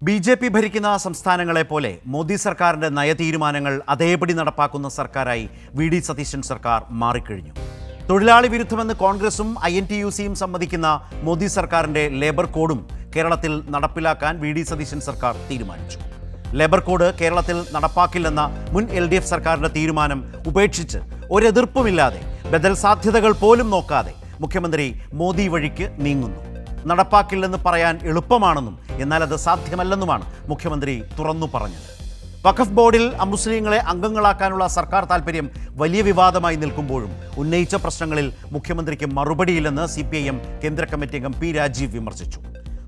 BJP. ഭരിക്കുന്ന സംസ്ഥാനങ്ങളെ പോലെ മോദി സർക്കാരിൻ്റെ നയതീരുമാനങ്ങൾ അതേപടി നടപ്പാക്കുന്ന സർക്കാരായി വി.ഡി. സതീശൻ സർക്കാർ മാറിക്കഴിഞ്ഞു. തൊഴിലാളി വിരുദ്ധമെന്ന് കോൺഗ്രസും INTUCയും സമ്മതിക്കുന്ന മോദി സർക്കാരിൻ്റെ ലേബർ കോഡും കേരളത്തിൽ നടപ്പിലാക്കാൻ വി.ഡി. സതീശൻ സർക്കാർ തീരുമാനിച്ചു. ലേബർ കോഡ് കേരളത്തിൽ നടപ്പാക്കില്ലെന്ന മുൻ LDF സർക്കാരിൻ്റെ തീരുമാനം ഉപേക്ഷിച്ച് ഒരെതിർപ്പുമില്ലാതെ ബദൽ സാധ്യതകൾ പോലും നോക്കാതെ മുഖ്യമന്ത്രി മോദി വഴിക്ക് നീങ്ങുന്നു. നടപ്പാക്കില്ലെന്ന് പറയാൻ എളുപ്പമാണെന്നും എന്നാൽ അത് സാധ്യമല്ലെന്നുമാണ് മുഖ്യമന്ത്രി തുറന്നു പറഞ്ഞത്. വഖഫ് ബോർഡിൽ അമുസ്ലിങ്ങളെ അംഗങ്ങളാക്കാനുള്ള സർക്കാർ താൽപ്പര്യം വലിയ വിവാദമായി നിൽക്കുമ്പോഴും ഉന്നയിച്ച പ്രശ്നങ്ങളിൽ മുഖ്യമന്ത്രിക്ക് മറുപടിയില്ലെന്ന് CPIM കേന്ദ്ര കമ്മിറ്റി അംഗം P. രാജീവ് വിമർശിച്ചു.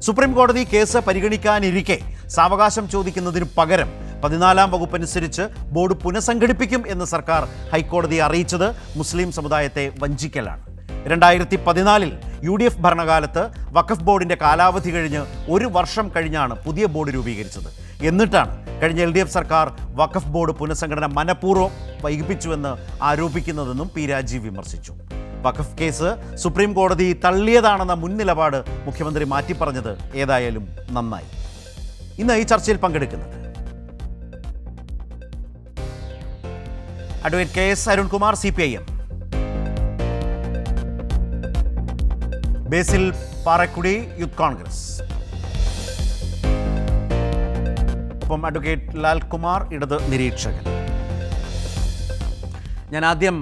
സുപ്രീം കോടതി കേസ് പരിഗണിക്കാനിരിക്കെ സാവകാശം ചോദിക്കുന്നതിന് പകരം 14-ാം വകുപ്പനുസരിച്ച് ബോർഡ് പുനഃസംഘടിപ്പിക്കും എന്ന് സർക്കാർ ഹൈക്കോടതിയെ അറിയിച്ചത് മുസ്ലിം സമുദായത്തെ വഞ്ചിക്കലാണ്. 2014-ൽ UDF ഭരണകാലത്ത് വഖഫ് ബോർഡിൻ്റെ കാലാവധി കഴിഞ്ഞ് 1 വർഷം കഴിഞ്ഞാണ് പുതിയ ബോർഡ് രൂപീകരിച്ചത്. എന്നിട്ടാണ് കഴിഞ്ഞ LDF സർക്കാർ വഖഫ് ബോർഡ് പുനഃസംഘടന മനഃപൂർവ്വം വൈകിപ്പിച്ചുവെന്ന് ആരോപിക്കുന്നതെന്നും P. രാജീവ് വിമർശിച്ചു. വഖഫ് കേസ് സുപ്രീം കോടതി തള്ളിയതാണെന്ന മുൻ നിലപാട് മുഖ്യമന്ത്രി മാറ്റിപ്പറഞ്ഞത് ഏതായാലും നന്നായി. ഇന്ന് ഈ ചർച്ചയിൽ പങ്കെടുക്കുന്നത് അഡ്വക്കേറ്റ് KS അരുൺകുമാർ CPIM, ബേസിൽ പാറക്കുടി യൂത്ത് കോൺഗ്രസ്, ഒപ്പം അഡ്വക്കേറ്റ് ലാൽകുമാർ ഇടത് നിരീക്ഷകൻ. ഞാൻ ആദ്യം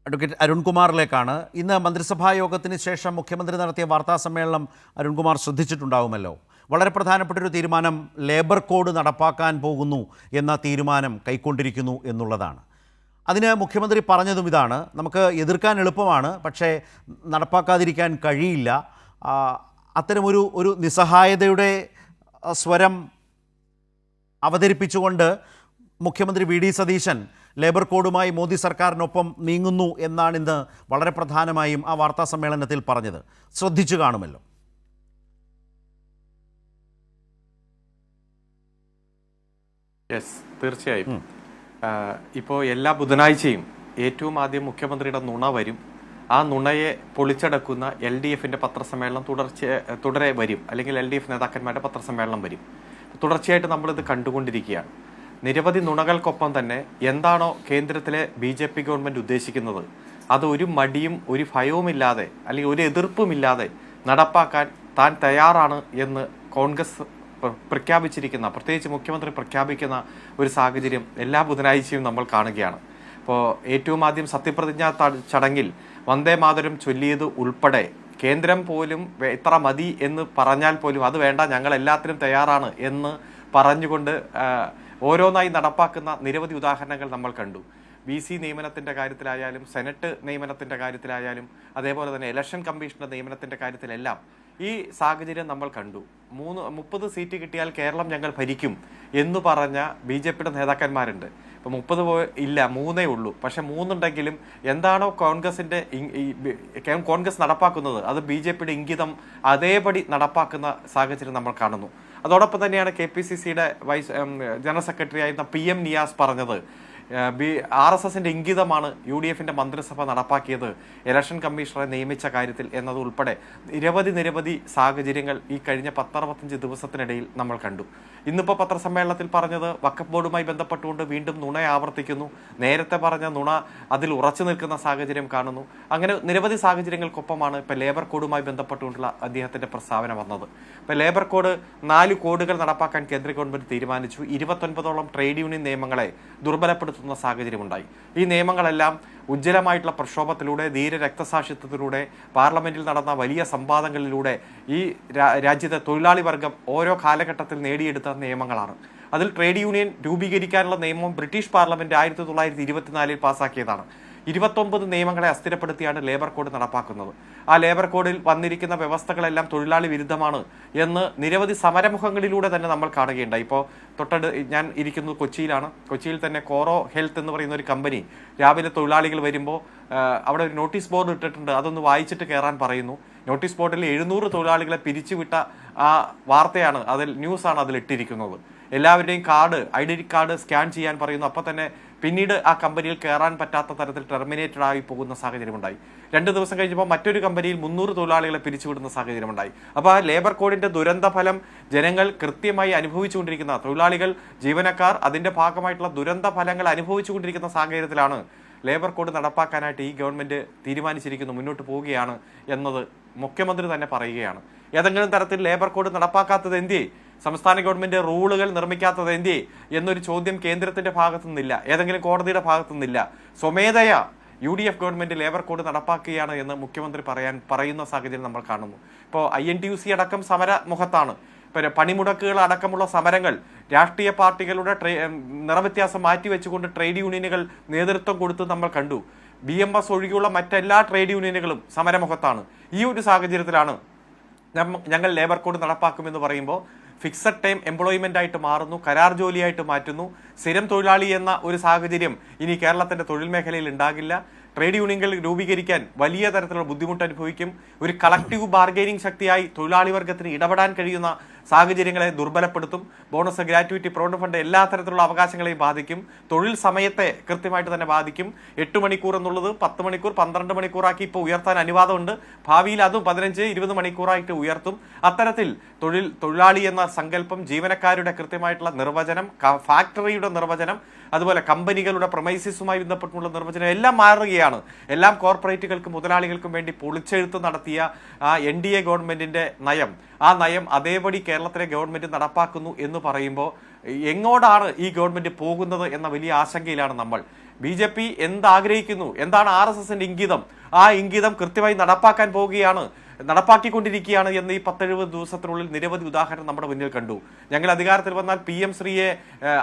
അഡ്വക്കേറ്റ് അരുൺകുമാറിലേക്കാണ്. ഇന്ന് മന്ത്രിസഭാ യോഗത്തിന് ശേഷം മുഖ്യമന്ത്രി നടത്തിയ വാർത്താ സമ്മേളനം അരുൺകുമാർ ശ്രദ്ധിച്ചിട്ടുണ്ടാവുമല്ലോ. വളരെ പ്രധാനപ്പെട്ടൊരു തീരുമാനം ലേബർ കോഡ് നടപ്പാക്കാൻ പോകുന്നു എന്ന തീരുമാനം കൈക്കൊണ്ടിരിക്കുന്നു എന്നുള്ളതാണ്. അതിന് മുഖ്യമന്ത്രി പറഞ്ഞതും ഇതാണ്: നമുക്ക് എതിർക്കാൻ എളുപ്പമാണ്, പക്ഷേ നടപ്പാക്കാതിരിക്കാൻ കഴിയില്ല. അത്തരമൊരു നിസ്സഹായതയുടെ സ്വരം അവതരിപ്പിച്ചുകൊണ്ട് മുഖ്യമന്ത്രി വി.ഡി. സതീശൻ ലേബർ കോഡുമായി മോദി സർക്കാരിനൊപ്പം നീങ്ങുന്നു എന്നാണ് ഇന്ന് വളരെ പ്രധാനമായും ആ വാർത്താ സമ്മേളനത്തിൽ പറഞ്ഞത്. ശ്രദ്ധിച്ചു കാണുമല്ലോ. യെസ്, തീർച്ചയായും. ഇപ്പോൾ എല്ലാ ബുധനാഴ്ചയും ഏറ്റവും ആദ്യം മുഖ്യമന്ത്രിയുടെ നുണ വരും. ആ നുണയെ പൊളിച്ചടക്കുന്ന LDFന്റെ പത്രസമ്മേളനം തുടരെ വരും, അല്ലെങ്കിൽ LDF നേതാക്കന്മാരുടെ പത്രസമ്മേളനം വരും. തുടർച്ചയായിട്ട് നമ്മളിത് കണ്ടുകൊണ്ടിരിക്കുകയാണ്. നിരവധി നുണകൾക്കൊപ്പം തന്നെ എന്താണോ കേന്ദ്രത്തിലെ BJP ഗവൺമെൻറ് ഉദ്ദേശിക്കുന്നത് അത് ഒരു മടിയും ഒരു ഭയവുമില്ലാതെ അല്ലെങ്കിൽ ഒരു എതിർപ്പുമില്ലാതെ നടപ്പാക്കാൻ താൻ തയ്യാറാണ് എന്ന് കോൺഗ്രസ് പ്രഖ്യാപിച്ചിരിക്കുന്ന, പ്രത്യേകിച്ച് മുഖ്യമന്ത്രി പ്രഖ്യാപിക്കുന്ന ഒരു സാഹചര്യം എല്ലാ ബുധനാഴ്ചയും നമ്മൾ കാണുകയാണ്. ഇപ്പോൾ ഏറ്റവും ആദ്യം സത്യപ്രതിജ്ഞാ ചടങ്ങിൽ വന്ദേ മാതരം ചൊല്ലിയത് ഉൾപ്പെടെ കേന്ദ്രം പോലും ഇത്ര മതി എന്ന് പറഞ്ഞാൽ പോലും അത് വേണ്ട, ഞങ്ങൾ എല്ലാത്തിനും തയ്യാറാണ് എന്ന് പറഞ്ഞുകൊണ്ട് ഓരോന്നായി നടപ്പാക്കുന്ന നിരവധി ഉദാഹരണങ്ങൾ നമ്മൾ കണ്ടു. VC നിയമനത്തിൻ്റെ കാര്യത്തിലായാലും സെനറ്റ് നിയമനത്തിൻ്റെ കാര്യത്തിലായാലും അതേപോലെ തന്നെ ഇലക്ഷൻ കമ്മീഷന്റെ നിയമനത്തിൻ്റെ കാര്യത്തിലെല്ലാം ഈ സാഹചര്യം നമ്മൾ കണ്ടു. 30 സീറ്റ് കിട്ടിയാൽ കേരളം ഞങ്ങൾ ഭരിക്കും എന്ന് പറഞ്ഞ BJPയുടെ നേതാക്കന്മാരുണ്ട്. ഇപ്പം 30 ഇല്ല, 3 ഉള്ളൂ. പക്ഷെ 3 ഉണ്ടെങ്കിലും എന്താണോ കോൺഗ്രസ് നടപ്പാക്കുന്നത് അത് BJPയുടെ ഇംഗിതം അതേപടി നടപ്പാക്കുന്ന സാഹചര്യം നമ്മൾ കാണുന്നു. അതോടൊപ്പം തന്നെയാണ് KPCCയുടെ ജനറൽ സെക്രട്ടറി ആയിരുന്ന PM നിയാസ് പറഞ്ഞത് RSSന്റെ ഇംഗിതമാണ് UDFന്റെ മന്ത്രിസഭ നടപ്പാക്കിയത് ഇലക്ഷൻ കമ്മീഷണറെ നിയമിച്ച കാര്യത്തിൽ എന്നത് ഉൾപ്പെടെ നിരവധി സാഹചര്യങ്ങൾ ഈ കഴിഞ്ഞ 10-65 ദിവസത്തിനിടയിൽ നമ്മൾ കണ്ടു. ഇന്നിപ്പോൾ പത്രസമ്മേളനത്തിൽ പറഞ്ഞത് വഖഫ് ബോർഡുമായി ബന്ധപ്പെട്ടുകൊണ്ട് വീണ്ടും നുണ ആവർത്തിക്കുന്നു. നേരത്തെ പറഞ്ഞ നുണ അതിൽ ഉറച്ചു നിൽക്കുന്ന സാഹചര്യം കാണുന്നു. അങ്ങനെ നിരവധി സാഹചര്യങ്ങൾക്കൊപ്പമാണ് ഇപ്പോൾ ലേബർ കോഡുമായി ബന്ധപ്പെട്ടുകൊണ്ടുള്ള അദ്ദേഹത്തിന്റെ പ്രസ്താവന വന്നത്. ഇപ്പോൾ ലേബർ കോഡ് 4 കോഡുകൾ നടപ്പാക്കാൻ കേന്ദ്ര ഗവൺമെന്റ് തീരുമാനിച്ചു. 29ഓളം ട്രേഡ് യൂണിയൻ നിയമങ്ങളെ ദുർബലപ്പെടുത്തുന്ന സാഹചര്യമുണ്ടായി. ഈ നിയമങ്ങളെല്ലാം ഉജ്ജ്വലമായിട്ടുള്ള പ്രക്ഷോഭത്തിലൂടെ, ധീര രക്തസാക്ഷിത്വത്തിലൂടെ, പാർലമെന്റിൽ നടന്ന വലിയ സംവാദങ്ങളിലൂടെ ഈ രാജ്യത്തെ തൊഴിലാളി വർഗം ഓരോ കാലഘട്ടത്തിൽ നേടിയെടുത്ത നിയമങ്ങളാണ്. അതിൽ ട്രേഡ് യൂണിയൻ രൂപീകരിക്കാനുള്ള നിയമം ബ്രിട്ടീഷ് പാർലമെന്റ് 1924 പാസാക്കിയതാണ്. 29 നിയമങ്ങളെ അസ്ഥിരപ്പെടുത്തിയാണ് ലേബർ കോഡ് നടപ്പാക്കുന്നത്. ആ ലേബർ കോഡിൽ വന്നിരിക്കുന്ന വ്യവസ്ഥകളെല്ലാം തൊഴിലാളി വിരുദ്ധമാണ് എന്ന് നിരവധി സമരമുഖങ്ങളിലൂടെ തന്നെ നമ്മൾ കാണുകയുണ്ടായി. ഇപ്പോൾ ഞാൻ ഇരിക്കുന്നത് കൊച്ചിയിലാണ്. കൊച്ചിയിൽ തന്നെ കോറോ ഹെൽത്ത് എന്ന് പറയുന്ന ഒരു കമ്പനി രാവിലെ തൊഴിലാളികൾ വരുമ്പോൾ അവിടെ ഒരു നോട്ടീസ് ബോർഡ് ഇട്ടിട്ടുണ്ട്, അതൊന്ന് വായിച്ചിട്ട് കയറാൻ പറയുന്നു. നോട്ടീസ് ബോർഡിൽ 700 തൊഴിലാളികളെ പിരിച്ചുവിട്ട ആ വാർത്തയാണ്, ന്യൂസാണ് അതിൽ ഇട്ടിരിക്കുന്നത്. എല്ലാവരുടെയും ഐഡന്റിറ്റി കാർഡ് സ്കാൻ ചെയ്യാൻ പറയുന്നു. അപ്പം തന്നെ പിന്നീട് ആ കമ്പനിയിൽ കയറാൻ പറ്റാത്ത തരത്തിൽ ടെർമിനേറ്റഡ് ആയി പോകുന്ന സാഹചര്യമുണ്ടായി. 2 ദിവസം കഴിഞ്ഞപ്പോൾ മറ്റൊരു കമ്പനിയിൽ 300 തൊഴിലാളികളെ പിരിച്ചുവിടുന്ന സാഹചര്യമുണ്ടായി. അപ്പോൾ ആ ലേബർ കോഡിന്റെ ദുരന്ത ഫലം ജനങ്ങൾ കൃത്യമായി അനുഭവിച്ചുകൊണ്ടിരിക്കുന്ന, തൊഴിലാളികൾ, ജീവനക്കാർ അതിന്റെ ഭാഗമായിട്ടുള്ള ദുരന്ത ഫലങ്ങൾ അനുഭവിച്ചുകൊണ്ടിരിക്കുന്ന സാഹചര്യത്തിലാണ് ലേബർ കോഡ് നടപ്പാക്കാനായിട്ട് ഈ ഗവൺമെന്റ് തീരുമാനിച്ചിരിക്കുന്നു, മുന്നോട്ട് പോവുകയാണ് എന്നത് മുഖ്യമന്ത്രി തന്നെ പറയുകയാണ്. ഏതെങ്കിലും തരത്തിൽ ലേബർ കോഡ് നടപ്പാക്കാത്തത് എന്തേ, സംസ്ഥാന ഗവൺമെന്റ് റൂളുകൾ നിർമ്മിക്കാത്തത് എന്തേ എന്നൊരു ചോദ്യം കേന്ദ്രത്തിന്റെ ഭാഗത്തു നിന്നില്ല, ഏതെങ്കിലും കോടതിയുടെ ഭാഗത്തു നിന്നില്ല. സ്വമേധയാ UDF ഗവൺമെന്റ് ലേബർ കോഡ് നടപ്പാക്കുകയാണ് എന്ന് മുഖ്യമന്ത്രി പറയുന്ന സാഹചര്യം നമ്മൾ കാണുന്നു. ഇപ്പോൾ INTUC അടക്കം സമരമുഖത്താണ്. പണിമുടക്കുകൾ അടക്കമുള്ള സമരങ്ങൾ രാഷ്ട്രീയ പാർട്ടികളുടെ നിറവ്യത്യാസം മാറ്റിവെച്ചുകൊണ്ട് ട്രേഡ് യൂണിയനുകൾ നേതൃത്വം കൊടുത്ത് നമ്മൾ കണ്ടു. BMS ഒഴികെയുള്ള മറ്റെല്ലാ ട്രേഡ് യൂണിയനുകളും സമരമുഖത്താണ്. ഈ ഒരു സാഹചര്യത്തിലാണ് ഞങ്ങൾ ലേബർ കോഡ് നടപ്പാക്കുമെന്ന് പറയുമ്പോൾ ഫിക്സഡ് ടൈം എംപ്ലോയ്മെന്റ് ആയിട്ട് മാറുന്നു, കരാർ ജോലിയായിട്ട് മാറ്റുന്നു. സ്ഥിരം തൊഴിലാളി എന്ന ഒരു സാഹചര്യം ഇനി കേരളത്തിന്റെ തൊഴിൽ മേഖലയിൽ ഉണ്ടാകില്ല. ട്രേഡ് യൂണിയനുകൾ രൂപീകരിക്കാൻ വലിയ തരത്തിലുള്ള ബുദ്ധിമുട്ട് അനുഭവിക്കും. ഒരു കളക്റ്റീവ് ബാർഗൈനിങ് ശക്തിയായി തൊഴിലാളി വർഗത്തിന് ഇടപെടാൻ കഴിയുന്ന സാഹചര്യങ്ങളെ ദുർബലപ്പെടുത്തും. ബോണസ്, ഗ്രാറ്റുവിറ്റി, പ്രൊവിഡന്റ് ഫണ്ട് എല്ലാ തരത്തിലുള്ള അവകാശങ്ങളെയും ബാധിക്കും. തൊഴിൽ സമയത്തെ കൃത്യമായിട്ട് തന്നെ ബാധിക്കും. 8 മണിക്കൂർ എന്നുള്ളത് 10 മണിക്കൂർ 12 മണിക്കൂറാക്കി ഇപ്പോൾ ഉയർത്താൻ അനുവാദമുണ്ട്. ഭാവിയിൽ അതും 15-20 മണിക്കൂറായിട്ട് ഉയർത്തും. അത്തരത്തിൽ തൊഴിലാളി എന്ന സങ്കല്പം, ജീവനക്കാരുടെ കൃത്യമായിട്ടുള്ള നിർവചനം, ഫാക്ടറിയുടെ നിർവചനം, അതുപോലെ കമ്പനികളുടെ പ്രൊമൈസിസുമായി ബന്ധപ്പെട്ടുള്ള നിർവചനം എല്ലാം മാറുകയാണ്. എല്ലാം കോർപ്പറേറ്റുകൾക്കും മുതലാളികൾക്കും വേണ്ടി പൊളിച്ചെഴുത്ത് നടത്തിയ NDA ഗവൺമെന്റിന്റെ നയം, ആ നയം അതേപടി കേരളത്തിലെ ഗവൺമെന്റ് നടപ്പാക്കുന്നു എന്ന് പറയുമ്പോൾ എങ്ങോട്ടാണ് ഈ ഗവൺമെന്റ് പോകുന്നത് എന്ന വലിയ ആശങ്കയിലാണ് നമ്മൾ. BJP എന്താഗ്രഹിക്കുന്നു, എന്താണ് RSSന്റെ ഇംഗിതം, ആ ഇംഗിതം കൃത്യമായി നടപ്പാക്കാൻ പോവുകയാണ്, നടപ്പാക്കിക്കൊണ്ടിരിക്കുകയാണ് എന്ന് ഈ 10-70 ദിവസത്തിനുള്ളിൽ നിരവധി ഉദാഹരണം നമ്മുടെ മുന്നിൽ കണ്ടു. ഞങ്ങൾ അധികാരത്തിൽ വന്നാൽ PM ശ്രീയെ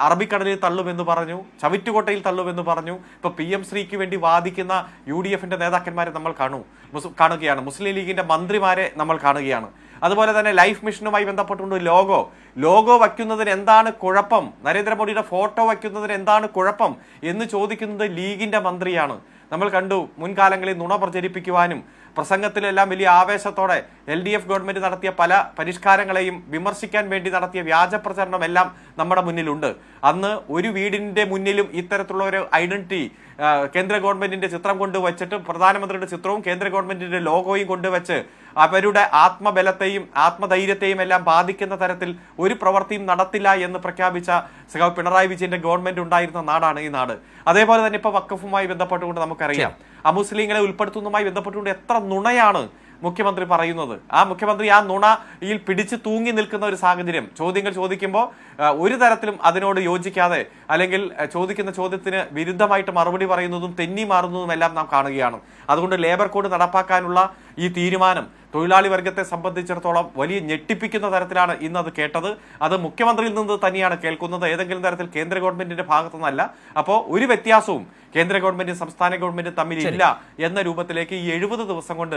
അറബിക്കടലിൽ തള്ളുമെന്ന് പറഞ്ഞു, ചവിറ്റുകോട്ടയിൽ തള്ളുമെന്ന് പറഞ്ഞു. ഇപ്പൊ PM ശ്രീക്ക് വേണ്ടി വാദിക്കുന്ന UDFന്റെ നേതാക്കന്മാരെ നമ്മൾ കാണുകയാണ്, മുസ്ലിം ലീഗിന്റെ മന്ത്രിമാരെ നമ്മൾ കാണുകയാണ്. അതുപോലെ തന്നെ ലൈഫ് മിഷനുമായി ബന്ധപ്പെട്ടുകൊണ്ട് ലോഗോ വയ്ക്കുന്നതിന് എന്താണ് കുഴപ്പം, നരേന്ദ്രമോദിയുടെ ഫോട്ടോ വയ്ക്കുന്നതിന് എന്താണ് കുഴപ്പം എന്ന് ചോദിക്കുന്നത് ലീഗിന്റെ മന്ത്രിയാണ്. നമ്മൾ കണ്ടു മുൻകാലങ്ങളിൽ നുണ പ്രചരിപ്പിക്കുവാനും പ്രസംഗത്തിലെല്ലാം വലിയ ആവേശത്തോടെ LDF ഗവൺമെന്റ് നടത്തിയ പല പരിഷ്കാരങ്ങളെയും വിമർശിക്കാൻ വേണ്ടി നടത്തിയ വ്യാജ പ്രചരണം എല്ലാം നമ്മുടെ മുന്നിലുണ്ട്. അന്ന് ഒരു വീടിന്റെ മുന്നിലും ഇത്തരത്തിലുള്ള ഒരു ഐഡന്റിറ്റി കേന്ദ്ര ഗവൺമെന്റിന്റെ ചിത്രം കൊണ്ടുവച്ചിട്ട്, പ്രധാനമന്ത്രിയുടെ ചിത്രവും കേന്ദ്ര ഗവൺമെന്റിന്റെ ലോഗോയും കൊണ്ടുവച്ച് അവരുടെ ആത്മബലത്തെയും ആത്മധൈര്യത്തെയും എല്ലാം ബാധിക്കുന്ന തരത്തിൽ ഒരു പ്രവൃത്തിയും നടത്തില്ല എന്ന് പ്രഖ്യാപിച്ച സഖാവ് പിണറായി വിജയന്റെ ഗവൺമെന്റ് ഉണ്ടായിരുന്ന നാടാണ് ഈ നാട്. അതേപോലെ തന്നെ ഇപ്പൊ വഖഫുമായി ബന്ധപ്പെട്ടുകൊണ്ട് നമുക്കറിയാം, അമുസ്ലിങ്ങളെ ഉൾപ്പെടുത്തുന്നതുമായി ബന്ധപ്പെട്ടുകൊണ്ട് എത്ര നുണയാണ് മുഖ്യമന്ത്രി പറയുന്നത്. ആ മുഖ്യമന്ത്രി ആ നുണയിൽ പിടിച്ച് തൂങ്ങി നിൽക്കുന്ന ഒരു സാഹചര്യം. ചോദ്യങ്ങൾ ചോദിക്കുമ്പോൾ ഒരു തരത്തിലും അതിനോട് യോജിക്കാതെ, അല്ലെങ്കിൽ ചോദിക്കുന്ന ചോദ്യത്തിന് വിരുദ്ധമായിട്ട് മറുപടി പറയുന്നതും തെന്നി മാറുന്നതും എല്ലാം നാം കാണുകയാണ്. അതുകൊണ്ട് ലേബർ കോഡ് നടപ്പാക്കാനുള്ള ഈ തീരുമാനം തൊഴിലാളി വർഗത്തെ സംബന്ധിച്ചിടത്തോളം വലിയ ഞെട്ടിപ്പിക്കുന്ന തരത്തിലാണ് ഇന്ന് അത് കേട്ടത്. അത് മുഖ്യമന്ത്രിയിൽ നിന്ന് തന്നെയാണ് കേൾക്കുന്നത്, ഏതെങ്കിലും തരത്തിൽ കേന്ദ്ര ഗവൺമെന്റിന്റെ ഭാഗത്തുനിന്നല്ല. അപ്പോൾ ഒരു വ്യത്യാസവും കേന്ദ്ര ഗവൺമെന്റും സംസ്ഥാന ഗവൺമെന്റും തമ്മിൽ ഇല്ല എന്ന രൂപത്തിലേക്ക് ഈ 70 ദിവസം കൊണ്ട്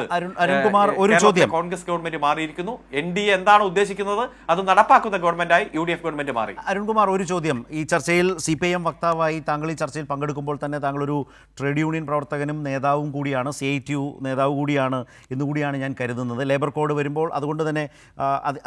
കോൺഗ്രസ് ഗവൺമെന്റ് മാറിയിരിക്കുന്നു. NDA എന്താണ് ഉദ്ദേശിക്കുന്നത് അത് നടപ്പാക്കുന്ന ഗവൺമെന്റായി UDF ഗവൺമെന്റ് മാറി. അരുൺകുമാർ, ഒരു ചോദ്യം. ഈ ചർച്ചയിൽ CPIM വക്താവായി താങ്കൾ ഈ ചർച്ചയിൽ പങ്കെടുക്കുമ്പോൾ തന്നെ താങ്കൾ ഒരു ട്രേഡ് യൂണിയൻ പ്രവർത്തകനും നേതാവും കൂടിയാണ്, CITU നേതാവ് കൂടിയാണ് എന്നുകൂടിയാണ് ഞാൻ കരുതുന്നത്. ലേബർ കോഡ് വരുമ്പോൾ അതുകൊണ്ട് തന്നെ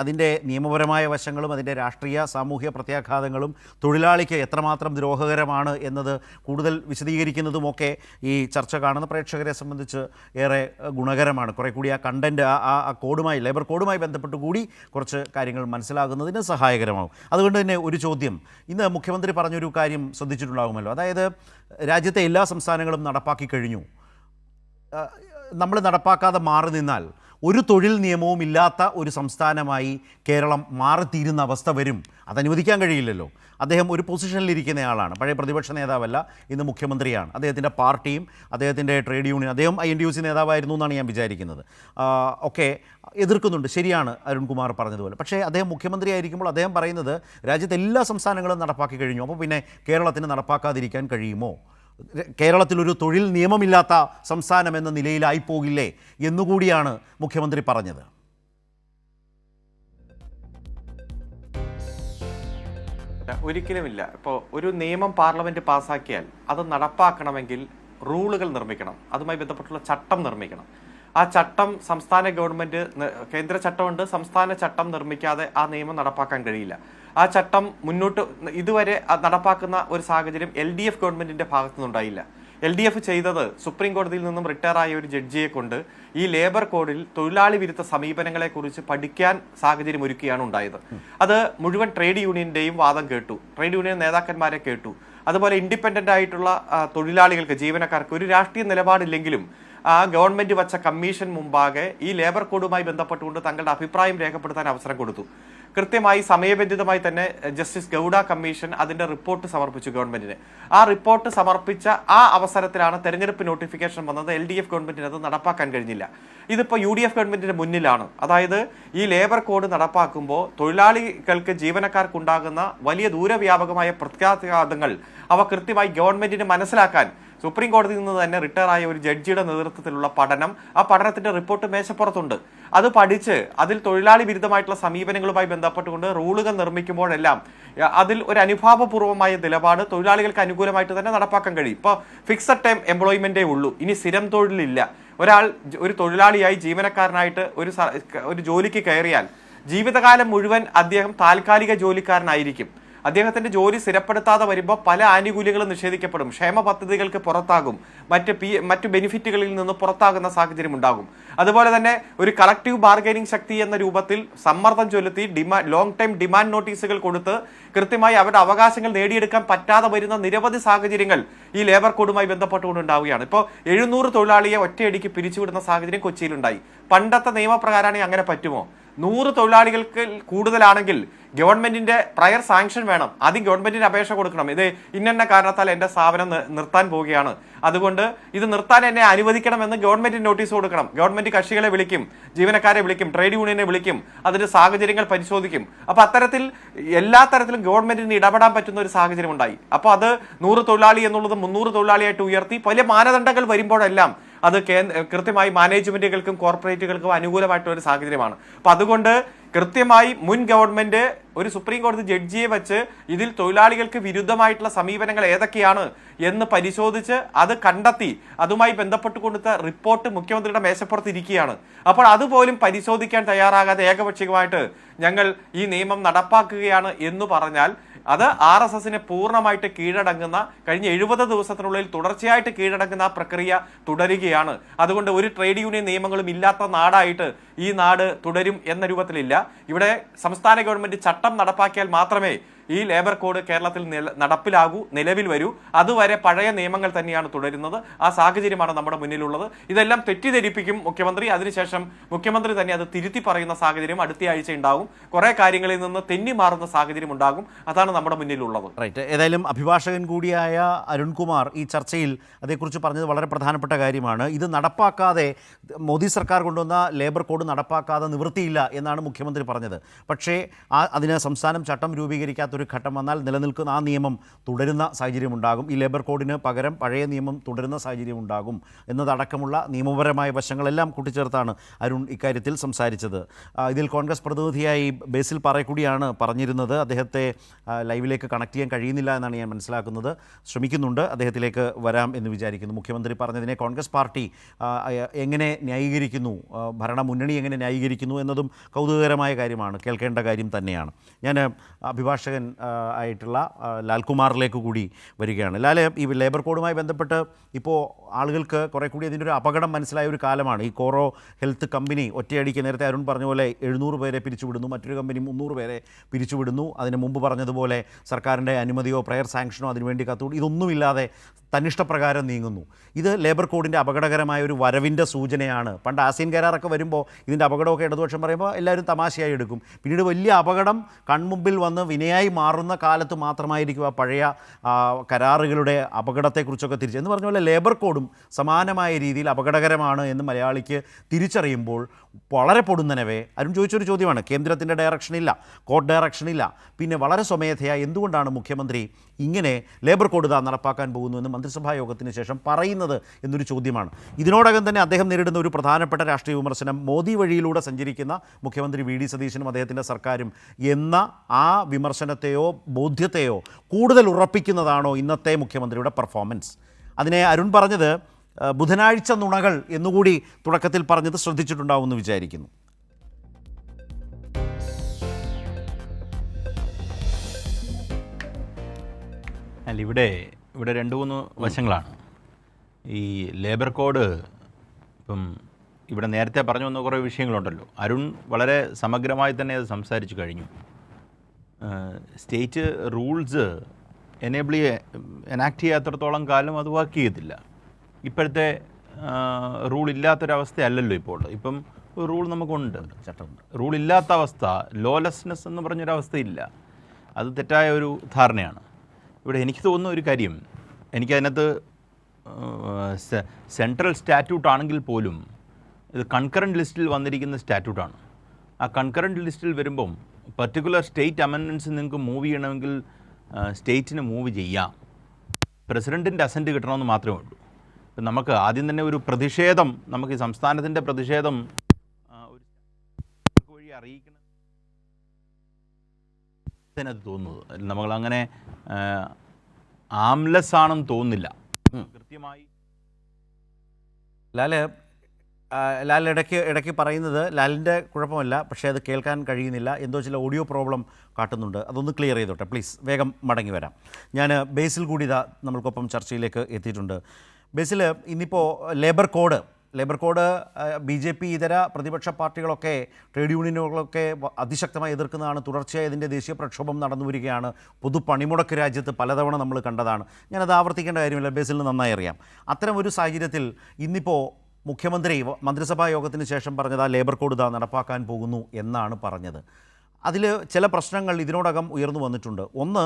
അതിൻ്റെ നിയമപരമായ വശങ്ങളും അതിൻ്റെ രാഷ്ട്രീയ സാമൂഹ്യ പ്രത്യാഘാതങ്ങളും തൊഴിലാളിക്ക് എത്രമാത്രം ദ്രോഹകരമാണ് എന്നത് കൂടുതൽ വിശദീകരിക്കുന്നതുമൊക്കെ ഈ ചർച്ച കാണുന്ന പ്രേക്ഷകരെ സംബന്ധിച്ച് ഏറെ ഗുണകരമാണ്. കുറേ കൂടി ആ കണ്ടൻറ്റ്, ആ കോഡുമായി, ലേബർ കോഡുമായി ബന്ധപ്പെട്ട് കൂടി കുറച്ച് കാര്യങ്ങൾ മനസ്സിലാകുന്നതിന് സഹായകരമാകും. അതുകൊണ്ട് തന്നെ ഒരു ചോദ്യം, ഇന്ന് മുഖ്യമന്ത്രി പറഞ്ഞൊരു കാര്യം ശ്രദ്ധിച്ചിട്ടുണ്ടാകുമല്ലോ, അതായത് രാജ്യത്തെ എല്ലാ സംസ്ഥാനങ്ങളും നടപ്പാക്കി കഴിഞ്ഞു, നമ്മൾ നടപ്പാക്കാതെ മാറി നിന്നാൽ ഒരു തൊഴിൽ നിയമവും ഇല്ലാത്ത ഒരു സംസ്ഥാനമായി കേരളം മാറിത്തീരുന്ന അവസ്ഥ വരും. അതനുവദിക്കാൻ കഴിയില്ലല്ലോ. അദ്ദേഹം ഒരു പൊസിഷനിലിരിക്കുന്നയാളാണ്, പഴയ പ്രതിപക്ഷ നേതാവല്ല, ഇന്ന് മുഖ്യമന്ത്രിയാണ്. അദ്ദേഹത്തിൻ്റെ പാർട്ടിയും അദ്ദേഹത്തിൻ്റെ ട്രേഡ് യൂണിയൻ, അദ്ദേഹം INTUC നേതാവായിരുന്നു എന്നാണ് ഞാൻ വിചാരിക്കുന്നത്, ഒക്കെ എതിർക്കുന്നുണ്ട്. ശരിയാണ് അരുൺകുമാർ പറഞ്ഞതുപോലെ. പക്ഷേ അദ്ദേഹം മുഖ്യമന്ത്രി ആയിരിക്കുമ്പോൾ അദ്ദേഹം പറയുന്നത് രാജ്യത്തെ എല്ലാ സംസ്ഥാനങ്ങളും നടപ്പാക്കി കഴിഞ്ഞു, അപ്പോൾ പിന്നെ കേരളത്തിന് നടപ്പാക്കാതിരിക്കാൻ കഴിയുമോ? കേരളത്തിലൊരു തൊഴിൽ നിയമമില്ലാത്ത സംസ്ഥാനം എന്ന നിലയിലായി പോകില്ലേ എന്നുകൂടിയാണ് മുഖ്യമന്ത്രി പറഞ്ഞത്. ഒരിക്കലുമില്ല. ഇപ്പോൾ ഒരു നിയമം പാർലമെന്റ് പാസ്സാക്കിയാൽ അത് നടപ്പാക്കണമെങ്കിൽ റൂളുകൾ നിർമ്മിക്കണം, അതുമായി ബന്ധപ്പെട്ടുള്ള ചട്ടം നിർമ്മിക്കണം. ആ ചട്ടം സംസ്ഥാന ഗവൺമെന്റ്, കേന്ദ്ര ചട്ടമുണ്ട്, സംസ്ഥാന ചട്ടം നിർമ്മിക്കാതെ ആ നിയമം നടപ്പാക്കാൻ കഴിയില്ല. ആ ചട്ടം മുന്നോട്ട് ഇതുവരെ നടപ്പാക്കുന്ന ഒരു സാഹചര്യം LDF ഗവൺമെന്റിന്റെ ഭാഗത്തു നിന്നുണ്ടായില്ല. LDF ചെയ്തത് സുപ്രീം കോടതിയിൽ നിന്നും റിട്ടയർ ആയ ഒരു ജഡ്ജിയെ കൊണ്ട് ഈ ലേബർ കോഡിൽ തൊഴിലാളി വിരുദ്ധ സമീപനങ്ങളെ കുറിച്ച് പഠിക്കാൻ സാഹചര്യം ഒരുക്കുകയാണ് ഉണ്ടായത്. അത് മുഴുവൻ ട്രേഡ് യൂണിയന്റെയും വാദം കേട്ടു, ട്രേഡ് യൂണിയൻ നേതാക്കന്മാരെ കേട്ടു. അതുപോലെ ഇൻഡിപെൻഡന്റ് ആയിട്ടുള്ള തൊഴിലാളികൾക്ക്, ജീവനക്കാർക്ക് ഒരു രാഷ്ട്രീയ നിലപാടില്ലെങ്കിലും ആ ഗവൺമെന്റ് വച്ച കമ്മീഷൻ മുമ്പാകെ ഈ ലേബർ കോഡുമായി ബന്ധപ്പെട്ടുകൊണ്ട് തങ്ങളുടെ അഭിപ്രായം രേഖപ്പെടുത്താൻ അവസരം കൊടുത്തു. കൃത്യമായി സമയബന്ധിതമായി തന്നെ ജസ്റ്റിസ് ഗൗഡ കമ്മീഷൻ അതിന്റെ റിപ്പോർട്ട് സമർപ്പിച്ചു ഗവൺമെന്റിന്. ആ റിപ്പോർട്ട് സമർപ്പിച്ച ആ അവസരത്തിലാണ് തെരഞ്ഞെടുപ്പ് നോട്ടിഫിക്കേഷൻ വന്നത്. LDF ഗവൺമെന്റിന് അത് നടപ്പാക്കാൻ കഴിഞ്ഞില്ല. ഇതിപ്പോൾ UDF ഗവൺമെന്റിന്റെ മുന്നിലാണ്. അതായത് ഈ ലേബർ കോഡ് നടപ്പാക്കുമ്പോൾ തൊഴിലാളികൾക്ക്, ജീവനക്കാർക്കുണ്ടാകുന്ന വലിയ ദൂരവ്യാപകമായ പ്രത്യാഘാതങ്ങൾ അവ കൃത്യമായി ഗവൺമെന്റിന് മനസ്സിലാക്കാൻ സുപ്രീം കോടതിയിൽ നിന്ന് തന്നെ റിട്ടയർ ആയ ഒരു ജഡ്ജിയുടെ നേതൃത്വത്തിലുള്ള പഠനം, ആ പഠനത്തിന്റെ റിപ്പോർട്ട് മേശപ്പുറത്തുണ്ട്. അത് പഠിച്ച് അതിൽ തൊഴിലാളി വിരുദ്ധമായിട്ടുള്ള സമീപനങ്ങളുമായി ബന്ധപ്പെട്ടുകൊണ്ട് റൂളുകൾ നിർമ്മിക്കുമ്പോഴെല്ലാം അതിൽ ഒരു അനുഭാവപൂർവമായ നിലപാട് തൊഴിലാളികൾക്ക് അനുകൂലമായിട്ട് തന്നെ നടപ്പാക്കാൻ കഴിയും. ഇപ്പോൾ ഫിക്സഡ് ടൈം എംപ്ലോയ്മെന്റേ ഉള്ളൂ, ഇനി സ്ഥിരം തൊഴിലില്ല. ഒരാൾ ഒരു തൊഴിലാളിയായി, ജീവനക്കാരനായിട്ട് ഒരു ജോലിക്ക് കയറിയാൽ ജീവിതകാലം മുഴുവൻ അദ്ദേഹം താൽക്കാലിക ജോലിക്കാരനായിരിക്കും. അദ്ദേഹത്തിന്റെ ജോലി സ്ഥിരപ്പെടുത്താതെ വരുമ്പോൾ പല ആനുകൂല്യങ്ങളും നിഷേധിക്കപ്പെടും, ക്ഷേമ പദ്ധതികൾക്ക് പുറത്താകും, മറ്റു ബെനിഫിറ്റുകളിൽ നിന്ന് പുറത്താകുന്ന സാഹചര്യം ഉണ്ടാകും. അതുപോലെ തന്നെ ഒരു കളക്റ്റീവ് ബാർഗൈനിങ് ശക്തി എന്ന രൂപത്തിൽ സമ്മർദ്ദം ചെലുത്തി ലോങ് ടൈം ഡിമാൻഡ് നോട്ടീസുകൾ കൊടുത്ത് കൃത്യമായി അവരുടെ അവകാശങ്ങൾ നേടിയെടുക്കാൻ പറ്റാതെ വരുന്ന നിരവധി സാഹചര്യങ്ങൾ ഈ ലേബർ കോഡുമായി ബന്ധപ്പെട്ടുകൊണ്ട് ഉണ്ടാവുകയാണ്. ഇപ്പോൾ 700 തൊഴിലാളിയെ ഒറ്റയടിക്ക് പിരിച്ചുവിടുന്ന സാഹചര്യം കൊച്ചിയിലുണ്ടായി. പണ്ടത്തെ നിയമപ്രകാരമാണെങ്കിൽ അങ്ങനെ പറ്റുമോ? 100 തൊഴിലാളികൾക്ക് കൂടുതലാണെങ്കിൽ ഗവൺമെന്റിന്റെ പ്രയർ സാങ്ഷൻ വേണം. ആദ്യം ഗവൺമെന്റിന് അപേക്ഷ കൊടുക്കണം, ഇത് ഇന്ന കാരണത്താൽ എന്റെ സ്ഥാപനം നിർത്താൻ പോവുകയാണ്, അതുകൊണ്ട് ഇത് നിർത്താൻ എന്നെ അനുവദിക്കണമെന്ന് ഗവൺമെന്റിന് നോട്ടീസ് കൊടുക്കണം. ഗവൺമെന്റ് കക്ഷികളെ വിളിക്കും, ജീവനക്കാരെ വിളിക്കും, ട്രേഡ് യൂണിയനെ വിളിക്കും, അതിന്റെ സാഹചര്യങ്ങൾ പരിശോധിക്കും. അപ്പൊ അത്തരത്തിൽ എല്ലാ തരത്തിലും ഗവൺമെന്റിന് ഇടപെടാൻ പറ്റുന്ന ഒരു സാഹചര്യം ഉണ്ടായി. അപ്പൊ അത് 100 തൊഴിലാളി എന്നുള്ളത് 300 തൊഴിലാളിയായിട്ട് ഉയർത്തി. വലിയ മാനദണ്ഡങ്ങൾ വരുമ്പോഴെല്ലാം അത് കൃത്യമായി മാനേജ്മെന്റുകൾക്കും കോർപ്പറേറ്റുകൾക്കും അനുകൂലമായിട്ടുള്ള ഒരു സാഹചര്യമാണ്. അപ്പൊ അതുകൊണ്ട് കൃത്യമായി മുൻ ഗവൺമെന്റ് ഒരു സുപ്രീം കോടതി ജഡ്ജിയെ വെച്ച് ഇതിൽ തൊഴിലാളികൾക്ക് വിരുദ്ധമായിട്ടുള്ള സമീപനങ്ങൾ ഏതൊക്കെയാണ് എന്ന് പരിശോധിച്ച് അത് കണ്ടെത്തി അതുമായി ബന്ധപ്പെട്ട് കൊടുത്ത റിപ്പോർട്ട് മുഖ്യമന്ത്രിയുടെ മേശപ്പുറത്ത് ഇരിക്കുകയാണ്. അപ്പോൾ അതുപോലും പരിശോധിക്കാൻ തയ്യാറാകാതെ ഏകപക്ഷീയമായിട്ട് ഞങ്ങൾ ഈ നിയമം നടപ്പാക്കുകയാണ് എന്ന് പറഞ്ഞാൽ അത് RSSനെ പൂർണ്ണമായിട്ട് കീഴടങ്ങുന്ന, കഴിഞ്ഞ 70 ദിവസത്തിനുള്ളിൽ തുടർച്ചയായിട്ട് കീഴടങ്ങുന്ന ആ പ്രക്രിയ തുടരുകയാണ്. അതുകൊണ്ട് ഒരു ട്രേഡ് യൂണിയൻ നിയമങ്ങളും ഇല്ലാത്ത നാടായിട്ട് ഈ നാട് തുടരും എന്ന രൂപത്തിലില്ല. ഇവിടെ സംസ്ഥാന ഗവൺമെന്റ് ചട്ടം നടപ്പാക്കിയാൽ മാത്രമേ ഈ ലേബർ കോഡ് കേരളത്തിൽ നടപ്പിലാകൂ, നിലവിൽ വരൂ. അതുവരെ പഴയ നിയമങ്ങൾ തന്നെയാണ് തുടരുന്നത്. ആ സാഹചര്യമാണ് നമ്മുടെ മുന്നിലുള്ളത്. ഇതെല്ലാം തെറ്റിദ്ധരിപ്പിക്കും മുഖ്യമന്ത്രി. അതിനുശേഷം മുഖ്യമന്ത്രി തന്നെ അത് തിരുത്തി പറയുന്ന സാഹചര്യം അടുത്ത ആഴ്ച ഉണ്ടാകും. കുറെ കാര്യങ്ങളിൽ നിന്ന് തെന്നി മാറുന്ന സാഹചര്യം ഉണ്ടാകും. അതാണ് നമ്മുടെ മുന്നിലുള്ളത്. റൈറ്റ്. ഏതായാലും അഭിഭാഷകൻ കൂടിയായ അരുൺകുമാർ ഈ ചർച്ചയിൽ അതേക്കുറിച്ച് പറഞ്ഞത് വളരെ പ്രധാനപ്പെട്ട കാര്യമാണ്. ഇത് നടപ്പാക്കാതെ, മോദി സർക്കാർ കൊണ്ടുവന്ന ലേബർ കോഡ് നടപ്പാക്കാതെ നിവൃത്തിയില്ല എന്നാണ് മുഖ്യമന്ത്രി പറഞ്ഞത്. പക്ഷേ അതിന് സംസ്ഥാനം ചട്ടം രൂപീകരിക്കാത്ത ഒരു ഘട്ടം വന്നാൽ നിലനിൽക്കുന്ന ആ നിയമം തുടരുന്ന സാഹചര്യമുണ്ടാകും. ഈ ലേബർ കോഡിന് പകരം പഴയ നിയമം തുടരുന്ന സാഹചര്യം ഉണ്ടാകും എന്നതടക്കമുള്ള നിയമപരമായ വശങ്ങളെല്ലാം കൂട്ടിച്ചേർത്താണ് അരുൺ ഇക്കാര്യത്തിൽ സംസാരിച്ചത്. ഇതിൽ കോൺഗ്രസ് പ്രതിനിധിയായി ബേസിൽ പാറേക്കുടിയാണ് പറഞ്ഞിരുന്നത്. അദ്ദേഹത്തെ ലൈവിലേക്ക് കണക്ട് ചെയ്യാൻ കഴിയുന്നില്ല എന്നാണ് ഞാൻ മനസ്സിലാക്കുന്നത്. ശ്രമിക്കുന്നുണ്ട്, അദ്ദേഹത്തിലേക്ക് വരാം എന്ന് വിചാരിക്കുന്നു. മുഖ്യമന്ത്രി പറഞ്ഞതിനെ കോൺഗ്രസ് പാർട്ടി എങ്ങനെ ന്യായീകരിക്കുന്നു, ഭരണമുന്നണി എങ്ങനെ ന്യായീകരിക്കുന്നു എന്നതും കൗതുകകരമായ കാര്യമാണ്, കേൾക്കേണ്ട കാര്യം തന്നെയാണ്. ഞാൻ അഭിഭാഷകൻ ആയിട്ടുള്ള ലാൽകുമാറിലേക്ക് കൂടി വരികയാണ്. ലാലെ, ഈ ലേബർ കോഡുമായി ബന്ധപ്പെട്ട് ഇപ്പോൾ ആളുകൾക്ക് കുറേ കൂടി അതിൻ്റെ ഒരു അപകടം മനസ്സിലായ ഒരു കാലമാണ്. ഈ കോറോ ഹെൽത്ത് കമ്പനി ഒറ്റയടിക്ക്, നേരത്തെ അരുൺ പറഞ്ഞ പോലെ 700 പേരെ പിരിച്ചുവിടുന്നു, മറ്റൊരു കമ്പനി 300 പേരെ പിരിച്ചുവിടുന്നു. അതിന് മുമ്പ് പറഞ്ഞതുപോലെ സർക്കാരിൻ്റെ അനുമതിയോ പ്രയർ സാങ്ഷനോ അതിനുവേണ്ടി കത്തുകൂടി ഇതൊന്നുമില്ലാതെ തന്നിഷ്ടപ്രകാരം നീങ്ങുന്നു. ഇത് ലേബർ കോഡിൻ്റെ അപകടകരമായ ഒരു വരവിൻ്റെ സൂചനയാണ്. പണ്ട് ആസിയൻ കരാറൊക്കെ വരുമ്പോൾ ഇതിൻ്റെ അപകടമൊക്കെ ഇടതുപക്ഷം പറയുമ്പോൾ എല്ലാവരും തമാശയായി എടുക്കും. പിന്നീട് വലിയ അപകടം കൺമുമ്പിൽ വന്ന് വിനയായി മാറുന്ന കാലത്ത് മാത്രമായിരിക്കും ആ പഴയ കരാറുകളുടെ അപകടത്തെക്കുറിച്ചൊക്കെ എന്ന് പറഞ്ഞ പോലെ ലേബർ കോഡും സമാനമായ രീതിയിൽ അപകടകരമാണ് എന്ന് മലയാളിക്ക് തിരിച്ചറിയുമ്പോൾ വളരെ പൊടുന്നനവേ അരുൺ ചോദിച്ചൊരു ചോദ്യമാണ്. കേന്ദ്രത്തിൻ്റെ ഡയറക്ഷനില്ല, കോർട്ട് ഡയറക്ഷനില്ല, പിന്നെ വളരെ സ്വമേധയാ എന്തുകൊണ്ടാണ് മുഖ്യമന്ത്രി ഇങ്ങനെ ലേബർ കോഡ് നടപ്പാക്കാൻ പോകുന്നു എന്ന് മന്ത്രിസഭാ യോഗത്തിന് ശേഷം പറയുന്നത് എന്നൊരു ചോദ്യമാണ്. ഇതിനോടകം തന്നെ അദ്ദേഹം നേരിടുന്ന ഒരു പ്രധാനപ്പെട്ട രാഷ്ട്രീയ വിമർശനം മോദി വഴിയിലൂടെ സഞ്ചരിക്കുന്ന മുഖ്യമന്ത്രി VD സതീശനും അദ്ദേഹത്തിൻ്റെ സർക്കാരും എന്ന ആ വിമർശനത്തെയോ ബോധ്യത്തെയോ കൂടുതൽ ഉറപ്പിക്കുന്നതാണോ ഇന്നത്തെ മുഖ്യമന്ത്രിയുടെ പെർഫോമൻസ്? അതിനെ അരുൺ പറഞ്ഞത് ബുധനാഴ്ച നുണകൾ എന്നുകൂടി തുടക്കത്തിൽ പറഞ്ഞത് ശ്രദ്ധിച്ചിട്ടുണ്ടാവുമെന്ന് വിചാരിക്കുന്നു. അല്ല, ഇവിടെ രണ്ട് മൂന്ന് വശങ്ങളാണ്. ഈ ലേബർ കോഡ് ഇപ്പം ഇവിടെ നേരത്തെ പറഞ്ഞു വന്ന കുറേ വിഷയങ്ങളുണ്ടല്ലോ. അരുൺ വളരെ സമഗ്രമായി തന്നെ അത് സംസാരിച്ചു കഴിഞ്ഞു. സ്റ്റേറ്റ് റൂൾസ് എനാക്ട് ചെയ്യാത്തിടത്തോളം കാലം അത് വർക്ക് ചെയ്യത്തില്ല. ഇപ്പോഴത്തെ റൂൾ ഇല്ലാത്തൊരവസ്ഥയല്ലല്ലോ ഇപ്പോൾ. ഇപ്പം ഒരു റൂൾ നമുക്കുണ്ട്, ചട്ടമുണ്ട്. റൂൾ ഇല്ലാത്ത അവസ്ഥ, ലോലെസ്നെസ് എന്ന് പറഞ്ഞൊരവസ്ഥയില്ല. അത് തെറ്റായ ഒരു ധാരണയാണ്. ഇവിടെ എനിക്ക് തോന്നുന്ന ഒരു കാര്യം, എനിക്കതിനകത്ത് സെൻട്രൽ സ്റ്റാറ്റ്യൂട്ട് ആണെങ്കിൽ പോലും ഇത് കൺകറൻറ്റ് ലിസ്റ്റിൽ വന്നിരിക്കുന്ന സ്റ്റാറ്റ്യൂട്ടാണ്. ആ കൺകറൻറ്റ് ലിസ്റ്റിൽ വരുമ്പം പർട്ടിക്കുലർ സ്റ്റേറ്റ് അമെൻമെൻറ്റ്സ് നിങ്ങൾക്ക് മൂവ് ചെയ്യണമെങ്കിൽ സ്റ്റേറ്റിന് മൂവ് ചെയ്യാം. പ്രസിഡൻറ്റിൻ്റെ അസൻറ്റ് കിട്ടണമെന്ന് മാത്രമേ ഉള്ളൂ. ഇപ്പം നമുക്ക് ആദ്യം തന്നെ ഒരു പ്രതിഷേധം, നമുക്ക് ഈ സംസ്ഥാനത്തിൻ്റെ പ്രതിഷേധം ഒരു വഴി അറിയിക്കണം അതിനകത്ത് തോന്നുന്നത്. നമ്മളങ്ങനെ ആംലെസ് ആണെന്ന് തോന്നുന്നില്ല. കൃത്യമായി ലാൽ ഇടയ്ക്ക് പറയുന്നത് ലാലിൻ്റെ കുഴപ്പമല്ല, പക്ഷേ അത് കേൾക്കാൻ കഴിയുന്നില്ല. എന്തോ ചില ഓഡിയോ പ്രോബ്ലം കാട്ടുന്നുണ്ട്. അതൊന്ന് ക്ലിയർ ചെയ്തോട്ടെ പ്ലീസ്. വേഗം മടങ്ങി വരാം. ഞാൻ ബേസിൽ കൂടി ഇതാ നമ്മൾക്കൊപ്പം ചർച്ചയിലേക്ക് എത്തിയിട്ടുണ്ട്. ബേസിൽ, ഇന്നിപ്പോൾ ലേബർ കോഡ് BJP ഇതര പ്രതിപക്ഷ പാർട്ടികളൊക്കെ ട്രേഡ് യൂണിയനുകളൊക്കെ അതിശക്തമായി എതിർക്കുന്നതാണ്. തുടർച്ചയായി ഇതിൻ്റെ ദേശീയ പ്രക്ഷോഭം നടന്നു വരികയാണ്. പൊതുപണിമുടക്ക് രാജ്യത്ത് പലതവണ നമ്മൾ കണ്ടതാണ്. ഞാനത് ആവർത്തിക്കേണ്ട കാര്യമില്ല, ബേസിലിന് നന്നായി അറിയാം. അത്തരം ഒരു സാഹചര്യത്തിൽ ഇന്നിപ്പോൾ മുഖ്യമന്ത്രി മന്ത്രിസഭാ യോഗത്തിന് ശേഷം പറഞ്ഞത് ആ ലേബർ കോഡ് നടപ്പാക്കാൻ പോകുന്നു എന്നാണ് പറഞ്ഞത്. അതിൽ ചില പ്രശ്നങ്ങൾ ഇതിനോടകം ഉയർന്നു വന്നിട്ടുണ്ട്. ഒന്ന്,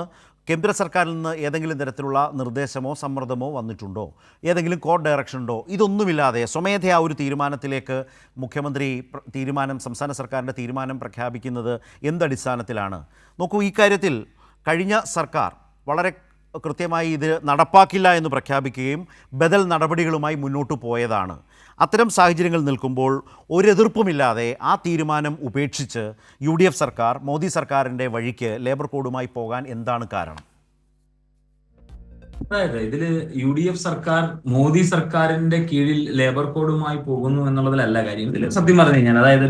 കേന്ദ്ര സർക്കാരിൽ നിന്ന് ഏതെങ്കിലും തരത്തിലുള്ള നിർദ്ദേശമോ സമ്മർദ്ദമോ വന്നിട്ടുണ്ടോ? ഏതെങ്കിലും കോഡ് ഡയറക്ഷൻ ഉണ്ടോ? ഇതൊന്നുമില്ലാതെ സ്വമേധയാ ഒരു തീരുമാനത്തിലേക്ക് മുഖ്യമന്ത്രി സംസ്ഥാന സർക്കാരിൻ്റെ തീരുമാനം പ്രഖ്യാപിക്കുന്നത് എന്തടിസ്ഥാനത്തിലാണ്? നോക്കൂ, ഈ കാര്യത്തിൽ കഴിഞ്ഞ സർക്കാർ വളരെ കൃത്യമായി ഇത് നടപ്പാക്കില്ല എന്ന് പ്രഖ്യാപിക്കുകയും ബദൽ നടപടികളുമായി മുന്നോട്ട് പോയതാണ്. അത്തരം സാഹചര്യങ്ങൾ നിൽക്കുമ്പോൾ ഒരെതിർപ്പുമില്ലാതെ ആ തീരുമാനം ഉപേക്ഷിച്ച് UDF സർക്കാർ മോദി സർക്കാരിൻ്റെ വഴിക്ക് ലേബർ കോഡുമായി പോകാൻ എന്താണ് കാരണം? അതായത് ഇതില് UDF സർക്കാർ മോദി സർക്കാരിന്റെ കീഴിൽ ലേബർ കോഡുമായി പോകുന്നു എന്നുള്ളതിലല്ല കാര്യം. ഇതിൽ സത്യം പറഞ്ഞു കഴിഞ്ഞാൽ അതായത്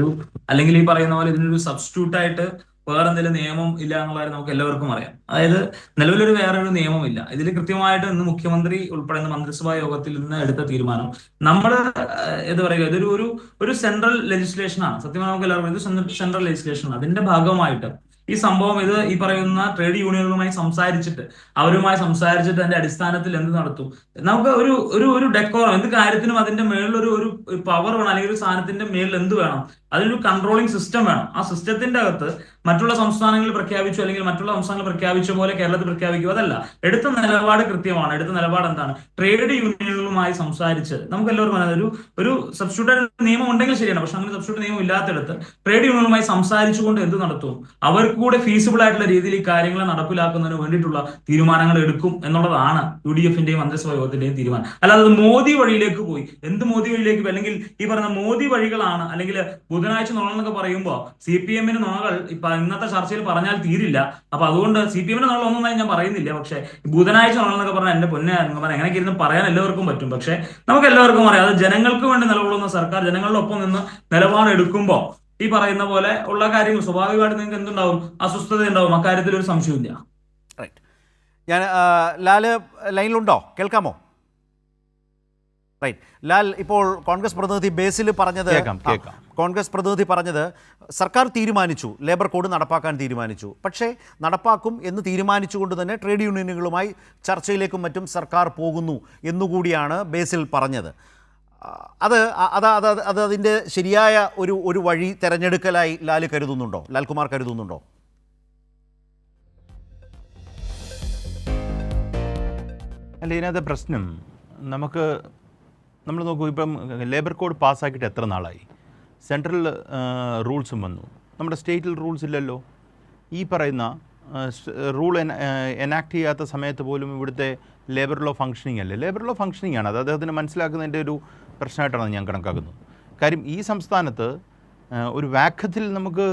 അല്ലെങ്കിൽ ഈ പറയുന്ന പോലെ ഇതിനൊരു സബ്സ്റ്റിറ്റ്യൂട്ടായിട്ട് വേറെ എന്തെങ്കിലും നിയമം ഇല്ല എന്നുള്ള കാര്യം നമുക്ക് എല്ലാവർക്കും അറിയാം. അതായത് നിലവിലൊരു വേറൊരു നിയമമില്ല. ഇതിൽ കൃത്യമായിട്ട് ഇന്ന് മുഖ്യമന്ത്രി ഉൾപ്പെടുന്ന മന്ത്രിസഭാ യോഗത്തിൽ നിന്ന് എടുത്ത തീരുമാനം നമ്മൾ എന്താ പറയുക, ഇതൊരു ഒരു സെൻട്രൽ ലെജിസ്ലേഷൻ ആണ്. സത്യമായി നമുക്ക് എല്ലാവർക്കും ഇത് സെൻട്രൽ ലെജിസ്ലേഷൻ. അതിന്റെ ഭാഗമായിട്ട് ഈ സംഭവം ഇത് ഈ പറയുന്ന ട്രേഡ് യൂണിയനുകളുമായി അവരുമായി സംസാരിച്ചിട്ട് അതിന്റെ അടിസ്ഥാനത്തിൽ എന്ത് നടത്തും? നമുക്ക് ഒരു ഡെക്കോറം, എന്ത് കാര്യത്തിനും അതിന്റെ മേളിലൊരു ഒരു പവർ വേണം, അല്ലെങ്കിൽ ഒരു സാധനത്തിന്റെ മേളിൽ എന്ത് വേണം? അതിനൊരു കൺട്രോളിംഗ് സിസ്റ്റം വേണം. ആ സിസ്റ്റത്തിന്റെ അകത്ത് മറ്റുള്ള സംസ്ഥാനങ്ങളിൽ പ്രഖ്യാപിച്ചു അല്ലെങ്കിൽ മറ്റുള്ള സംസ്ഥാനങ്ങൾ പ്രഖ്യാപിച്ച പോലെ കേരളത്തിൽ പ്രഖ്യാപിക്കുക അതല്ല. എടുത്ത നിലപാട് കൃത്യമാണ്. എടുത്ത നിലപാട് എന്താണ്? ട്രേഡ് യൂണിയനുകളുമായി സംസാരിച്ച് നമുക്ക് എല്ലാവർക്കും ഒരു സബ്സ്റ്റിറ്റ്യൂട്ട് നിയമം ഉണ്ടെങ്കിൽ ശരിയാണ്, പക്ഷെ അങ്ങനെ സബ്സ്റ്റിറ്റ്യൂട്ട് നിയമം ഇല്ലാത്തടത്ത് ട്രേഡ് യൂണിയനുകളുമായി സംസാരിച്ചുകൊണ്ട് എന്ത് നടത്തും? അവർക്ക് കൂടെ ഫീസിബിൾ ആയിട്ടുള്ള രീതിയിൽ ഈ കാര്യങ്ങൾ നടപ്പിലാക്കുന്നതിന് വേണ്ടിയിട്ടുള്ള തീരുമാനങ്ങൾ എടുക്കും എന്നുള്ളതാണ് UDFന്റെയും മന്ത്രിസഭാ യോഗത്തിന്റെയും തീരുമാനം. അല്ലാതെ മോദി വഴിയിലേക്ക് പോയി എന്ത് മോദി വഴിയിലേക്ക്, അല്ലെങ്കിൽ ഈ പറഞ്ഞ മോദി വഴികളാണ്, അല്ലെങ്കിൽ ബുധനാഴ്ച നുണ എന്നൊക്കെ പറയുമ്പോൾ CPM-ന് നുണകൾ ഇപ്പൊ ഇന്നത്തെ ചർച്ചയിൽ പറഞ്ഞാൽ തീരില്ല. അപ്പൊ അതുകൊണ്ട് CPM-ന് നുണകൾ ഒന്നും ഞാൻ പറയുന്നില്ല. പക്ഷെ ബുധനാഴ്ച നുണ എന്നൊക്കെ പറഞ്ഞാൽ എന്റെ പൊന്നെ എങ്ങനെയൊക്കെ ഇരുന്ന് പറയാൻ എല്ലാവർക്കും പറ്റും. പക്ഷെ നമുക്ക് എല്ലാവർക്കും അറിയാം, അത് ജനങ്ങൾക്ക് വേണ്ടി നിലകൊള്ളുന്ന സർക്കാർ ജനങ്ങളുടെ ഒപ്പം നിന്ന് നിലപാടെടുക്കുമ്പോൾ ഈ പറയുന്ന പോലെ ഉള്ള കാര്യങ്ങൾ സ്വാഭാവികമായിട്ട് നിങ്ങൾക്ക് എന്തുണ്ടാവും? അസ്വസ്ഥത ഉണ്ടാവും. അക്കാര്യത്തിൽ ഒരു സംശയമില്ല. റൈറ്റ്. ഞാൻ ലാല് ലൈനിലുണ്ടോ? കേൾക്കാമോ? റൈറ്റ്. ലാൽ, ഇപ്പോൾ കോൺഗ്രസ് പ്രതിനിധി ബേസിൽ പറഞ്ഞത്, കോൺഗ്രസ് പ്രതിനിധി പറഞ്ഞത് സർക്കാർ തീരുമാനിച്ചു, ലേബർ കോഡ് നടപ്പാക്കാൻ തീരുമാനിച്ചു. പക്ഷേ നടപ്പാക്കും എന്ന് തീരുമാനിച്ചുകൊണ്ട് തന്നെ ട്രേഡ് യൂണിയനുകളുമായി ചർച്ചയിലേക്കും മറ്റും സർക്കാർ പോകുന്നു എന്നുകൂടിയാണ് ബേസിൽ പറഞ്ഞത്. അത് അതിൻ്റെ ശരിയായ ഒരു വഴി തെരഞ്ഞെടുക്കലായി ലാൽകുമാർ കരുതുന്നുണ്ടോ? അല്ല, ഇതിനകത്തെ പ്രശ്നം നമ്മൾ നോക്കൂ, ഇപ്പം ലേബർ കോഡ് പാസ്സാക്കിയിട്ട് എത്ര നാളായി? സെൻട്രൽ റൂൾസും വന്നു, നമ്മുടെ സ്റ്റേറ്റിൽ റൂൾസ് ഇല്ലല്ലോ. ഈ പറയുന്ന റൂൾ എനാക്ട് ചെയ്യാത്ത സമയത്ത് പോലും ഇവിടുത്തെ ലേബർ ലോ ഫങ്ഷനിങ് അല്ലേ? ലേബർ ലോ ഫങ്ഷനിങ് ആണ്. അത് അദ്ദേഹത്തിന് മനസ്സിലാക്കുന്നതിൻ്റെ ഒരു പ്രശ്നമായിട്ടാണ് ഞാൻ കണക്കാക്കുന്നത്. കാര്യം ഈ സംസ്ഥാനത്ത് ഒരു വാക്കത്തിൽ നമുക്ക്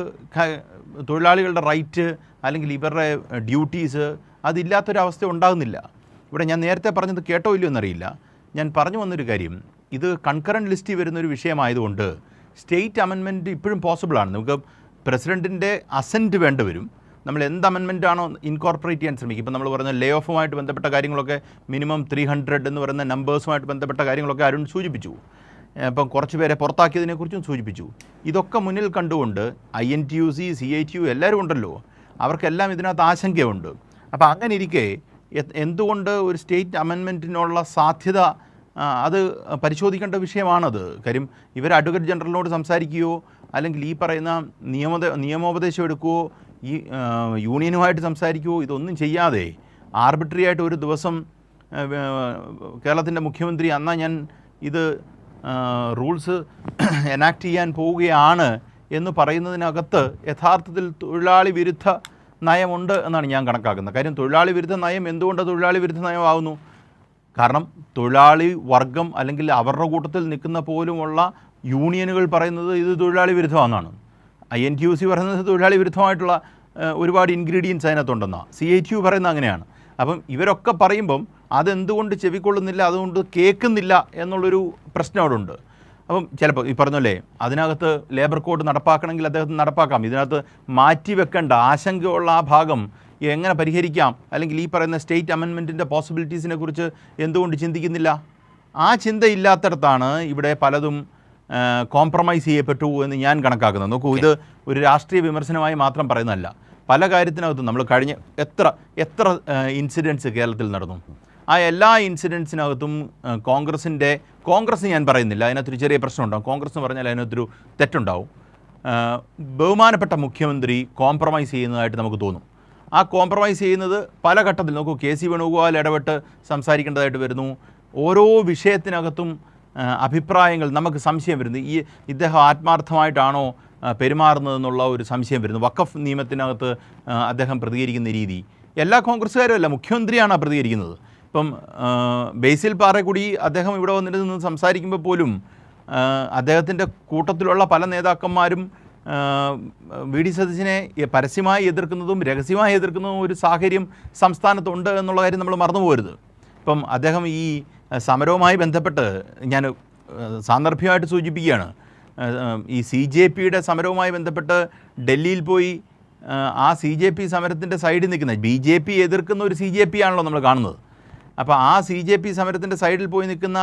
തൊഴിലാളികളുടെ റൈറ്റ് അല്ലെങ്കിൽ ഇവരുടെ ഡ്യൂട്ടീസ് അതില്ലാത്തൊരവസ്ഥ ഉണ്ടാകുന്നില്ല. ഇവിടെ ഞാൻ നേരത്തെ പറഞ്ഞത് കേട്ടോ ഇല്ലയോ എന്നറിയില്ല. ഞാൻ പറഞ്ഞു വന്നൊരു കാര്യം, ഇത് കൺകറൻറ്റ് ലിസ്റ്റിൽ വരുന്നൊരു വിഷയമായതുകൊണ്ട് സ്റ്റേറ്റ് അമെൻമെൻറ്റ് ഇപ്പോഴും പോസിബിളാണ്. നമുക്ക് പ്രസിഡൻറ്റിൻ്റെ അസൻറ്റ് വേണ്ടി വരും. നമ്മൾ എന്ത് അമെൻമെൻ്റ് ആണോ ഇൻകോർപ്പറേറ്റ് ചെയ്യാൻ ശ്രമിക്കും. ഇപ്പം നമ്മൾ പറഞ്ഞ ലേ ഓഫുമായിട്ട് ബന്ധപ്പെട്ട കാര്യങ്ങളൊക്കെ മിനിമം 300 എന്ന് പറയുന്ന നമ്പേഴ്സുമായിട്ട് ബന്ധപ്പെട്ട കാര്യങ്ങളൊക്കെ അരുൺ സൂചിപ്പിച്ചു. ഇപ്പം കുറച്ച് പേരെ പുറത്താക്കിയതിനെക്കുറിച്ചും സൂചിപ്പിച്ചു. ഇതൊക്കെ മുന്നിൽ കണ്ടുകൊണ്ട് INTUC, CITU എല്ലാവരും ഉണ്ടല്ലോ, അവർക്കെല്ലാം ഇതിനകത്ത് ആശങ്കയുണ്ട്. അപ്പോൾ അങ്ങനെ ഇരിക്കെ എന്തുകൊണ്ട് ഒരു സ്റ്റേറ്റ് അമെൻമെൻറ്റിനുള്ള സാധ്യത അത് പരിശോധിക്കേണ്ട വിഷയമാണത്. കാര്യം ഇവർ അഡ്വക്കേറ്റ് ജനറലിനോട് സംസാരിക്കുകയോ അല്ലെങ്കിൽ ഈ പറയുന്ന നിയമോപദേശം എടുക്കുകയോ ഈ യൂണിയനുമായിട്ട് സംസാരിക്കുകയോ ഇതൊന്നും ചെയ്യാതെ ആർബിട്രറി ആയിട്ട് ഒരു ദിവസം കേരളത്തിൻ്റെ മുഖ്യമന്ത്രി ഞാൻ ഇത് റൂൾസ് എനാക്ട് ചെയ്യാൻ പോവുകയാണ് എന്ന് പറയുന്നതിനകത്ത് യഥാർത്ഥത്തിൽ തൊഴിലാളി വിരുദ്ധ നയമുണ്ട് എന്നാണ് ഞാൻ കണക്കാക്കുന്നത്. കാര്യം തൊഴിലാളി വിരുദ്ധ നയം എന്തുകൊണ്ട് തൊഴിലാളി വിരുദ്ധ നയമാകുന്നു? കാരണം തൊഴിലാളി വർഗം അല്ലെങ്കിൽ അവരുടെ കൂട്ടത്തിൽ നിൽക്കുന്ന പോലുമുള്ള യൂണിയനുകൾ പറയുന്നത് ഇത് തൊഴിലാളി വിരുദ്ധമാണെന്നാണ്. INTUC പറയുന്നത് തൊഴിലാളി വിരുദ്ധമായിട്ടുള്ള ഒരുപാട് ഇൻഗ്രീഡിയൻസ് അതിനകത്തുണ്ടെന്നാണ്. CITU പറയുന്നത് അങ്ങനെയാണ്. അപ്പം ഇവരൊക്കെ പറയുമ്പം അതെന്തുകൊണ്ട് ചെവിക്കൊള്ളുന്നില്ല, അതുകൊണ്ട് കേൾക്കുന്നില്ല എന്നുള്ളൊരു പ്രശ്നം അവിടെ ഉണ്ട്. അപ്പം ചിലപ്പോൾ ഈ പറഞ്ഞല്ലേ അതിനകത്ത് ലേബർ കോഡ് നടപ്പാക്കണമെങ്കിൽ അദ്ദേഹത്തിന് നടപ്പാക്കാം. ഇതിനകത്ത് മാറ്റിവെക്കേണ്ട ആശങ്കയുള്ള ആ ഭാഗം എങ്ങനെ പരിഹരിക്കാം, അല്ലെങ്കിൽ ഈ പറയുന്ന സ്റ്റേറ്റ് അമെൻമെൻറ്റിൻ്റെ പോസിബിലിറ്റീസിനെ കുറിച്ച് എന്തുകൊണ്ട് ചിന്തിക്കുന്നില്ല? ആ ചിന്തയില്ലാത്തടത്താണ് ഇവിടെ പലതും കോംപ്രമൈസ് ചെയ്യപ്പെട്ടു എന്ന് ഞാൻ കണക്കാക്കുന്നത്. നോക്കൂ, ഇത് ഒരു രാഷ്ട്രീയ വിമർശനമായി മാത്രം പറയുന്നതല്ല. പല കാര്യത്തിനകത്തും നമ്മൾ കഴിഞ്ഞ എത്ര ഇൻസിഡൻറ്റ്സ് കേരളത്തിൽ നടന്നു. ആ എല്ലാ ഇൻസിഡൻസിനകത്തും കോൺഗ്രസ് ഞാൻ പറയുന്നില്ല, അതിനകത്തൊരു ചെറിയ പ്രശ്നമുണ്ടാകും. കോൺഗ്രസ് എന്ന് പറഞ്ഞാൽ അതിനകത്തൊരു തെറ്റുണ്ടാവും. ബഹുമാനപ്പെട്ട മുഖ്യമന്ത്രി കോംപ്രമൈസ് ചെയ്യുന്നതായിട്ട് നമുക്ക് തോന്നും. ആ കോംപ്രമൈസ് ചെയ്യുന്നത് പല ഘട്ടത്തിൽ നോക്കൂ, KC വേണുഗോപാൽ ഇടപെട്ട് സംസാരിക്കേണ്ടതായിട്ട് വരുന്നു. ഓരോ വിഷയത്തിനകത്തും അഭിപ്രായങ്ങൾ നമുക്ക് സംശയം വരുന്നു. ഇദ്ദേഹം ആത്മാർത്ഥമായിട്ടാണോ പെരുമാറുന്നതെന്നുള്ള ഒരു സംശയം വരുന്നു. വഖഫ് നിയമത്തിനകത്ത് അദ്ദേഹം പ്രതികരിക്കുന്ന രീതി എല്ലാ കോൺഗ്രസ്സുകാരും അല്ല, മുഖ്യമന്ത്രിയാണ് പ്രതികരിക്കുന്നത്. ഇപ്പം ബേസിൽ പാറക്കുടി അദ്ദേഹം ഇവിടെ വന്നിരുന്ന് സംസാരിക്കുമ്പോൾ പോലും അദ്ദേഹത്തിൻ്റെ കൂട്ടത്തിലുള്ള പല നേതാക്കന്മാരും VD സതീശനെ പരസ്യമായി എതിർക്കുന്നതും രഹസ്യമായി എതിർക്കുന്നതും ഒരു സാഹചര്യം സംസ്ഥാനത്തുണ്ട് എന്നുള്ള കാര്യം നമ്മൾ മറന്നു പോകരുത്. ഇപ്പം അദ്ദേഹം ഈ സമരവുമായി ബന്ധപ്പെട്ട് ഞാൻ സാന്ദർഭികമായിട്ട് സൂചിപ്പിക്കുകയാണ്. ഈ CJPയുടെ സമരവുമായി ബന്ധപ്പെട്ട് ഡൽഹിയിൽ പോയി ആ CJP സമരത്തിൻ്റെ സൈഡിൽ നിൽക്കുന്ന BJP എതിർക്കുന്ന ഒരു CJP ആണല്ലോ നമ്മൾ കാണുന്നത്. അപ്പോൾ ആ CJP സമരത്തിൻ്റെ സൈഡിൽ പോയി നിൽക്കുന്ന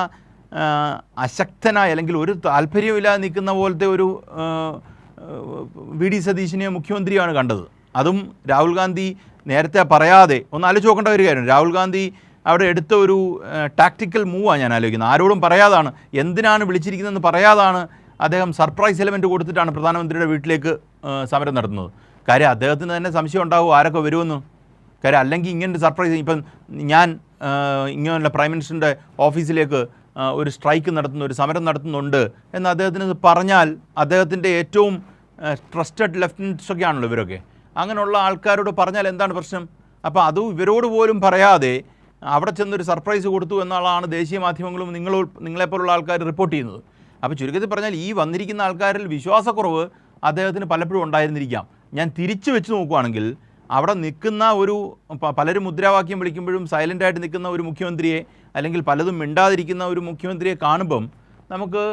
അശക്തനായ അല്ലെങ്കിൽ ഒരു താല്പര്യമില്ലാതെ നിൽക്കുന്ന പോലത്തെ ഒരു VD സതീശിനെ മുഖ്യമന്ത്രിയാണ് കണ്ടത്. അതും രാഹുൽ ഗാന്ധി നേരത്തെ പറയാതെ ഒന്ന് ആലോചിച്ച് നോക്കേണ്ട ഒരു കാര്യം. രാഹുൽ ഗാന്ധി അവിടെ എടുത്ത ഒരു ടാക്ടിക്കൽ മൂവാണ് ഞാൻ ആലോചിക്കുന്നത്. ആരോടും പറയാതാണ്, എന്തിനാണ് വിളിച്ചിരിക്കുന്നതെന്ന് പറയാതാണ് അദ്ദേഹം സർപ്രൈസ് എലമെൻറ്റ് കൊടുത്തിട്ടാണ് പ്രധാനമന്ത്രിയുടെ വീട്ടിലേക്ക് സമരം നടത്തുന്നത്. കാര്യം അദ്ദേഹത്തിന് തന്നെ സംശയം ഉണ്ടാവും ആരൊക്കെ വരുമെന്ന്. കാര്യം അല്ലെങ്കിൽ ഇങ്ങനെ സർപ്രൈസ്, ഇപ്പം ഞാൻ ഇങ്ങനെയുള്ള പ്രൈം മിനിസ്റ്ററിൻ്റെ ഓഫീസിലേക്ക് ഒരു സ്ട്രൈക്ക് നടത്തുന്നു, ഒരു സമരം നടത്തുന്നുണ്ട് എന്ന് അദ്ദേഹത്തിന് പറഞ്ഞാൽ അദ്ദേഹത്തിൻ്റെ ഏറ്റവും ട്രസ്റ്റഡ് ലെഫ്റ്റനൻറ്റ്സൊക്കെ ആണല്ലോ ഇവരൊക്കെ. അങ്ങനെയുള്ള ആൾക്കാരോട് പറഞ്ഞാൽ എന്താണ് പ്രശ്നം? അപ്പോൾ അതും ഇവരോട് പോലും പറയാതെ അവിടെ ചെന്നൊരു സർപ്രൈസ് കൊടുത്തു എന്നുള്ളതാണ് ദേശീയ മാധ്യമങ്ങളും നിങ്ങളെപ്പോലുള്ള ആൾക്കാർ റിപ്പോർട്ട് ചെയ്യുന്നത്. അപ്പോൾ ചുരുക്കത്തിൽ പറഞ്ഞാൽ ഈ വന്നിരിക്കുന്ന ആൾക്കാരിൽ വിശ്വാസക്കുറവ് അദ്ദേഹത്തിന് പലപ്പോഴും ഉണ്ടായിരുന്നിരിക്കാം. ഞാൻ തിരിച്ചു വെച്ച് നോക്കുകയാണെങ്കിൽ അവിടെ നിൽക്കുന്ന ഒരു പലരും മുദ്രാവാക്യം വിളിക്കുമ്പോഴും സൈലൻ്റായിട്ട് നിൽക്കുന്ന ഒരു മുഖ്യമന്ത്രിയെ അല്ലെങ്കിൽ പലതും മിണ്ടാതിരിക്കുന്ന ഒരു മുഖ്യമന്ത്രിയെ കാണുമ്പം നമുക്ക്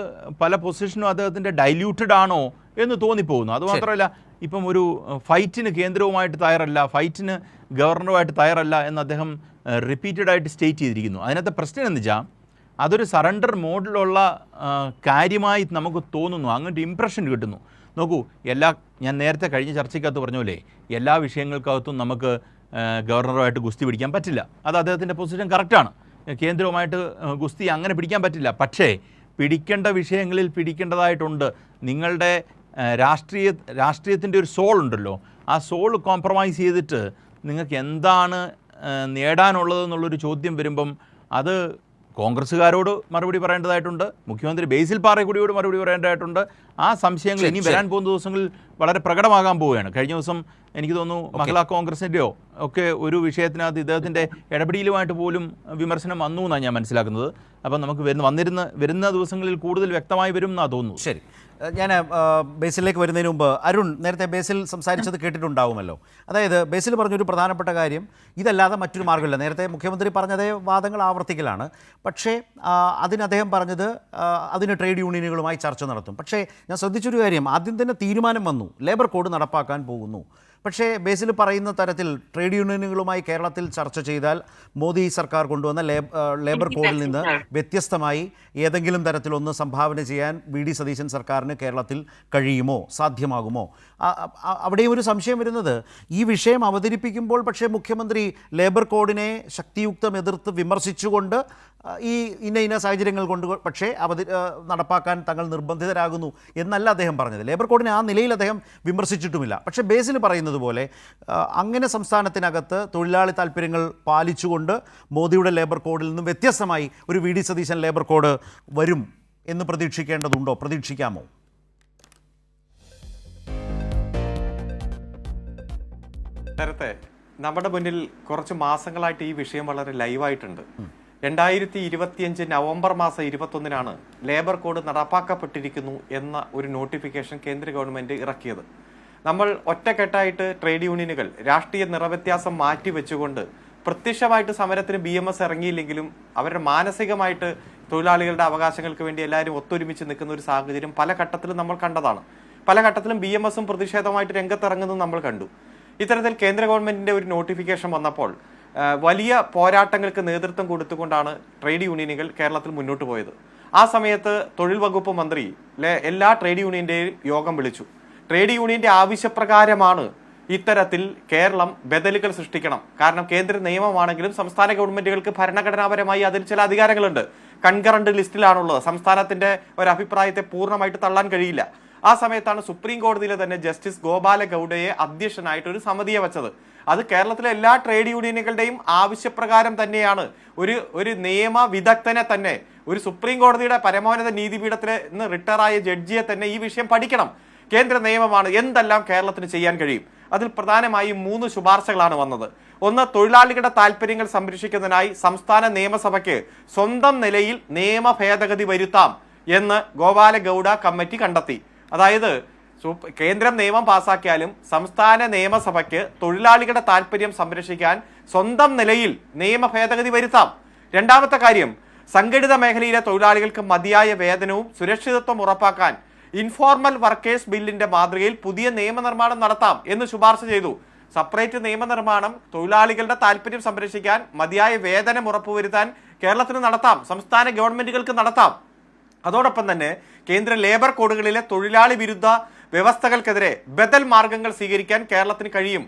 പല പൊസിഷനും അദ്ദേഹത്തിൻ്റെ ഡൈല്യൂട്ടഡ് ആണോ എന്ന് തോന്നിപ്പോകുന്നു. അതുമാത്രമല്ല, ഇപ്പം ഒരു ഫൈറ്റിന് കേന്ദ്രവുമായിട്ട് തയ്യാറല്ല, ഫൈറ്റിന് ഗവർണറുമായിട്ട് തയ്യാറല്ല എന്ന് അദ്ദേഹം റിപ്പീറ്റഡായിട്ട് സ്റ്റേറ്റ് ചെയ്തിരിക്കുന്നു. അതിനകത്തെ പ്രശ്നം എന്ന് വെച്ചാൽ അതൊരു സറണ്ടർ മോഡിലുള്ള കാര്യമായി നമുക്ക് തോന്നുന്നു, അങ്ങോട്ട് ഇംപ്രഷൻ കിട്ടുന്നു. നോക്കൂ, ഞാൻ നേരത്തെ കഴിഞ്ഞ ചർച്ചയ്ക്കകത്ത് പറഞ്ഞ പോലെ എല്ലാ വിഷയങ്ങൾക്കകത്തും നമുക്ക് ഗവർണറുമായിട്ട് ഗുസ്തി പിടിക്കാൻ പറ്റില്ല. അത് അദ്ദേഹത്തിൻ്റെ പൊസിഷൻ കറക്റ്റാണ്. കേന്ദ്രവുമായിട്ട് ഗുസ്തി അങ്ങനെ പിടിക്കാൻ പറ്റില്ല. പക്ഷേ പിടിക്കേണ്ട വിഷയങ്ങളിൽ പിടിക്കേണ്ടതായിട്ടുണ്ട്. നിങ്ങളുടെ രാഷ്ട്രീയത്തിൻ്റെ ഒരു സോൾ ഉണ്ടല്ലോ, ആ സോൾ കോംപ്രമൈസ് ചെയ്തിട്ട് നിങ്ങൾക്ക് എന്താണ് നേടാനുള്ളതെന്നുള്ളൊരു ചോദ്യം വരുമ്പം അത് കോൺഗ്രസ്സുകാരോട് മറുപടി പറയേണ്ടതായിട്ടുണ്ട്, മുഖ്യമന്ത്രി ബേസിൽ പാറക്കുടിയോട് മറുപടി പറയേണ്ടതായിട്ടുണ്ട്. ആ സംശയങ്ങൾ ഇനി വരാൻ പോകുന്ന ദിവസങ്ങളിൽ വളരെ പ്രകടമാകാൻ പോവുകയാണ്. കഴിഞ്ഞ ദിവസം എനിക്ക് തോന്നുന്നു മഹിളാ കോൺഗ്രസിൻ്റെയോ ഒക്കെ ഒരു വിഷയത്തിനകത്ത് ഇദ്ദേഹത്തിൻ്റെ ഇടപെടലുമായിട്ട് പോലും വിമർശനം വന്നു എന്നാണ് ഞാൻ മനസ്സിലാക്കുന്നത്. അപ്പം നമുക്ക് വരുന്ന ദിവസങ്ങളിൽ കൂടുതൽ വ്യക്തമായി വരും എന്നാണ് തോന്നുന്നു. ശരി, ഞാൻ ബേസിലേക്ക് വരുന്നതിന് മുമ്പ് അരുൺ, നേരത്തെ ബേസിൽ സംസാരിച്ചത് കേട്ടിട്ടുണ്ടാവുമല്ലോ. അതായത് ബേസിൽ പറഞ്ഞൊരു പ്രധാനപ്പെട്ട കാര്യം, ഇതല്ലാതെ മറ്റൊരു മാർഗ്ഗമില്ല. നേരത്തെ മുഖ്യമന്ത്രി പറഞ്ഞതേ വാദങ്ങൾ ആവർത്തിക്കലാണ്. പക്ഷേ അതിന് അദ്ദേഹം പറഞ്ഞത് അതിന് ട്രേഡ് യൂണിയനുകളുമായി ചർച്ച നടത്തും. പക്ഷേ ഞാൻ ശ്രദ്ധിച്ചൊരു കാര്യം, ആദ്യം തന്നെ തീരുമാനം വന്നു, ലേബർ കോഡ് നടപ്പാക്കാൻ പോകുന്നു. പക്ഷേ ബേസിൽ പറയുന്ന തരത്തിൽ ട്രേഡ് യൂണിയനുകളുമായി കേരളത്തിൽ ചർച്ച ചെയ്താൽ മോദി സർക്കാർ കൊണ്ടുവന്ന ലേബർ കോഡിൽ നിന്ന് വ്യത്യസ്തമായി ഏതെങ്കിലും തരത്തിലൊന്ന് സംഭാവന ചെയ്യാൻ വി.ഡി. സതീശൻ സർക്കാരിന് കേരളത്തിൽ കഴിയുമോ, സാധ്യമാകുമോ? അവിടെയും ഒരു സംശയം വരുന്നത്, ഈ വിഷയം അവതരിപ്പിക്കുമ്പോൾ പക്ഷേ മുഖ്യമന്ത്രി ലേബർ കോഡിനെ ശക്തിയുക്തം എതിർത്ത് വിമർശിച്ചുകൊണ്ട് ഈ ഇന്ന സാഹചര്യങ്ങൾ കൊണ്ട് പക്ഷേ നടപ്പാക്കാൻ തങ്ങൾ നിർബന്ധിതരാകുന്നു എന്നല്ല അദ്ദേഹം പറഞ്ഞത്. ലേബർ കോഡിനെ ആ നിലയിൽ അദ്ദേഹം വിമർശിച്ചിട്ടുമില്ല. പക്ഷേ ബേസിൽ പറയുന്നത് പോലെ അങ്ങനെ സംസ്ഥാനത്തിനകത്ത് തൊഴിലാളി താല്പര്യങ്ങൾ പാലിച്ചുകൊണ്ട് മോദിയുടെ ലേബർ കോഡിൽ നിന്നും വ്യത്യസ്തമായി ഒരു വി.ഡി. സതീശൻ ലേബർ കോഡ് വരും എന്ന് പ്രതീക്ഷിക്കേണ്ടതുണ്ടോ, പ്രതീക്ഷിക്കാമോ? നേരത്തെ നമ്മുടെ മുന്നിൽ കുറച്ച് മാസങ്ങളായിട്ട് ഈ വിഷയം വളരെ ലൈവായിട്ടുണ്ട്. 2025 നവംബർ മാസം 21 ലേബർ കോഡ് നടപ്പാക്കപ്പെട്ടിരിക്കുന്നു എന്ന ഒരു നോട്ടിഫിക്കേഷൻ കേന്ദ്ര ഗവൺമെന്റ് ഇറക്കിയത്. നമ്മൾ ഒറ്റക്കെട്ടായിട്ട് ട്രേഡ് യൂണിയനുകൾ രാഷ്ട്രീയ നിറവ്യത്യാസം മാറ്റിവെച്ചുകൊണ്ട് പ്രത്യക്ഷമായിട്ട് സമരത്തിന് BMS ഇറങ്ങിയില്ലെങ്കിലും അവരുടെ മാനസികമായിട്ട് തൊഴിലാളികളുടെ അവകാശങ്ങൾക്ക് വേണ്ടി എല്ലാവരും ഒത്തൊരുമിച്ച് നിൽക്കുന്ന ഒരു സാഹചര്യം പല ഘട്ടത്തിലും നമ്മൾ കണ്ടതാണ്. പല ഘട്ടത്തിലും BMSഉം പ്രതിഷേധമായിട്ട് രംഗത്തിറങ്ങുന്നത് നമ്മൾ കണ്ടു. ഇത്തരത്തിൽ കേന്ദ്ര ഗവൺമെന്റിന്റെ ഒരു നോട്ടിഫിക്കേഷൻ വന്നപ്പോൾ വലിയ പോരാട്ടങ്ങൾക്ക് നേതൃത്വം കൊടുത്തുകൊണ്ടാണ് ട്രേഡ് യൂണിയനുകൾ കേരളത്തിൽ മുന്നോട്ട് പോയത്. ആ സമയത്ത് തൊഴിൽ വകുപ്പ് മന്ത്രി എല്ലാ ട്രേഡ് യൂണിയന്റെയും യോഗം വിളിച്ചു. ട്രേഡ് യൂണിയന്റെ ആവശ്യപ്രകാരമാണ് ഇത്തരത്തിൽ കേരളം ബദലുകൾ സൃഷ്ടിക്കണം. കാരണം കേന്ദ്ര നിയമമാണെങ്കിലും സംസ്ഥാന ഗവൺമെന്റുകൾക്ക് ഭരണഘടനാപരമായി അതിൽ ചില അധികാരങ്ങളുണ്ട്. കൺകറന്റ് ലിസ്റ്റിലാണുള്ളത്. സംസ്ഥാനത്തിന്റെ ഒരു അഭിപ്രായത്തെ പൂർണ്ണമായിട്ട് തള്ളാൻ കഴിയില്ല. ആ സമയത്താണ് സുപ്രീം കോടതിയിലെ തന്നെ ജസ്റ്റിസ് ഗോപാല ഗൗഡയെ അധ്യക്ഷനായിട്ട് ഒരു സമിതിയെ വെച്ചത്. അത് കേരളത്തിലെ എല്ലാ ട്രേഡ് യൂണിയനുകളുടെയും ആവശ്യപ്രകാരം തന്നെയാണ്. ഒരു നിയമ വിദഗ്ധനെ തന്നെ, ഒരു സുപ്രീം കോടതിയുടെ പരമോന്നത നീതിപീഠത്തിലെ നിന്ന് റിട്ടയറായ ജഡ്ജിയെ തന്നെ ഈ വിഷയം പഠിക്കണം. കേന്ദ്ര നിയമമാണ്, എന്തെല്ലാം കേരളത്തിന് ചെയ്യാൻ കഴിയും. അതിൽ പ്രധാനമായും 3 ശുപാർശകളാണ് വന്നത്. ഒന്ന്, തൊഴിലാളികളുടെ താല്പര്യങ്ങൾ സംരക്ഷിക്കുന്നതിനായി സംസ്ഥാന നിയമസഭയ്ക്ക് സ്വന്തം നിലയിൽ നിയമ ഭേദഗതി വരുത്താം എന്ന് ഗോപാല ഗൗഡ കമ്മിറ്റി കണ്ടെത്തി. അതായത് കേന്ദ്രം നിയമം പാസാക്കിയാലും സംസ്ഥാന നിയമസഭയ്ക്ക് തൊഴിലാളികളുടെ താല്പര്യം സംരക്ഷിക്കാൻ സ്വന്തം നിലയിൽ നിയമ ഭേദഗതി വരുത്താം. രണ്ടാമത്തെ കാര്യം, സംഘടിത മേഖലയിലെ തൊഴിലാളികൾക്ക് മതിയായ വേതനവും സുരക്ഷിതത്വം ഉറപ്പാക്കാൻ ഇൻഫോർമൽ വർക്കേഴ്സ് ബില്ലിന്റെ മാതൃകയിൽ പുതിയ നിയമനിർമ്മാണം നടത്താം എന്ന് ശുപാർശ ചെയ്തു. സെപ്പറേറ്റ് നിയമനിർമ്മാണം തൊഴിലാളികളുടെ താല്പര്യം സംരക്ഷിക്കാൻ മതിയായ വേതനം ഉറപ്പുവരുത്താൻ കേരളത്തിന് നടത്താം, സംസ്ഥാന ഗവൺമെന്റുകൾക്ക് നടത്താം. അതോടൊപ്പം തന്നെ കേന്ദ്ര ലേബർ കോഡുകളിലെ തൊഴിലാളി വിരുദ്ധ വ്യവസ്ഥകൾക്കെതിരെ ബദൽ മാർഗങ്ങൾ സ്വീകരിക്കാൻ കേരളത്തിന് കഴിയും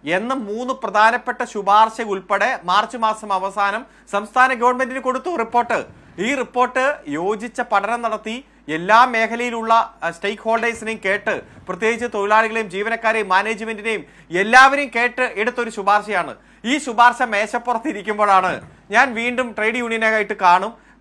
എന്ന 3 പ്രധാനപ്പെട്ട ശുപാർശ ഉൾപ്പെടെ മാർച്ച് മാസം അവസാനം സംസ്ഥാന ഗവൺമെന്റിന് കൊടുത്തു റിപ്പോർട്ട്. ഈ റിപ്പോർട്ട് യോജിച്ച പഠനം നടത്തി എല്ലാ മേഖലയിലുള്ള സ്റ്റേക്ക് ഹോൾഡേഴ്സിനെയും കേട്ട്, പ്രത്യേകിച്ച് തൊഴിലാളികളെയും ജീവനക്കാരെയും മാനേജ്മെന്റിനെയും എല്ലാവരെയും കേട്ട് എടുത്തൊരു ശുപാർശയാണ്. ഈ ശുപാർശ മേശപ്പുറത്തിരിക്കുമ്പോഴാണ് ഞാൻ വീണ്ടും ട്രേഡ് യൂണിയനായിട്ട്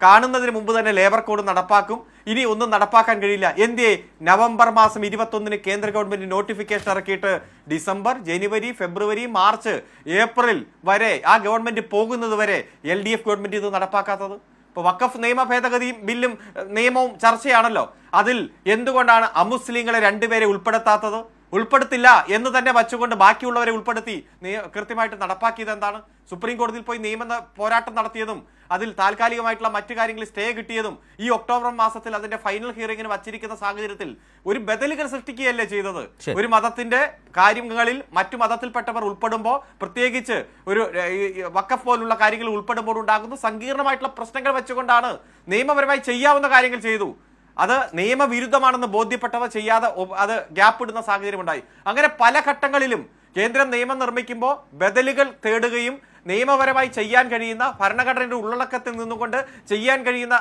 കാണുന്നതിന് മുമ്പ് തന്നെ ലേബർ കോഡ് നടപ്പാക്കും, ഇനി ഒന്നും നടപ്പാക്കാൻ കഴിയില്ല. എന്തേ നവംബർ മാസം 21 കേന്ദ്ര ഗവൺമെന്റ് നോട്ടിഫിക്കേഷൻ ഇറക്കിയിട്ട് ഡിസംബർ, ജനുവരി, ഫെബ്രുവരി, മാർച്ച്, ഏപ്രിൽ വരെ ആ ഗവൺമെന്റ് പോകുന്നത് വരെ LDF ഗവൺമെന്റ് ഇത് നടപ്പാക്കാത്തത്? ഇപ്പൊ വഖഫ് നിയമ ഭേദഗതി ബില്ലും നിയമവും ചർച്ചയാണല്ലോ. അതിൽ എന്തുകൊണ്ടാണ് അമുസ്ലിങ്ങളെ 2 പേരെ ഉൾപ്പെടുത്താത്തത്? ഉൾപ്പെടുത്തില്ല എന്ന് തന്നെ വച്ചുകൊണ്ട് ബാക്കിയുള്ളവരെ ഉൾപ്പെടുത്തി കൃത്യമായിട്ട് നടപ്പാക്കിയത് എന്താണ്? സുപ്രീം കോടതിയിൽ പോയി നിയമ പോരാട്ടം നടത്തിയതും അതിൽ താൽക്കാലികമായിട്ടുള്ള മറ്റു കാര്യങ്ങളിൽ സ്റ്റേ കിട്ടിയതും ഈ ഒക്ടോബർ മാസത്തിൽ അതിന്റെ ഫൈനൽ ഹിയറിംഗിന് വച്ചിരിക്കുന്ന സാഹചര്യത്തിൽ ഒരു ബദലുകൾ സൃഷ്ടിക്കുകയല്ലേ ചെയ്തത്? ഒരു മതത്തിന്റെ കാര്യങ്ങളിൽ മറ്റു മതത്തിൽപ്പെട്ടവർ ഉൾപ്പെടുമ്പോൾ, പ്രത്യേകിച്ച് ഒരു വഖഫ് പോലുള്ള കാര്യങ്ങൾ ഉൾപ്പെടുമ്പോൾ ഉണ്ടാകുന്ന സങ്കീർണമായിട്ടുള്ള പ്രശ്നങ്ങൾ വെച്ചുകൊണ്ടാണ് നിയമപരമായി ചെയ്യാവുന്ന കാര്യങ്ങൾ ചെയ്തു. അത് നിയമവിരുദ്ധമാണെന്ന് ബോധ്യപ്പെട്ടവർ ചെയ്യാതെ അത് ഗ്യാപ്പ് ഇടുന്ന സാഹചര്യം ഉണ്ടായി. അങ്ങനെ പല ഘട്ടങ്ങളിലും കേന്ദ്രം നിയമം നിർമ്മിക്കുമ്പോൾ ബദലുകൾ തേടുകയും നിയമപരമായി ചെയ്യാൻ കഴിയുന്ന, ഭരണഘടനയുടെ ഉള്ളടക്കത്തിൽ നിന്നുകൊണ്ട് ചെയ്യാൻ കഴിയുന്ന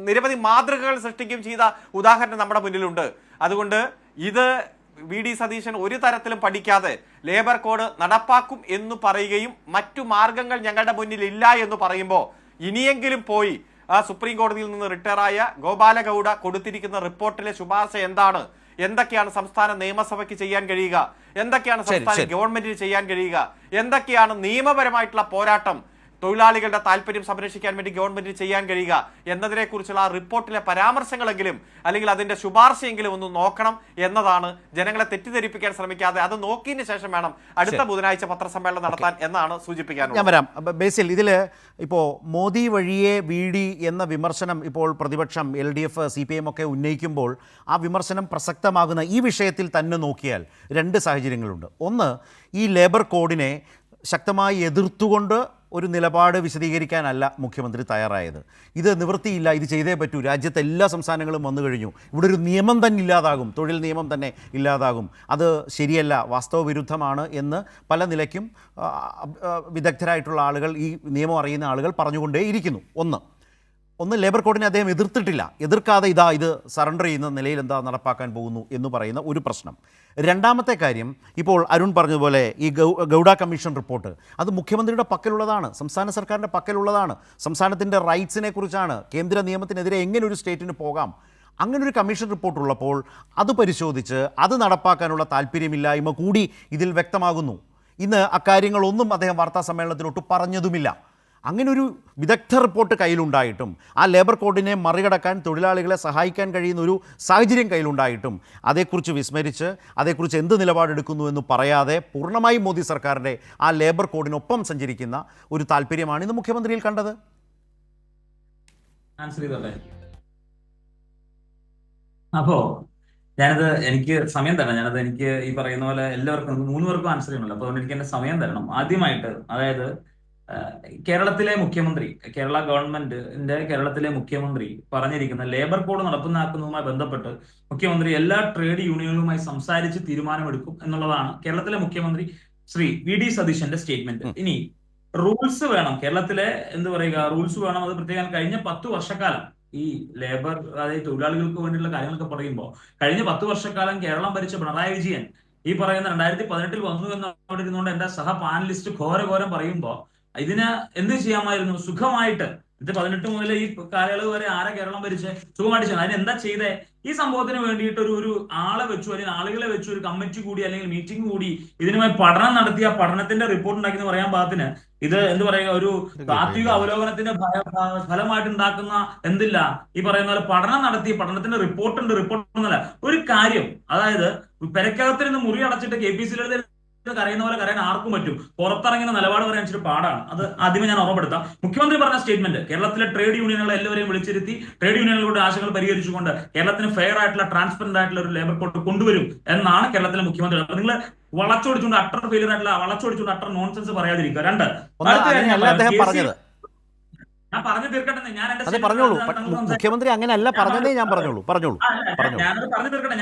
നിരവധി മാതൃകകൾ സൃഷ്ടിക്കുകയും ചെയ്ത ഉദാഹരണം നമ്മുടെ മുന്നിലുണ്ട്. അതുകൊണ്ട് ഇത് വി.ഡി. സതീശൻ ഒരു തരത്തിലും പഠിക്കാതെ ലേബർ കോഡ് നടപ്പാക്കും എന്ന് പറയുകയും മറ്റു മാർഗങ്ങൾ ഞങ്ങളുടെ മുന്നിൽ ഇല്ല എന്ന് പറയുമ്പോൾ ഇനിയെങ്കിലും പോയി ആ സുപ്രീം കോടതിയിൽ നിന്ന് റിട്ടയറായ ഗോപാല ഗൗഡ കൊടുത്തിരിക്കുന്ന റിപ്പോർട്ടിലെ ശുപാർശ എന്താണ്, എന്തൊക്കെയാണ് സംസ്ഥാന നിയമസഭയ്ക്ക് ചെയ്യാൻ കഴിയുക, എന്തൊക്കെയാണ് സംസ്ഥാന ഗവൺമെന്റിന് ചെയ്യാൻ കഴിയുക, എന്തൊക്കെയാണ് നിയമപരമായിട്ടുള്ള പോരാട്ടം തൊഴിലാളികളുടെ താല്പര്യം സംരക്ഷിക്കാൻ വേണ്ടി ഗവൺമെന്റിന് ചെയ്യാൻ കഴിയുക എന്നതിനെ കുറിച്ചുള്ള ആ റിപ്പോർട്ടിലെ പരാമർശങ്ങളെങ്കിലും അല്ലെങ്കിൽ അതിന്റെ ശുപാർശയെങ്കിലും ഒന്ന് നോക്കണം എന്നതാണ്. ജനങ്ങളെ തെറ്റിദ്ധരിപ്പിക്കാൻ ശ്രമിക്കാതെ അത് നോക്കിയതിന് ശേഷം വേണം അടുത്ത ബുധനാഴ്ച പത്രസമ്മേളനം നടത്താൻ എന്നാണ് സൂചിപ്പിക്കാനുള്ളത്. ഞാൻ വരാം. ബേസിൽ, ഇതിൽ ഇപ്പോൾ മോദി വഴിയെ VD എന്ന വിമർശനം ഇപ്പോൾ പ്രതിപക്ഷം LDF CPM ഒക്കെ ഉന്നയിക്കുമ്പോൾ ആ വിമർശനം പ്രസക്തമാകുന്ന ഈ വിഷയത്തിൽ തന്നെ നോക്കിയാൽ രണ്ട് സാഹചര്യങ്ങളുണ്ട്. ഒന്ന്, ഈ ലേബർ കോഡിനെ ശക്തമായി എതിർത്തുകൊണ്ട് ഒരു നിലപാട് വിശദീകരിക്കാനല്ല മുഖ്യമന്ത്രി തയ്യാറായത്. ഇത് നിവൃത്തിയില്ല, ഇത് ചെയ്തേ പറ്റൂ, രാജ്യത്തെ എല്ലാ സംസ്ഥാനങ്ങളും വന്നു കഴിഞ്ഞു, ഇവിടെ ഒരു നിയമം തന്നെ ഇല്ലാതാകും, തൊഴിൽ നിയമം തന്നെ ഇല്ലാതാകും, അത് ശരിയല്ല, വാസ്തവ വിരുദ്ധമാണ് എന്ന് പല നിലയ്ക്കും വിദഗ്ധരായിട്ടുള്ള ആളുകൾ, ഈ നിയമം അറിയുന്ന ആളുകൾ പറഞ്ഞുകൊണ്ടേയിരിക്കുന്നു. ഒന്ന് ലേബർ കോഡിനെ അദ്ദേഹം എതിർത്തിട്ടില്ല, എതിർക്കാതെ ഇത് സറണ്ടർ ചെയ്യുന്ന നിലയിൽ എന്താ നടപ്പാക്കാൻ പോകുന്നു എന്ന് പറയുന്ന ഒരു പ്രശ്നം. രണ്ടാമത്തെ കാര്യം, ഇപ്പോൾ അരുൺ പറഞ്ഞതുപോലെ ഈ ഗൗഡ കമ്മീഷൻ റിപ്പോർട്ട് അത് മുഖ്യമന്ത്രിയുടെ പക്കലുള്ളതാണ്, സംസ്ഥാന സർക്കാരിൻ്റെ പക്കലുള്ളതാണ്, സംസ്ഥാനത്തിൻ്റെ റൈറ്റ്സിനെ കുറിച്ചാണ്, കേന്ദ്ര നിയമത്തിനെതിരെ എങ്ങനെ ഒരു സ്റ്റേറ്റിന് പോകാം. അങ്ങനൊരു കമ്മീഷൻ റിപ്പോർട്ടുള്ളപ്പോൾ അത് പരിശോധിച്ച് അത് നടപ്പാക്കാനുള്ള താല്പര്യമില്ലായ്മ കൂടി ഇതിൽ വ്യക്തമാകുന്നു. ഇന്ന് അക്കാര്യങ്ങളൊന്നും അദ്ദേഹം വാർത്താ സമ്മേളനത്തിലൊട്ട് പറഞ്ഞതുമില്ല. അങ്ങനൊരു വിദഗ്ധ റിപ്പോർട്ട് കയ്യിലുണ്ടായിട്ടും ആ ലേബർ കോഡിനെ മറികടക്കാൻ തൊഴിലാളികളെ സഹായിക്കാൻ കഴിയുന്ന ഒരു സാഹചര്യം കയ്യിലുണ്ടായിട്ടും അതേക്കുറിച്ച് വിസ്മരിച്ച് അതേക്കുറിച്ച് എന്ത് നിലപാടെടുക്കുന്നു എന്ന് പറയാതെ പൂർണ്ണമായും മോദി സർക്കാരിൻ്റെ ആ ലേബർ കോഡിനൊപ്പം സഞ്ചരിക്കുന്ന ഒരു താല്പര്യമാണ് ഇന്ന് മുഖ്യമന്ത്രിയിൽ കണ്ടത്. അപ്പോ എനിക്ക് സമയം തരണം. എനിക്ക് ഈ പറയുന്ന പോലെ എല്ലാവർക്കും 3 പേർക്കും ആൻസർ ചെയ്യണമല്ലോ. അപ്പോൾ എനിക്ക് എന്റെ സമയം തരണം. ആദ്യമായിട്ട്, അതായത് കേരളത്തിലെ മുഖ്യമന്ത്രി, കേരള ഗവൺമെന്റിന്റെ കേരളത്തിലെ മുഖ്യമന്ത്രി പറഞ്ഞിരിക്കുന്ന ലേബർ കോഡ് നടപ്പിലാക്കുന്നതുമായി ബന്ധപ്പെട്ട് മുഖ്യമന്ത്രി എല്ലാ ട്രേഡ് യൂണിയനുകളുമായി സംസാരിച്ച് തീരുമാനമെടുക്കും എന്നുള്ളതാണ് കേരളത്തിലെ മുഖ്യമന്ത്രി ശ്രീ VD സതീശന്റെ സ്റ്റേറ്റ്മെന്റ്. ഇനി റൂൾസ് വേണം, കേരളത്തിലെ റൂൾസ് വേണം. അത് പ്രത്യേകം കഴിഞ്ഞ 10 വർഷക്കാലം ഈ ലേബർ, അതായത് തൊഴിലാളികൾക്ക് വേണ്ടിയുള്ള കാര്യങ്ങളൊക്കെ പറയുമ്പോൾ കഴിഞ്ഞ 10 വർഷക്കാലം കേരളം ഭരിച്ച പിണറായി വിജയൻ ഈ പറയുന്ന 2018 വന്നു എന്ന് അവിടെ ഇരുന്നുകൊണ്ട് എന്റെ സഹ പാനലിസ്റ്റ് ഘോരഘോരം പറയുമ്പോൾ ഇതിന് എന്ത് ചെയ്യാമായിരുന്നു? സുഖമായിട്ട് 18 മുതൽ ഈ കാലയളവ് വരെ ആരെ കേരളം ഭരിച്ച് സുഖമായിട്ട് ചെയ്യാം. അതിന് എന്താ ചെയ്തേ? ഈ സംഭവത്തിന് വേണ്ടിയിട്ട് ഒരു ആളെ വെച്ചു, അല്ലെങ്കിൽ ആളുകളെ വെച്ചു, ഒരു കമ്മിറ്റി കൂടി അല്ലെങ്കിൽ മീറ്റിംഗ് കൂടി ഇതിനുമായി പഠനം നടത്തിയ പഠനത്തിന്റെ റിപ്പോർട്ട് ഉണ്ടാക്കി പറയാൻ പാകത്തിന് ഇത് ഒരു താത്വിക അവലോകനത്തിന്റെ ഫലമായിട്ട് ഉണ്ടാക്കുന്ന ഈ പറയുന്ന പോലെ പഠനം നടത്തി, പഠനത്തിന്റെ റിപ്പോർട്ട് എന്നല്ല ഒരു കാര്യം. അതായത് പെരക്കകത്തിൽ നിന്ന് മുറി അടച്ചിട്ട് KPCC കരയുന്ന പോലെ കരയാൻ ആർക്കും പറ്റും. പുറത്തിറങ്ങുന്ന നിലപാട് പറയാൻ ഇച്ചിരി പാടാണ്. അത് ആദ്യമേ ഞാൻ ഓർമ്മപ്പെടുത്താം. മുഖ്യമന്ത്രി പറഞ്ഞ സ്റ്റേറ്റ്മെന്റ് കേരളത്തിലെ ട്രേഡ് യൂണിയനുകളെ എല്ലാവരെയും വിളിച്ചിരുത്തി ട്രേഡ് യൂണിയനുകളുടെ ആശയങ്ങൾ പരിഹരിച്ചുകൊണ്ട് കേരളത്തിന് ഫെയർ ആയിട്ടുള്ള, ട്രാൻസ്പെറന്റ് ആയിട്ടുള്ള ഒരു ലേബർ കോഡ് കൊണ്ടുവരും എന്നാണ് കേരളത്തിലെ മുഖ്യമന്ത്രി. അപ്പൊ നിങ്ങൾ വളച്ചൊടിച്ചുകൊണ്ട് അട്ടർ ഫെയിലിയർ ആയിട്ടുള്ള, വളച്ചൊടിച്ചുകൊണ്ട് അട്ടർ നോൺസെൻസ് പറയാതിരിക്കുക. ഞാൻ പറഞ്ഞു തീർക്കട്ടെ. മുഖ്യമന്ത്രി അങ്ങനെയല്ല പറഞ്ഞതേ ഞാൻ പറഞ്ഞോളൂ. ഞാനത് പറഞ്ഞു തീർക്കട്ടെ.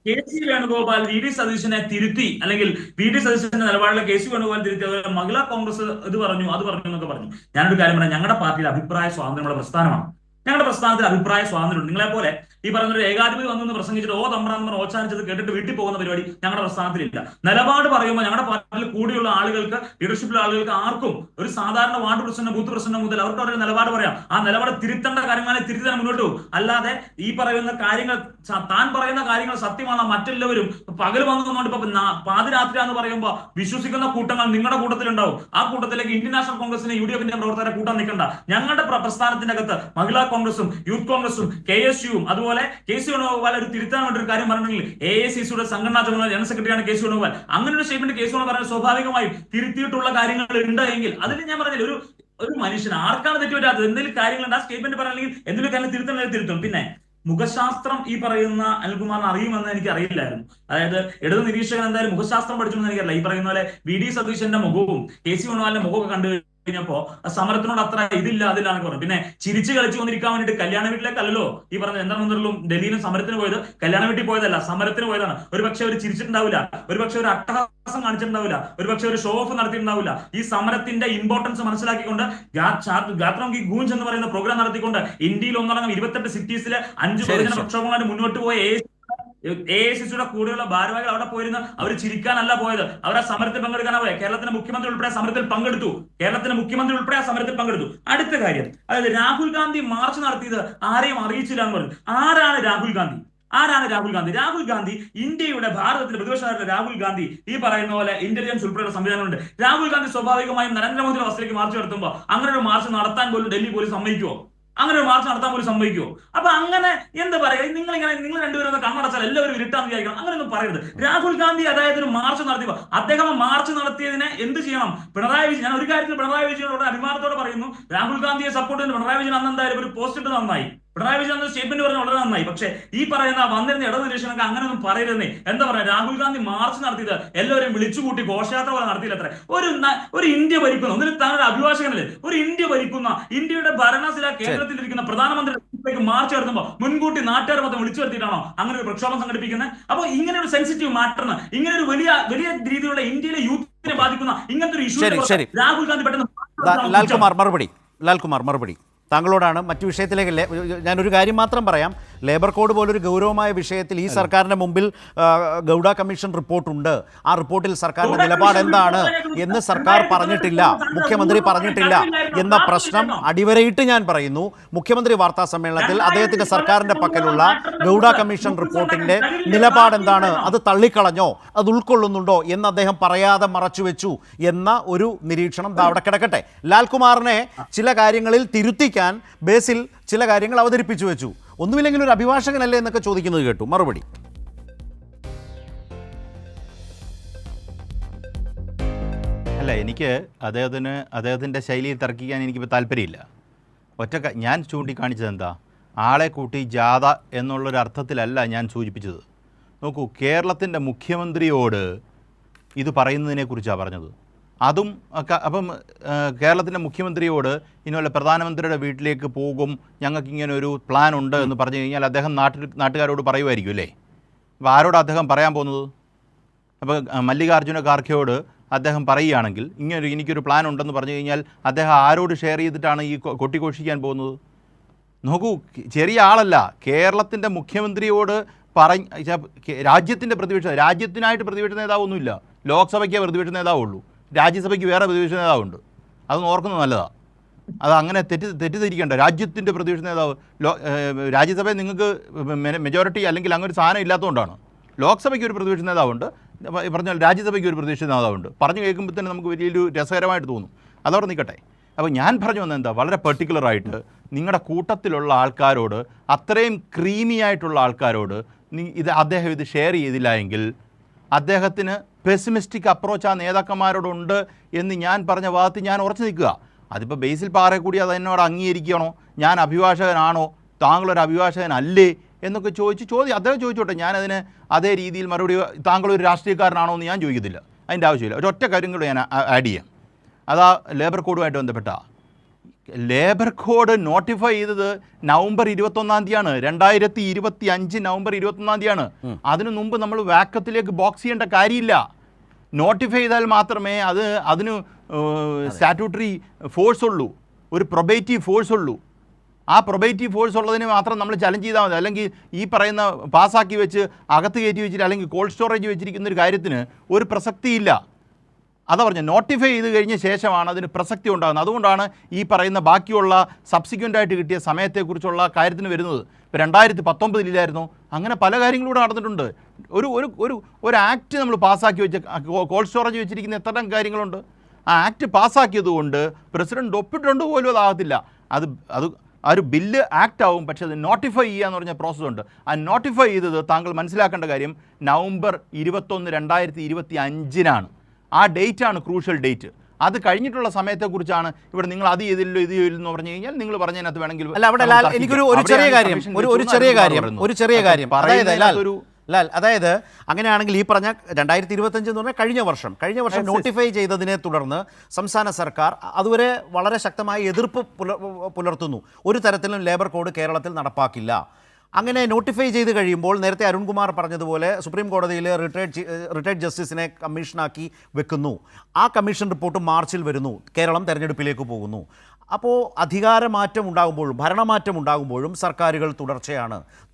KC വേണുഗോപാൽ VD സതീശനെ തിരുത്തി, അല്ലെങ്കിൽ VD സതീശന്റെ നിലപാടിലെ KC വേണുഗോപാൽ തിരുത്തി, അതുപോലെ മഹിളാ കോൺഗ്രസ് ഇത് പറഞ്ഞു, അത് പറഞ്ഞു എന്നൊക്കെ പറഞ്ഞു. ഞാനൊരു കാര്യം പറയാം, ഞങ്ങളുടെ പാർട്ടിയുടെ അഭിപ്രായ സ്വാതന്ത്ര്യമുള്ള പ്രസ്ഥാനമാണ്. ഞങ്ങളുടെ പ്രസ്ഥാനത്തിൽ അഭിപ്രായ സ്വാതന്ത്ര്യമുണ്ട്. നിങ്ങളെ പോലെ ഈ പറഞ്ഞ ഒരു ഏകാധിപതി വന്നു പ്രസംഗിച്ചിട്ട് തമ്പ്രാന്ന് ഓച്ചാനിച്ചത് കേട്ടിട്ട് വീട്ടിൽ പോകുന്ന പരിപാടി ഞങ്ങളുടെ പ്രസ്ഥാനത്തിലില്ല. നിലപാട് പറയുമ്പോൾ ഞങ്ങളുടെ പാർട്ടിയിൽ കൂടിയുള്ള ആളുകൾക്ക്, ലീഡർഷിപ്പിലുള്ള ആളുകൾക്ക് ആർക്കും ഒരു സാധാരണ വാർഡ് പ്രസിഡന്റ്, ബൂത്ത് പ്രസിഡന്റ് മുതൽ അവർക്ക് അവരുടെ നിലപാട് പറയാം. ആ നിലപാട് തിരുത്തേണ്ട കാര്യങ്ങളെ തിരുത്താൻ മുന്നോട്ട് പോകും. അല്ലാതെ ഈ പറയുന്ന കാര്യങ്ങൾ, താൻ പറയുന്ന കാര്യങ്ങൾ സത്യമാണ്, മറ്റെല്ലാവരും പകൽ വന്നുകൊണ്ട് ഇപ്പൊ പാതിരാത്രി എന്ന് പറയുമ്പോൾ വിശ്വസിക്കുന്ന കൂട്ടങ്ങൾ നിങ്ങളുടെ കൂട്ടത്തിലുണ്ടാവും. ആ കൂട്ടത്തിലേക്ക് ഇന്ത്യൻ നാഷണൽ കോൺഗ്രസിനെ UDF-ന്റെ പ്രവർത്തകരെ കൂട്ടാൻ നിൽക്കണ്ട. ഞങ്ങളുടെ പ്രസ്ഥാനത്തിന്റെ അകത്ത് മഹിളാ കോൺഗ്രസും യൂത്ത് കോൺഗ്രസും KSU-യും അതുപോലെ KC വേണുഗോപാൽ ഒരു തിരുത്താൻ വേണ്ടി ഒരു കാര്യം പറഞ്ഞെങ്കിൽ AICC-യുടെ സംഘടനാ ചുമതല ജനറൽ സെക്രട്ടറിയാണ് KC വേണുഗോപാൽ. അങ്ങനെ ഒരു സ്റ്റേറ്റ്മെന്റ് KC വേണുഗോപാൽ പറഞ്ഞാൽ സ്വാഭാവികമായും തിരുത്തിയിട്ടുള്ള കാര്യങ്ങൾ ഉണ്ട് എങ്കിൽ അതിൽ ഞാൻ പറഞ്ഞില്ല, ഒരു മനുഷ്യൻ ആർക്കാണ് തെറ്റുപറ്റാത്തത്? എന്തെങ്കിലും കാര്യങ്ങളുണ്ട് ആ സ്റ്റേറ്റ്മെന്റ് പറയണമെങ്കിൽ എന്തെങ്കിലും കാര്യം തിരുത്തും. പിന്നെ മുഖശാസ്ത്രം ഈ പറയുന്ന അനിൽകുമാറിന് അറിയുമെന്ന് എനിക്ക് അറിയില്ലായിരുന്നു. അതായത് ഇടത് നിരീക്ഷകൻ എന്തായാലും മുഖശാസ്ത്രം പഠിച്ചെന്ന് എനിക്കറിയില്ല. ഈ പറയുന്ന പോലെ VD സതീശന്റെ മുഖവും KC വേണുഗോപാലിന്റെ മുഖമൊക്കെ കണ്ടു കഴിഞ്ഞപ്പോ സമരത്തിനോട് അത്ര അതില്ലാന്ന് പറഞ്ഞു. പിന്നെ ചിരിച്ചു കളിച്ചു വന്നിരിക്കാൻ വേണ്ടിട്ട് കല്യാണ വീട്ടിലേക്കല്ലോ ഈ പറഞ്ഞ എന്താണെന്നും ഡൽഹിയിലും സമരത്തിന് പോയത്. കല്യാണ വീട്ടിൽ പോയതല്ല, സമരത്തിന് പോയതാണ്. ഒരുപക്ഷെ അവർ ചിരിച്ചിട്ടുണ്ടാവില്ല, ഒരുപക്ഷെ ഒരു അട്ടഹാസം കാണിച്ചിട്ടുണ്ടാവില്ല, ഒരുപക്ഷെ ഒരു ഷോ ഓഫ് നടത്തിയിട്ടുണ്ടാവില്ല. ഈ സമരത്തിന്റെ ഇമ്പോർട്ടൻസ് മനസ്സിലാക്കിക്കൊണ്ട് ഗാത്രം കി ഗൂഞ്ച് എന്ന് പറയുന്ന പ്രോഗ്രാം നടത്തിക്കൊണ്ട് ഇന്ത്യയിൽ 28 സിറ്റീസിലെ 5 പൊതുജന പ്രക്ഷോഭങ്ങളായിട്ട് മുന്നോട്ട് പോയ AICC-യുടെ കൂടെയുള്ള ഭാരവാഹികൾ അവിടെ പോയിരുന്ന അവർ ചിരിക്കാനല്ല പോയത്, അവർ ആ സമരത്തിൽ പങ്കെടുക്കാനാ പോയത്. കേരളത്തിന്റെ മുഖ്യമന്ത്രി ഉൾപ്പെടെ സമരത്തിൽ പങ്കെടുത്തു. അടുത്ത കാര്യം, അതായത് രാഹുൽ ഗാന്ധി മാർച്ച് നടത്തിയത് ആരെയും അറിയിച്ചില്ല എന്ന് പറഞ്ഞു. ആരാണ് രാഹുൽ ഗാന്ധി? ആരാണ് രാഹുൽ ഗാന്ധി? രാഹുൽ ഗാന്ധി ഇന്ത്യയുടെ ഭാരതത്തിന്റെ പ്രതിപക്ഷ രാഹുൽ ഗാന്ധി ഈ പറയുന്ന പോലെ ഇന്റലിജൻസ് ഉൾപ്പെടെയുള്ള സംവിധാനങ്ങളുണ്ട്. രാഹുൽ ഗാന്ധി സ്വാഭാവികമായും നരേന്ദ്രമോദിയുടെ വസതിയിലേക്ക് മാർച്ച് നടത്തുമ്പോൾ അങ്ങനെ ഒരു മാർച്ച് നടത്താൻ പോലും ഡൽഹി പോലും സമ്മതിക്കുമോ? അങ്ങനെ ഒരു മാർച്ച് നടത്താൻ പോലും സംഭവിക്കുമോ? അപ്പൊ അങ്ങനെ എന്താ പറയുക, നിങ്ങൾ രണ്ടുപേരും ഒന്ന് കണ്ണടച്ചാൽ എല്ലാവരും ഇരുട്ടാന്ന് വിചാരിക്കണം, അങ്ങനെയൊന്നും പറയരുത്. രാഹുൽ ഗാന്ധി അതായത് ഒരു മാർച്ച് നടത്തിയപ്പോ അദ്ദേഹം മാർച്ച് നടത്തിയതിനെ എന്ത് ചെയ്യണം? പിണറായി വിജയൻ, ഞാൻ ഒരു കാര്യത്തിൽ പിണറായി വിജയനോട് അഭിമാനത്തോടെ പറയുന്നു, രാഹുൽ ഗാന്ധിയെ സപ്പോർട്ട് ചെയ്യുന്ന പിണറായി വിജയൻ അന്ന് എന്തായാലും ഒരു പോസ്റ്റ് ഇട്ട് നന്നായി, പിണറായി വിജയൻ സ്റ്റേറ്റ്മെന്റ് പറഞ്ഞ വളരെ നന്നായി. പക്ഷേ ഈ പറയുന്ന വന്നിരുന്ന ഇടനിരീക്ഷണങ്ങൾ അങ്ങനെയൊന്നും പറയരുന്നേ. എന്താ പറയാ, രാഹുൽ ഗാന്ധി മാർച്ച് നടത്തിയത് എല്ലാവരും വിളിച്ചുകൂട്ടി ഘോഷയാത്ര പോലെ നടത്തിയില്ലത്രേ. ഒരു ഇന്ത്യ ഭരിക്കുന്ന, ഒന്നിന് താങ്കളുടെ അഭിഭാഷകനല്ലേ, ഒരു ഇന്ത്യ ഭരിക്കുന്ന, ഇന്ത്യയുടെ ഭരണശില കേന്ദ്രത്തിലിരിക്കുന്ന പ്രധാനമന്ത്രി മാർച്ച് നടത്തുമ്പോൾ മുൻകൂട്ടി നാട്ടുകാർ മൊത്തം വിളിച്ചു വരുത്തിയിട്ടാണോ അങ്ങനെ ഒരു പ്രക്ഷോഭം സംഘടിപ്പിക്കുന്നത്? അപ്പോൾ ഇങ്ങനെ ഒരു സെൻസിറ്റീവ് മാറ്ററിന്, ഇങ്ങനെ ഒരു വലിയ രീതിയിലുള്ള ഇന്ത്യയിലെ യൂത്തിനെ ബാധിക്കുന്ന ഇങ്ങനത്തെ ഒരു ഇഷ്യൂ രാഹുൽ ഗാന്ധി പെട്ടെന്ന് ലാൽകുമാർ മറുപടി താങ്കളോടാണ്. മറ്റു വിഷയത്തിലേക്കല്ലേ, ഞാനൊരു കാര്യം മാത്രം പറയാം. ലേബർ കോഡ് പോലൊരു ഗൗരവമായ വിഷയത്തിൽ ഈ സർക്കാരിൻ്റെ മുമ്പിൽ ഗൗഡ കമ്മീഷൻ റിപ്പോർട്ടുണ്ട്. ആ റിപ്പോർട്ടിൽ സർക്കാരിൻ്റെ നിലപാട് എന്താണ് എന്ന് സർക്കാർ പറഞ്ഞിട്ടില്ല, മുഖ്യമന്ത്രി പറഞ്ഞിട്ടില്ല എന്ന പ്രശ്നം അടിവരയിട്ട് ഞാൻ പറയുന്നു. മുഖ്യമന്ത്രി വാർത്താ സമ്മേളനത്തിൽ അദ്ദേഹത്തിൻ്റെ സർക്കാരിൻ്റെ പക്കലുള്ള ഗൗഡ കമ്മീഷൻ റിപ്പോർട്ടിൻ്റെ നിലപാട് എന്താണ്, അത് തള്ളിക്കളഞ്ഞോ, അത് ഉൾക്കൊള്ളുന്നുണ്ടോ എന്ന് അദ്ദേഹം പറയാതെ മറച്ചുവെച്ചു എന്ന ഒരു നിരീക്ഷണം അവിടെ കിടക്കട്ടെ. ലാൽകുമാറിനെ ചില കാര്യങ്ങളിൽ തിരുത്തിക്കാൻ ബേസിൽ ചില കാര്യങ്ങൾ അവതരിപ്പിച്ചു വെച്ചു. ഒന്നുമില്ലെങ്കിൽ ഒരു അഭിഭാഷകനല്ലേ എന്നൊക്കെ ചോദിക്കുന്നത് കേട്ടു. മറുപടി. അല്ല, എനിക്ക് അദ്ദേഹത്തിൻ്റെ ശൈലിയിൽ തർക്കിക്കാൻ എനിക്കിപ്പോൾ താല്പര്യമില്ല. ഞാൻ ചൂണ്ടിക്കാണിച്ചത് എന്താ, ആളെ കൂട്ടി ജാഥ എന്നുള്ളൊരർത്ഥത്തിലല്ല ഞാൻ സൂചിപ്പിച്ചത്. നോക്കൂ, കേരളത്തിൻ്റെ മുഖ്യമന്ത്രിയോട് ഇത് പറയുന്നതിനെക്കുറിച്ചാണ് പറഞ്ഞത്. അതും അപ്പം കേരളത്തിൻ്റെ മുഖ്യമന്ത്രിയോട് ഇനിയുള്ള പ്രധാനമന്ത്രിയുടെ വീട്ടിലേക്ക് പോകും, ഞങ്ങൾക്കിങ്ങനെ ഒരു പ്ലാൻ ഉണ്ട് എന്ന് പറഞ്ഞു കഴിഞ്ഞാൽ അദ്ദേഹം നാട്ടുകാരോട് പറയുമായിരിക്കും അല്ലേ? അപ്പോൾ ആരോട് അദ്ദേഹം പറയാൻ പോകുന്നത്? അപ്പോൾ മല്ലികാർജ്ജുന ഖാർഗെയോട് അദ്ദേഹം പറയുകയാണെങ്കിൽ എനിക്കൊരു പ്ലാൻ ഉണ്ടെന്ന് പറഞ്ഞു കഴിഞ്ഞാൽ അദ്ദേഹം ആരോട് ഷെയർ ചെയ്തിട്ടാണ് ഈ കൊട്ടിഘോഷിക്കാൻ പോകുന്നത്? നോക്കൂ, ചെറിയ ആളല്ല. കേരളത്തിൻ്റെ മുഖ്യമന്ത്രിയോട് രാജ്യത്തിനായിട്ട് പ്രതിപക്ഷ നേതാവൊന്നുമില്ല. ലോക്സഭയ്ക്ക് പ്രതിപക്ഷ നേതാവുള്ളൂ, രാജ്യസഭയ്ക്ക് വേറെ പ്രതിപക്ഷ നേതാവുണ്ട്. അതൊന്നും ഓർക്കുന്നത് നല്ലതാണ്. അത് അങ്ങനെ തെറ്റിദ്ധരിക്കേണ്ട. രാജ്യത്തിൻ്റെ പ്രതിപക്ഷ നേതാവ് രാജ്യസഭയിൽ നിങ്ങൾക്ക് മെജോറിറ്റി അല്ലെങ്കിൽ അങ്ങനെ ഒരു സാധനം ഇല്ലാത്തതുകൊണ്ടാണ്. ലോക്സഭയ്ക്ക് ഒരു പ്രതിപക്ഷ നേതാവുണ്ട്, പറഞ്ഞാൽ രാജ്യസഭയ്ക്ക് ഒരു പ്രതിപക്ഷ നേതാവുണ്ട്. പറഞ്ഞു കേൾക്കുമ്പോൾ തന്നെ നമുക്ക് വലിയൊരു രസകരമായിട്ട് തോന്നും. അതവിടെ നിൽക്കട്ടെ. അപ്പോൾ ഞാൻ പറഞ്ഞു വന്നത് എന്താ, വളരെ പെർട്ടിക്കുലറായിട്ട് നിങ്ങളുടെ കൂട്ടത്തിലുള്ള ആൾക്കാരോട്, അത്രയും ക്രീമി ആയിട്ടുള്ള ആൾക്കാരോട് അദ്ദേഹം ഇത് ഷെയർ ചെയ്തില്ല എങ്കിൽ അദ്ദേഹത്തിന് പെസിമിസ്റ്റിക് അപ്രോച്ച് ആ നേതാക്കന്മാരോടുണ്ട് എന്ന് ഞാൻ പറഞ്ഞ ഭാഗത്ത് ഞാൻ ഉറച്ചു നിൽക്കുക. അതിപ്പോൾ ബേസിൽ പാറയെ കൂടി അത് എന്നോട് അംഗീകരിക്കണോ, ഞാൻ അഭിഭാഷകനാണോ, താങ്കളൊരു അഭിഭാഷകനല്ലേ എന്നൊക്കെ അദ്ദേഹം ചോദിച്ചോട്ടെ. ഞാനതിന് അതേ രീതിയിൽ മറുപടി, താങ്കളൊരു രാഷ്ട്രീയക്കാരനാണോ എന്ന് ഞാൻ ചോദിക്കത്തില്ല. അതിൻ്റെ ആവശ്യമില്ല. ഒരൊറ്റ കാര്യം കൂടെ ഞാൻ ആഡ് ചെയ്യാം. അതാ ലേബർ കോഡുമായിട്ട് ബന്ധപ്പെട്ട ലേബർ കോഡ് നോട്ടിഫൈ ചെയ്തത് നവംബർ 21 2025 നവംബർ 21 അതിനു മുമ്പ് നമ്മൾ വാക്കത്തിലേക്ക് ബോക്സ് ചെയ്യേണ്ട കാര്യമില്ല. നോട്ടിഫൈ ചെയ്താൽ മാത്രമേ അതിന് സ്റ്റാറ്റ്യൂട്ടറി ഫോഴ്സ് ഉള്ളൂ, ഒരു പ്രൊബേറ്റീവ് ഫോഴ്സ് ഉള്ളൂ. ആ പ്രൊബേറ്റീവ് ഫോഴ്സ് ഉള്ളതിനെ മാത്രം നമ്മൾ ചലഞ്ച് ചെയ്താൽ മതി. അല്ലെങ്കിൽ ഈ പറയുന്ന പാസ്സാക്കി വെച്ച് അകത്ത് കയറ്റി വെച്ചിട്ട് അല്ലെങ്കിൽ കോൾഡ് സ്റ്റോറേജ് വെച്ചിരിക്കുന്ന ഒരു കാര്യത്തിന് ഒരു പ്രസക്തിയില്ല. അതാ പറഞ്ഞ, നോട്ടിഫൈ ചെയ്ത് കഴിഞ്ഞ ശേഷമാണ് അതിന് പ്രസക്തി ഉണ്ടാകുന്നത്. അതുകൊണ്ടാണ് ഈ പറയുന്ന ബാക്കിയുള്ള സബ്സിക്വൻ്റായിട്ട് കിട്ടിയ സമയത്തെക്കുറിച്ചുള്ള കാര്യത്തിന് വരുന്നത്. ഇപ്പോൾ 2019 ഇല്ലായിരുന്നു. അങ്ങനെ പല കാര്യങ്ങളിലൂടെ നടന്നിട്ടുണ്ട്. ഒരു ആക്ട് നമ്മൾ പാസ്സാക്കി വെച്ച് കോൾഡ് സ്റ്റോറേജ് വെച്ചിരിക്കുന്ന എത്ര കാര്യങ്ങളുണ്ട്. ആ ആക്ട് പാസ്സാക്കിയത് കൊണ്ട് പ്രസിഡന്റ് ഒപ്പിട്ടുണ്ട് പോലും അതാകത്തില്ല. അത് ഒരു ബില്ല് ആക്ട് ആവും, പക്ഷേ അത് നോട്ടിഫൈ ചെയ്യുക എന്ന് പറഞ്ഞ പ്രോസസ്സുണ്ട്. ആ നോട്ടിഫൈ ചെയ്തത് താങ്കൾ മനസ്സിലാക്കേണ്ട കാര്യം നവംബർ 21 2025 ആ ഡേറ്റാണ് ക്രൂഷ്യൽ ഡേറ്റ്. അത് കഴിഞ്ഞിട്ടുള്ള സമയത്തെക്കുറിച്ചാണ് ഇവിടെ നിങ്ങൾ അത് ചെയ്തില്ലോ ഇത് ചെയ്തില്ലെന്ന് പറഞ്ഞു കഴിഞ്ഞാൽ നിങ്ങൾ പറഞ്ഞതിനകത്ത് വേണമെങ്കിൽ അല്ല, അവിടെ എനിക്കൊരു ചെറിയ കാര്യം അതായത് അങ്ങനെയാണെങ്കിൽ ഈ പറഞ്ഞ 2025 എന്ന് പറഞ്ഞാൽ കഴിഞ്ഞ വർഷം നോട്ടിഫൈ ചെയ്തതിനെ തുടർന്ന് സംസ്ഥാന സർക്കാർ അതുവരെ വളരെ ശക്തമായ എതിർപ്പ് പുലർത്തുന്നു. ഒരു തരത്തിലും ലേബർ കോഡ് കേരളത്തിൽ നടപ്പാക്കില്ല. അങ്ങനെ നോട്ടിഫൈ ചെയ്ത് കഴിയുമ്പോൾ നേരത്തെ അരുൺകുമാർ പറഞ്ഞതുപോലെ സുപ്രീം കോടതിയിൽ റിട്ടയർഡ് ജസ്റ്റിസിനെ കമ്മീഷനാക്കി വെക്കുന്നു. ആ കമ്മീഷൻ റിപ്പോർട്ട് മാർച്ചിൽ വരുന്നു. കേരളം തെരഞ്ഞെടുപ്പിലേക്ക് പോകുന്നു. അപ്പോൾ അധികാരമാറ്റം ഉണ്ടാകുമ്പോഴും ഭരണമാറ്റം ഉണ്ടാകുമ്പോഴും സർക്കാരുകൾ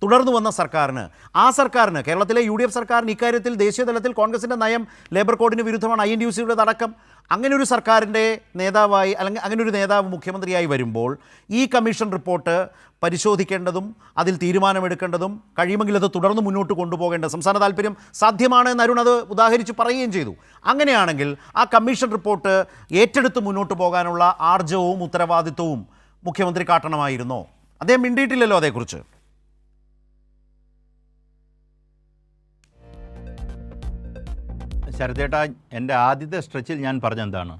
തുടർന്നു വന്ന സർക്കാരിന് കേരളത്തിലെ UDF സർക്കാരിന് ഇക്കാര്യത്തിൽ ദേശീയ തലത്തിൽ കോൺഗ്രസിൻ്റെ നയം ലേബർ കോഡിന് വിരുദ്ധമാണ്, INTUC-യുടെ അടക്കം അങ്ങനെ ഒരു സർക്കാരിൻ്റെ നേതാവായി അല്ലെങ്കിൽ അങ്ങനെ ഒരു നേതാവ് മുഖ്യമന്ത്രിയായി വരുമ്പോൾ ഈ കമ്മീഷൻ റിപ്പോർട്ട് പരിശോധിക്കേണ്ടതും അതിൽ തീരുമാനമെടുക്കേണ്ടതും കഴിയുമെങ്കിൽ അത് തുടർന്ന് മുന്നോട്ട് കൊണ്ടുപോകേണ്ട സംസ്ഥാന താല്പര്യം സാധ്യമാണ് എന്ന് അരുൺ അത് ഉദാഹരിച്ച് പറയുകയും ചെയ്തു. അങ്ങനെയാണെങ്കിൽ ആ കമ്മീഷൻ റിപ്പോർട്ട് ഏറ്റെടുത്ത് മുന്നോട്ട് പോകാനുള്ള ആർജവവും ഉത്തരവാദിത്വവും മുഖ്യമന്ത്രി കാട്ടണമായിരുന്നോ? അദ്ദേഹം മിണ്ടിയിട്ടില്ലല്ലോ അതേക്കുറിച്ച്. ശരതേട്ടാ, എൻ്റെ ആദ്യത്തെ സ്ട്രെച്ചിൽ ഞാൻ പറഞ്ഞെന്താണ്,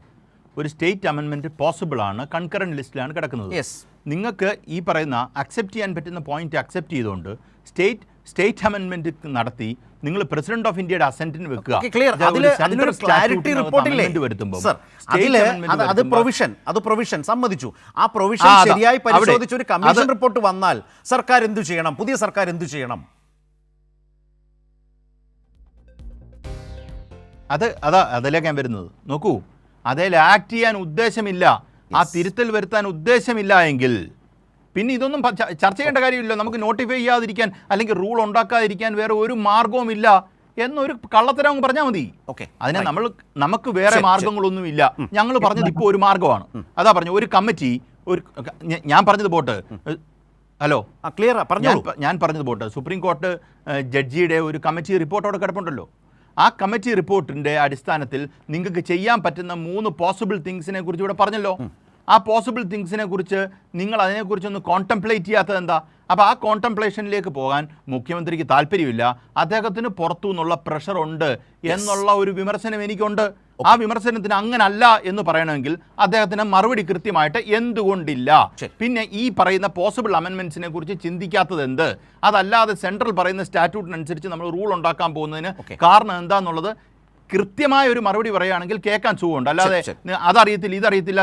ഒരു സ്റ്റേറ്റ് അമെൻമെൻറ്റ് പോസിബിളാണ്, കൺകറൻറ്റ് ലിസ്റ്റിലാണ് കിടക്കുന്നത്. നിങ്ങൾക്ക് ഈ പറയുന്ന അക്സെപ്റ്റ് ചെയ്യാൻ പറ്റുന്ന പോയിന്റ് അക്സെപ്റ്റ് ചെയ്തുകൊണ്ട് സ്റ്റേറ്റ് അമെൻമെൻറ്റ് നടത്തി നിങ്ങൾ പ്രസിഡന്റ് ഓഫ് ഇന്ത്യയുടെ അസെന്റിന് വെക്കുക. പ്രൊവിഷൻ സമ്മതിച്ചു. ആ പ്രൊവിഷൻ ശരിയായി പരിശോധിച്ച് ഒരു കമ്മീഷൻ റിപ്പോർട്ട് വന്നാൽ സർക്കാർ എന്തു ചെയ്യണം? പുതിയ സർക്കാർ എന്തു ചെയ്യണം? അതിലേക്ക് ഞാൻ വരുന്നത്. നോക്കൂ, അതിൽ ആക്ട് ചെയ്യാൻ ഉദ്ദേശമില്ല, ആ തിരുത്തൽ വരുത്താൻ ഉദ്ദേശമില്ല എങ്കിൽ പിന്നെ ഇതൊന്നും ചർച്ച ചെയ്യേണ്ട കാര്യമില്ല. നമുക്ക് നോട്ടിഫൈ ചെയ്യാതിരിക്കാൻ അല്ലെങ്കിൽ റൂൾ ഉണ്ടാക്കാതിരിക്കാൻ വേറെ ഒരു മാർഗവുമില്ല എന്നൊരു കള്ളത്തരം പറഞ്ഞാൽ മതി. അതിനെ നമുക്ക് വേറെ മാർഗങ്ങളൊന്നുമില്ല. ഞങ്ങൾ പറഞ്ഞത് ഇപ്പോൾ ഒരു മാർഗമാണ്. അതാ പറഞ്ഞു, ഒരു കമ്മിറ്റി, ഞാൻ പറഞ്ഞത് പോട്ട്, ഹലോ ക്ലിയർ, ഞാൻ പറഞ്ഞത് പോട്ട്, സുപ്രീം കോടതി ജഡ്ജിയുടെ ഒരു കമ്മിറ്റി റിപ്പോർട്ട് അവിടെ കിടപ്പുണ്ടല്ലോ. ആ കമ്മിറ്റി റിപ്പോർട്ടിൻ്റെ അടിസ്ഥാനത്തിൽ നിങ്ങൾക്ക് ചെയ്യാൻ പറ്റുന്ന 3 പോസിബിൾ തിങ്സിനെ കുറിച്ച് ഇവിടെ പറഞ്ഞല്ലോ. ആ പോസിബിൾ തിങ്സിനെ കുറിച്ച് നിങ്ങൾ അതിനെക്കുറിച്ചൊന്ന് കോൺടെംപ്ലേറ്റ് ചെയ്യാത്തത് എന്താ? അപ്പോൾ ആ കോൺടെംപ്ലേഷനിലേക്ക് പോകാൻ മുഖ്യമന്ത്രിക്ക് താല്പര്യമില്ല, അദ്ദേഹത്തിന് പുറത്തു നിന്നുള്ള പ്രഷർ ഉണ്ട് എന്നുള്ള ഒരു വിമർശനം എനിക്കുണ്ട്. ആ വിമർശനത്തിന് അങ്ങനല്ല എന്ന് പറയണമെങ്കിൽ അദ്ദേഹത്തിന് മറുപടി കൃത്യമായിട്ട് എന്തുകൊണ്ടില്ല, പിന്നെ ഈ പറയുന്ന പോസിബിൾ അമെൻമെന്റ്സിനെ കുറിച്ച് ചിന്തിക്കാത്തത് എന്ത്, അതല്ലാതെ സെൻട്രൽ പറയുന്ന സ്റ്റാറ്റ്യൂട്ടിനനുസരിച്ച് നമ്മൾ റൂൾ ഉണ്ടാക്കാൻ പോകുന്നതിന് കാരണം എന്താന്നുള്ളത് കൃത്യമായ ഒരു മറുപടി പറയുകയാണെങ്കിൽ കേൾക്കാൻ സുഖമുണ്ട്. അല്ലാതെ അതറിയത്തില്ല ഇതറിയത്തില്ല,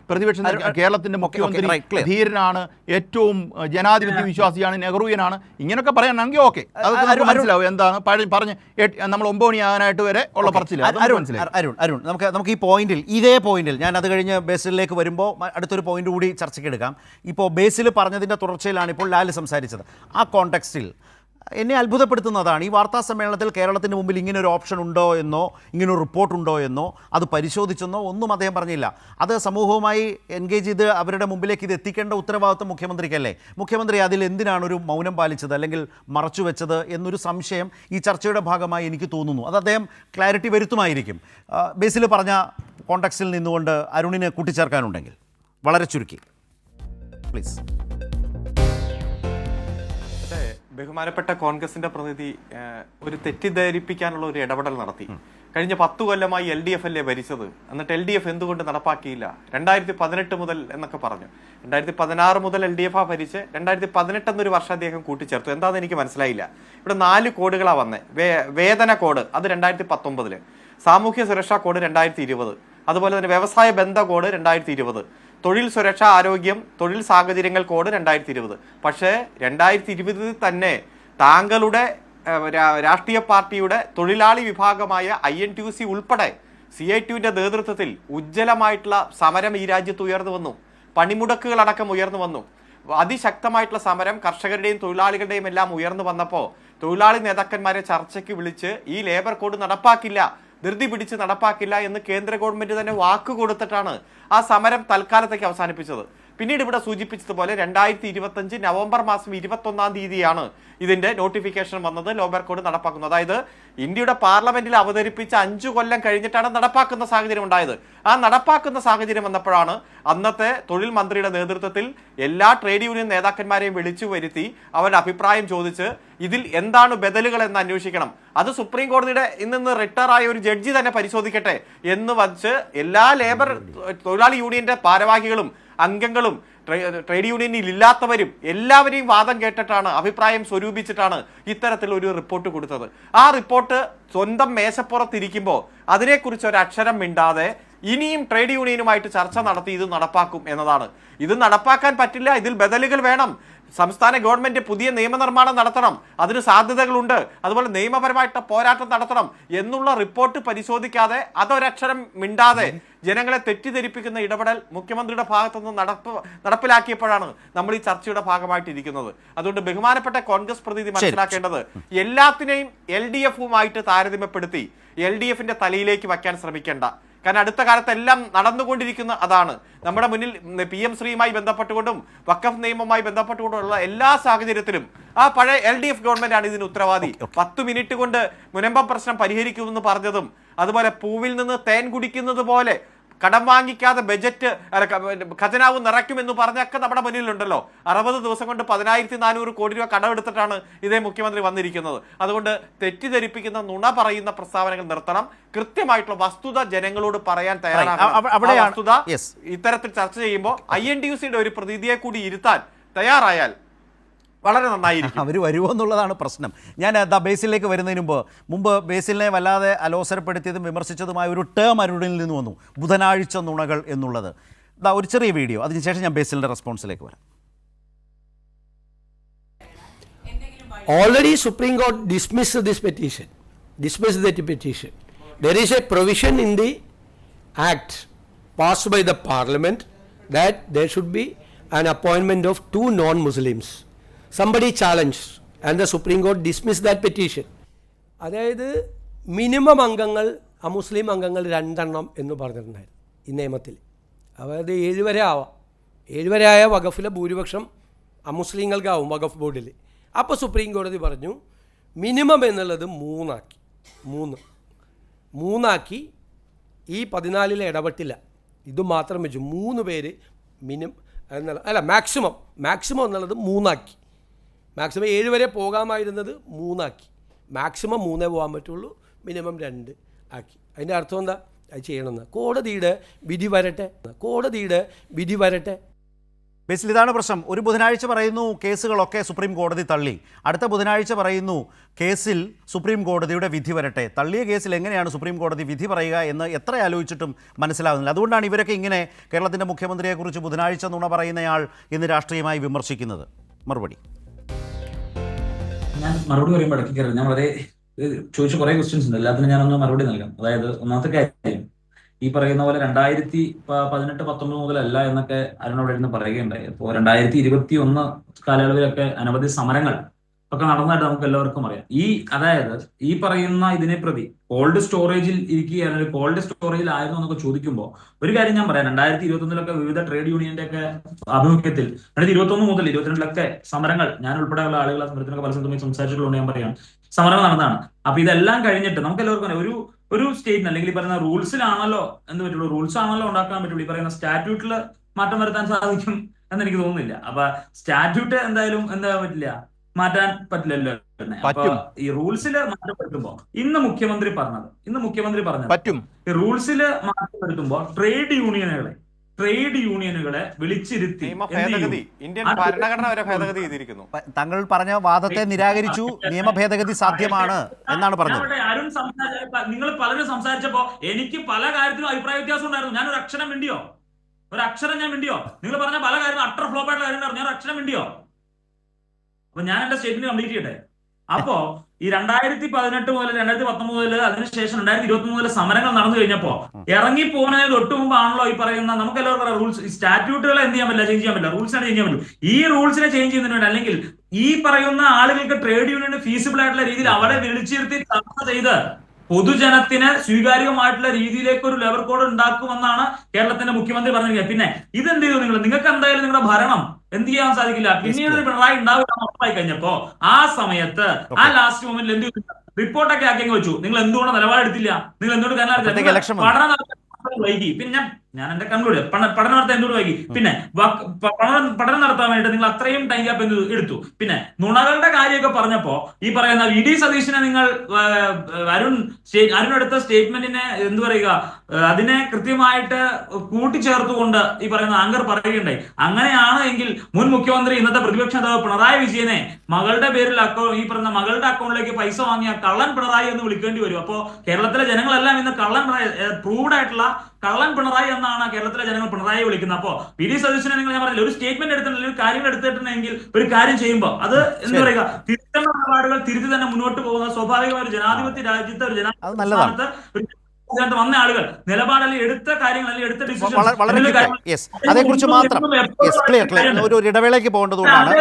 പ്രതിപക്ഷ കേരളത്തിന്റെ മുഖ്യമന്ത്രി ധീരനാണ്, ഏറ്റവും ജനാധിപത്യ വിശ്വാസിയാണ്, നെഹ്റുവിനാണ്, ഇങ്ങനെയൊക്കെ പറയാനാണെങ്കിൽ ഓക്കെ, അതൊക്കെ മനസ്സിലാവും എന്താണ് പറഞ്ഞ് നമ്മൾ 9 മണിയാകാനായിട്ട് വരെ ഉള്ള പറച്ചില്ല. അരുൺ, നമുക്ക് ഈ പോയിന്റിൽ, ഇതേ പോയിന്റിൽ ഞാൻ അത് കഴിഞ്ഞ് ബേസിലേക്ക് വരുമ്പോൾ അടുത്തൊരു പോയിന്റ് കൂടി ചർച്ചയ്ക്ക് എടുക്കാം. ഇപ്പോൾ ബേസിൽ പറഞ്ഞതിൻ്റെ തുടർച്ചയിലാണ് ഇപ്പോൾ ലാൽ സംസാരിച്ചത്. ആ കോണ്ടെക്സ്റ്റിൽ എന്നെ അത്ഭുതപ്പെടുത്തുന്നതാണ് ഈ വാർത്താ സമ്മേളനത്തിൽ കേരളത്തിന് മുമ്പിൽ ഇങ്ങനെ ഒരു ഓപ്ഷൻ ഉണ്ടോ എന്നോ ഇങ്ങനൊരു റിപ്പോർട്ടുണ്ടോ എന്നോ അത് പരിശോധിച്ചെന്നോ ഒന്നും അദ്ദേഹം പറഞ്ഞില്ല. അത് സമൂഹവുമായി എൻഗേജ് ചെയ്ത് അവരുടെ മുമ്പിലേക്ക് ഇത് എത്തിക്കേണ്ട ഉത്തരവാദിത്വം മുഖ്യമന്ത്രിക്കല്ലേ? മുഖ്യമന്ത്രി അതിൽ എന്തിനാണ് ഒരു മൗനം പാലിച്ചത് അല്ലെങ്കിൽ മറച്ചുവെച്ചത് എന്നൊരു സംശയം ഈ ചർച്ചയുടെ ഭാഗമായി എനിക്ക് തോന്നുന്നു. അത് അദ്ദേഹം ക്ലാരിറ്റി വരുത്തുമായിരിക്കും. ബേസിൽ പറഞ്ഞ കോണ്ടെക്സ്റ്റിൽ നിന്നുകൊണ്ട് അരുണിന് കൂട്ടിച്ചേർക്കാനുണ്ടെങ്കിൽ വളരെ ചുരുക്കി പ്ലീസ്. ബഹുമാനപ്പെട്ട കോൺഗ്രസിന്റെ പ്രതിനിധി ഒരു തെറ്റിദ്ധരിപ്പിക്കാനുള്ള ഒരു ഇടപെടൽ നടത്തി. കഴിഞ്ഞ 10 കൊല്ലമായി LDF അല്ലേ ഭരിച്ചത്, എന്നിട്ട് LDF എന്തുകൊണ്ട് നടപ്പാക്കിയില്ല? 2018 മുതൽ എന്നൊക്കെ പറഞ്ഞു. 2016 മുതൽ LDF ഭരിച്ച് 2018 എന്നൊരു വർഷം അദ്ദേഹം കൂട്ടിച്ചേർത്തു. എന്താണെന്ന് എനിക്ക് മനസ്സിലായില്ല. ഇവിടെ 4 കോഡുകളാണ് വന്നത്. വേതന കോഡ് അത് 2019, സാമൂഹ്യ സുരക്ഷാ കോഡ് 2020, അതുപോലെ തന്നെ വ്യവസായ ബന്ധ കോഡ് 2020, തൊഴിൽ സുരക്ഷ ആരോഗ്യം തൊഴിൽ സാഹചര്യങ്ങൾ കോഡ് 2020. പക്ഷേ 2020 തന്നെ താങ്കളുടെ രാഷ്ട്രീയ പാർട്ടിയുടെ തൊഴിലാളി വിഭാഗമായ INTUC ഉൾപ്പെടെ CITUവിന്റെ നേതൃത്വത്തിൽ ഉജ്ജ്വലമായിട്ടുള്ള സമരം ഈ രാജ്യത്ത് ഉയർന്നു വന്നു. പണിമുടക്കുകളടക്കം ഉയർന്നു വന്നു. അതിശക്തമായിട്ടുള്ള സമരം കർഷകരുടെയും തൊഴിലാളികളുടെയും എല്ലാം ഉയർന്നു വന്നപ്പോൾ തൊഴിലാളി നേതാക്കന്മാരെ ചർച്ചയ്ക്ക് വിളിച്ച് ഈ ലേബർ കോഡ് നടപ്പാക്കില്ല, ധൃതി പിടിച്ച് നടപ്പാക്കില്ല എന്ന് കേന്ദ്ര ഗവൺമെന്റ് തന്നെ വാക്ക് കൊടുത്തിട്ടാണ് ആ സമരം തൽക്കാലത്തേക്ക് അവസാനിപ്പിച്ചത്. പിന്നീട് ഇവിടെ സൂചിപ്പിച്ചതുപോലെ 2025 നവംബർ മാസം 21-ാം തീയതിയാണ് ഇതിന്റെ നോട്ടിഫിക്കേഷൻ വന്നത്, ലേബർ കോഡ് നടപ്പാക്കുന്നത്. അതായത് ഇന്ത്യയുടെ പാർലമെന്റിൽ അവതരിപ്പിച്ച 5 കൊല്ലം കഴിഞ്ഞിട്ടാണ് നടപ്പാക്കുന്ന സാഹചര്യം ഉണ്ടായത്. ആ നടപ്പാക്കുന്ന സാഹചര്യം വന്നപ്പോഴാണ് അന്നത്തെ തൊഴിൽ മന്ത്രിയുടെ നേതൃത്വത്തിൽ എല്ലാ ട്രേഡ് യൂണിയൻ നേതാക്കന്മാരെയും വിളിച്ചു വരുത്തി അവരുടെ അഭിപ്രായം ചോദിച്ച് ഇതിൽ എന്താണ് ബദലുകൾ എന്ന് അന്വേഷിക്കണം, അത് സുപ്രീം കോടതിയുടെ ഇന്ന് റിട്ടയർ ആയ ഒരു ജഡ്ജി തന്നെ പരിശോധിക്കട്ടെ എന്ന് വച്ച് എല്ലാ ലേബർ തൊഴിലാളി യൂണിയന്റെ ഭാരവാഹികളും അംഗങ്ങളും ട്രേഡ് യൂണിയനിൽ ഇല്ലാത്തവരും എല്ലാവരെയും വാദം കേട്ടിട്ടാണ്, അഭിപ്രായം സ്വരൂപിച്ചിട്ടാണ് ഇത്തരത്തിൽ ഒരു റിപ്പോർട്ട് കൊടുത്തത്. ആ റിപ്പോർട്ട് സ്വന്തം മേശപ്പുറത്തിരിക്കുമ്പോൾ അതിനെക്കുറിച്ച് ഒരു അക്ഷരം മിണ്ടാതെ ഇനിയും ട്രേഡ് യൂണിയനുമായിട്ട് ചർച്ച നടത്തി ഇത് നടപ്പാക്കും എന്നതാണ്. ഇത് നടപ്പാക്കാൻ പറ്റില്ല, ഇതിൽ ബദലുകൾ വേണം, സംസ്ഥാന ഗവൺമെന്റ് പുതിയ നിയമനിർമ്മാണം നടത്തണം, അതിന് സാധ്യതകളുണ്ട്, അതുപോലെ നിയമപരമായിട്ട് പോരാട്ടം നടത്തണം എന്നുള്ള റിപ്പോർട്ട് പരിശോധിക്കാതെ അതൊരക്ഷരം മിണ്ടാതെ ജനങ്ങളെ തെറ്റിദ്ധരിപ്പിക്കുന്ന ഇടപെടൽ മുഖ്യമന്ത്രിയുടെ ഭാഗത്തുനിന്ന് നടപ്പിലാക്കിയപ്പോഴാണ് നമ്മൾ ഈ ചർച്ചയുടെ ഭാഗമായിട്ടിരിക്കുന്നത്. അതുകൊണ്ട് ബഹുമാനപ്പെട്ട കോൺഗ്രസ് പ്രതിനിധി മനസ്സിലാക്കേണ്ടത് എല്ലാത്തിനെയും LDFുമായിട്ട് താരതമ്യപ്പെടുത്തി LDFന്റെ തലയിലേക്ക് വയ്ക്കാൻ ശ്രമിക്കേണ്ട. കാരണം അടുത്ത കാലത്തെല്ലാം നടന്നുകൊണ്ടിരിക്കുന്ന അതാണ്. നമ്മുടെ മുന്നിൽ PM ശ്രീയുമായി ബന്ധപ്പെട്ടുകൊണ്ടും വഖഫ് നിയമവുമായി ബന്ധപ്പെട്ടുകൊണ്ടുള്ള എല്ലാ സാഹചര്യത്തിലും ആ പഴയ LDF ഗവൺമെന്റാണ് ഇതിന് ഉത്തരവാദി. 10 മിനിറ്റ് കൊണ്ട് മുനമ്പം പ്രശ്നം പരിഹരിക്കുമെന്ന് പറഞ്ഞതും, അതുപോലെ പൂവിൽ നിന്ന് തേൻ കുടിക്കുന്നത് പോലെ കടം വാങ്ങിക്കാതെ ബജറ്റ് ഖജനാവ് നിറയ്ക്കുമെന്ന് പറഞ്ഞൊക്കെ നമ്മുടെ മുന്നിലുണ്ടല്ലോ. 60 ദിവസം കൊണ്ട് 10,400 കോടി രൂപ കടമെടുത്തിട്ടാണ് ഇതേ മുഖ്യമന്ത്രി വന്നിരിക്കുന്നത്. അതുകൊണ്ട് തെറ്റിദ്ധരിപ്പിക്കുന്ന നുണ പറയുന്ന പ്രസ്താവനകൾ നിർത്തണം. കൃത്യമായിട്ടുള്ള വസ്തുത ജനങ്ങളോട് പറയാൻ തയ്യാറാണ്. വസ്തുത ഇത്തരത്തിൽ ചർച്ച ചെയ്യുമ്പോൾ INTUC-യുടെ ഒരു പ്രതിനിധിയെ കൂടി ഇരുത്താൻ തയ്യാറായാൽ വളരെ നന്നായിരിക്കും. അവർ വരുമോ എന്നുള്ളതാണ് പ്രശ്നം. ഞാൻ ബേസിലേക്ക് വരുന്നതിന് മുമ്പ് ബേസിലിനെ വല്ലാതെ അലോസരപ്പെടുത്തിയതും വിമർശിച്ചതുമായ ഒരു ടേം അരുണിൽ നിന്ന് വന്നു, ബുധനാഴ്ച നുണകൾ എന്നുള്ളത്. ഒരു ചെറിയ വീഡിയോ, അതിനുശേഷം ഞാൻ ബേസിലിൻ്റെ റെസ്പോൺസിലേക്ക് വരാം. Already Supreme Court dismissed this petition, dismissed that petition. There is a provision in the Act passed by the Parliament that there should be an appointment of 2 non-Muslims. Somebody challenged and the Supreme Court dismissed that petition. അതായത് minimum അംഗങ്ങൾ അമുസ്ലിം അംഗങ്ങൾ 2 എന്ന് പറഞ്ഞിട്ടുണ്ടായിരുന്നു ഈ നിയമത്തിൽ. അതായത് 7 വരെ ആവാം. 7 വരെ ആയ വഖഫിലെ ഭൂരിപക്ഷം അമുസ്ലിങ്ങൾക്കാവും വഖഫ് ബോർഡിൽ. അപ്പോൾ സുപ്രീം കോടതി പറഞ്ഞു മിനിമം എന്നുള്ളത് 3 ഈ 14 ഇടപെട്ടില്ല. ഇത് മാത്രം വെച്ചു 3 പേര് മിനിമം എന്നുള്ള അല്ല മാക്സിമം എന്നുള്ളത് 3 മാക്സിമം 7 വരെ പോകാമായിരുന്നത് 3 മാക്സിമം 3 പോകാൻ പറ്റുള്ളൂ, മിനിമം 2 അതിൻ്റെ അർത്ഥം എന്താ? അത് ചെയ്യണമെന്ന് കോടതിയുടെ വിധി വരട്ടെ. ബേസിൽ ഇതാണ് പ്രശ്നം. ഒരു ബുധനാഴ്ച പറയുന്നു കേസുകളൊക്കെ സുപ്രീം കോടതി തള്ളി, അടുത്ത ബുധനാഴ്ച പറയുന്നു കേസിൽ സുപ്രീം കോടതിയുടെ വിധി വരട്ടെ. തള്ളിയ കേസിൽ എങ്ങനെയാണ് സുപ്രീം കോടതി വിധി പറയുക എന്ന് എത്ര ആലോചിച്ചിട്ടും മനസ്സിലാകുന്നില്ല. അതുകൊണ്ടാണ് ഇവരൊക്കെ ഇങ്ങനെ കേരളത്തിൻ്റെ മുഖ്യമന്ത്രിയെക്കുറിച്ച് ബുധനാഴ്ച നുണ പറയുന്നയാൾ എന്ന് രാഷ്ട്രീയമായി വിമർശിക്കുന്നത്. മറുപടി ഞാൻ മറുപടി പറയുമ്പോൾ ഇടയ്ക്ക് കയറി ഞാൻ വളരെ ചോദിച്ച കുറേ ക്വസ്റ്റ്യൻസ് ഉണ്ട്, എല്ലാത്തിനും ഞാനൊന്ന് മറുപടി നൽകാം. അതായത് ഒന്നാമത്തെ കാര്യം, ഈ പറയുന്ന പോലെ 2018-19 മുതലല്ല എന്നൊക്കെ അരുൺ അവിടെ ഇരുന്ന് പറയുകയുണ്ടായി. അപ്പോൾ 2021 കാലയളവിലൊക്കെ അനവധി സമരങ്ങൾ ഒക്കെ നടന്നതായിട്ട് നമുക്ക് എല്ലാവർക്കും അറിയാം. അതായത് ഈ പറയുന്ന ഇതിനെ പ്രതി കോൾഡ് സ്റ്റോറേജിൽ ഇരിക്കുകയാണ്, കോൾഡ് സ്റ്റോറേജിൽ ആയിരുന്നു എന്നൊക്കെ ചോദിക്കുമ്പോൾ ഒരു കാര്യം ഞാൻ പറയാം. 2021 വിവിധ ട്രേഡ് യൂണിയന്റെ ഒക്കെ ആഭിമുഖ്യത്തിൽ 2021 മുതൽ 2022 സമരങ്ങൾ, ഞാൻ ഉൾപ്പെടെയുള്ള ആളുകൾ ആ സമരത്തിനൊക്കെ പല സ്ഥലത്തും സംസാരിച്ചിട്ടുള്ളത് ഞാൻ പറയാം, സമരങ്ങൾ നടന്നതാണ്. അപ്പൊ ഇതെല്ലാം കഴിഞ്ഞിട്ട് നമുക്ക് എല്ലാവർക്കും അറിയാം ഒരു സ്റ്റേറ്റിന് അല്ലെങ്കിൽ ഈ പറയുന്ന റൂൾസിലാണല്ലോ റൂൾസ് ആണല്ലോ ഉണ്ടാക്കാൻ പറ്റുള്ളൂ. ഈ പറയുന്ന സ്റ്റാറ്റ്യൂട്ടിൽ മാറ്റം വരുത്താൻ സാധിക്കും എന്ന് എനിക്ക് തോന്നുന്നില്ല. അപ്പൊ സ്റ്റാറ്റ്യൂട്ട് എന്തായാലും എന്താ പറ്റില്ല, മാറ്റാൻ പറ്റില്ലല്ലോ. അപ്പൊ ഈ റൂൾസിൽ മാറ്റം വരുത്തുമ്പോ ഇന്ന് മുഖ്യമന്ത്രി പറഞ്ഞത് ഈ റൂൾസിൽ മാറ്റം വരുത്തുമ്പോ ട്രേഡ് യൂണിയനുകളെ വിളിച്ചിരുത്തി ഇന്ത്യൻ ഭരണഘടന വരെ ഭേദഗതി ചെയ്തിരിക്കുന്നു. താങ്കൾ പറഞ്ഞ വാദത്തെ നിരാകരിച്ചു. നിയമ ഭേദഗതി സാധ്യമാണ് എന്നാണ് പറഞ്ഞത്. അരുൺ നിങ്ങൾ പലരും സംസാരിച്ചപ്പോ എനിക്ക് പല കാര്യത്തിലും അഭിപ്രായ വ്യത്യാസം ഉണ്ടായിരുന്നു. ഞാൻ ഒരു അക്ഷരം മിണ്ടിയോ? നിങ്ങൾ പറഞ്ഞ പല കാര്യങ്ങളും അട്ടർ ഫ്ലോപ്പ് ആയിട്ടുള്ള കാര്യം ഞാൻ ഒരു അക്ഷരം മിണ്ടിയോ? അപ്പൊ ഞാൻ എന്റെ സ്റ്റേറ്റ്മെന്റ് കംപ്ലീറ്റ് ചെയ്യട്ടെ. അപ്പോ ഈ 2018 മുതൽ 2019 മുതൽ അതിനുശേഷം 2023 മുതൽ സമരങ്ങൾ നടന്നു കഴിഞ്ഞപ്പോ ഇറങ്ങി പോകുന്നതിന് തൊട്ട് മുമ്പാണല്ലോ ഈ പറയുന്ന നമുക്ക് എല്ലാവർക്കും റൂൾസ് സ്റ്റാറ്റ്യൂട്ടുകളെ എന്ത് ചെയ്യാൻ പറ്റില്ല, ചേഞ്ച് ചെയ്യാൻ പറ്റില്ല, റൂൾസിനെ ചേഞ്ച് ചെയ്യാൻ പറ്റും. ഈ റൂൾസിനെ ചേഞ്ച് ചെയ്യുന്നതിന് വേണ്ടി അല്ലെങ്കിൽ ഈ പറയുന്ന ആളുകൾക്ക് ട്രേഡ് യൂണിയന് ഫീസിബിൾ ആയിട്ടുള്ള രീതിയിൽ അവരെ വിളിച്ചിരുത്തി ചർച്ച ചെയ്ത് പൊതുജനത്തിന് സ്വീകാര്യമായിട്ടുള്ള രീതിയിലേക്ക് ഒരു ലേബർ കോഡ് ഉണ്ടാക്കുമെന്നാണ് കേരളത്തിന്റെ മുഖ്യമന്ത്രി പറഞ്ഞിരിക്കുന്നത്. പിന്നെ ഇതെന്ത് ചെയ്തു നിങ്ങൾക്ക് എന്തായാലും നിങ്ങളുടെ ഭരണം എന്ത് ചെയ്യാൻ സാധിക്കില്ല. പിന്നീട് പിണറായി ഉണ്ടാവില്ല ഉറപ്പായി കഴിഞ്ഞപ്പോ ആ സമയത്ത് ആ ലാസ്റ്റ് മൊമെന്റിൽ എന്ത് റിപ്പോർട്ടൊക്കെ ആക്കി വെച്ചു. നിങ്ങൾ എന്തുകൊണ്ട് നിലപാടെടുത്തില്ല? നിങ്ങൾ എന്തുകൊണ്ട് പഠനം വൈകി? പിന്നെ ഞാൻ എന്റെ കൺക്ലൂഡ് പഠനം നടത്താൻ എന്തുകൊണ്ട് വൈകി? പിന്നെ പഠനം നടത്താൻ വേണ്ടിയിട്ട് നിങ്ങൾ അത്രയും ടൈം ഗ്യാപ്പ് എടുത്തു. പിന്നെ നുണകളുടെ കാര്യമൊക്കെ പറഞ്ഞപ്പോ ഈ പറയുന്ന VD സതീശനെ നിങ്ങൾ അരുണെടുത്ത സ്റ്റേറ്റ്മെന്റിനെ എന്ത് പറയുക, അതിനെ കൃത്യമായിട്ട് കൂട്ടിച്ചേർത്തുകൊണ്ട് ഈ പറയുന്ന ആങ്കർ പറയുകയുണ്ടായി. അങ്ങനെയാണ് എങ്കിൽ മുൻ മുഖ്യമന്ത്രി ഇന്നത്തെ പ്രതിപക്ഷ നേതാവ് പിണറായി വിജയനെ മകളുടെ പേരിൽ ഈ പറയുന്ന മകളുടെ അക്കൗണ്ടിലേക്ക് പൈസ വാങ്ങിയ കള്ളൻ പിണറായി എന്ന് വിളിക്കേണ്ടി വരും. അപ്പോ കേരളത്തിലെ ജനങ്ങളെല്ലാം ഇന്ന് കള്ളൻ പിണറായി പ്രൂവ്ഡ് ആയിട്ടുള്ള കള്ളൻ പിണറായി എന്നാണ് കേരളത്തിലെ ജനങ്ങൾ പിണറായി വിളിക്കുന്നത്. അപ്പോ VD സതീശനെ നിങ്ങൾ ഞാൻ പറഞ്ഞില്ല, ഒരു സ്റ്റേറ്റ്മെന്റ് എടുത്തിട്ടുണ്ടെങ്കിൽ ഒരു കാര്യങ്ങൾ എടുത്തിട്ടുണ്ടെങ്കിൽ ഒരു കാര്യം ചെയ്യുമ്പോൾ അത് എന്താ പറയുക, തിരുത്തേണ്ട നിലപാടുകൾ തിരുത്തി തന്നെ മുന്നോട്ട് പോകുന്ന സ്വാഭാവികമായ ഒരു ജനാധിപത്യ രാജ്യത്തെ ഒരു ജനാധിപത്യത്ത് ഇതിനകത്ത് വന്ന ആളുകൾ നിലപാട് അല്ലെങ്കിൽ എടുത്ത കാര്യങ്ങൾ അല്ലെങ്കിൽ എടുത്ത ഡിസിഷൻ വളരെ യെസ് അതേക്കുറിച്ച് മാത്രം യെസ് ക്ലിയർ ഒരു ഇടവേളയ്ക്ക് പോകേണ്ടതുകൊണ്ടാണ്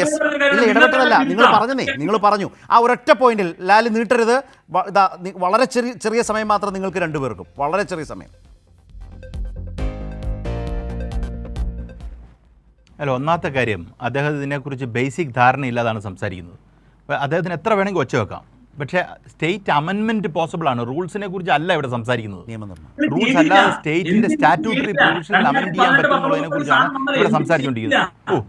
യെസ് ഇല്ല ഇടപെട്ടതല്ല നിങ്ങൾ പറഞ്ഞു ആ ഒരൊറ്റ പോയിന്റിൽ ലാൽ നീട്ടരുത് വളരെ ചെറിയ സമയം മാത്രം നിങ്ങൾക്ക് രണ്ടുപേർക്കും വളരെ ചെറിയ സമയം. അല്ല, ഒന്നാമത്തെ കാര്യം അദ്ദേഹം ഇതിനെക്കുറിച്ച് ബേസിക് ധാരണയില്ലാതാണ് സംസാരിക്കുന്നത്. അദ്ദേഹത്തിന് എത്ര വേണമെങ്കിൽ ഒച്ച വെക്കാം, പക്ഷേ സ്റ്റേറ്റ് അമെൻമെന്റ് പോസിബിൾ ആണ്. റൂൾസിനെ കുറിച്ച് അല്ല ഇവിടെ സംസാരിക്കുന്നത്. റൂൾസ് അല്ലാതെ സ്റ്റേറ്റിന്റെ സ്റ്റാറ്റ്യൂട്ടറി പ്രൊവിഷനിൽ അമെൻഡ് ചെയ്യാൻ പറ്റുന്നതിനെ കുറിച്ചാണ് ഇവിടെ സംസാരിച്ചുകൊണ്ടിരിക്കുന്നത്.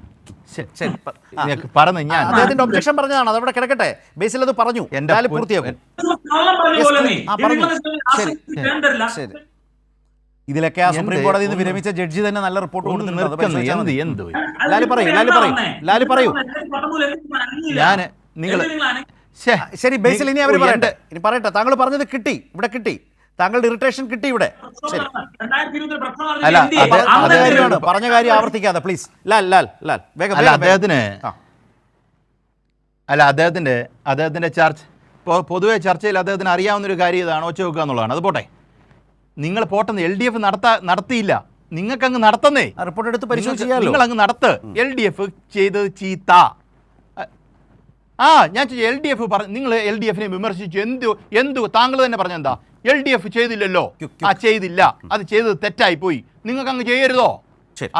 പറഞ്ഞു ഞാൻ അദ്ദേഹത്തിന്റെ ഒബ്ജക്ഷൻ പറഞ്ഞതാണ്, അതവിടെ കിടക്കട്ടെ. ബേസിൽ അത് പറഞ്ഞു, എന്റെ പൂർത്തിയാക്കും. ഇതിലൊക്കെ ആ സുപ്രീം കോടതിയിൽ നിന്ന് വിരമിച്ച ജഡ്ജി തന്നെ നല്ല റിപ്പോർട്ട് കൊടുത്തിട്ടുണ്ട്. ലാല് പറയൂ. ഞാൻ നിങ്ങൾ ശരി ബേസിൽ ഇനി അവർ പറയട്ടെ, ഇനി പറയട്ടെ. താങ്കൾ പറഞ്ഞത് കിട്ടി, ഇവിടെ കിട്ടി, താങ്കളുടെ ഇറിറ്റേഷൻ കിട്ടി ഇവിടെ. ശരി, പറഞ്ഞ കാര്യം ആവർത്തിക്കാതെ പ്ലീസ്. ലാൽ വേഗം. അദ്ദേഹത്തിന്റെ ചർച്ച പൊതുവെ ചർച്ചയിൽ അദ്ദേഹത്തിന് അറിയാവുന്നൊരു കാര്യം ഇതാണ്, ഒച്ച വെക്കുക എന്നുള്ളതാണ്. അത് പോട്ടെ, നിങ്ങൾ പോട്ടെന്ന് LDF നടത്തിയില്ല, നിങ്ങൾക്ക് അങ്ങ് നടത്തുന്നേ. റിപ്പോർട്ട് എടുത്ത് പരിശോധിച്ചാൽ നിങ്ങൾ അങ്ങ് നടത്ത്. LDF ചെയ്തത് ചീത്ത. ഞാൻ LDF പറഞ്ഞു, നിങ്ങൾ LDFനെ വിമർശിച്ചു. എന്തു താങ്കൾ തന്നെ പറഞ്ഞെന്താ? LDF ചെയ്തില്ലല്ലോ, ചെയ്തില്ല, അത് ചെയ്തത് തെറ്റായി പോയി, നിങ്ങൾക്ക് അങ്ങ് ചെയ്യരുതോ?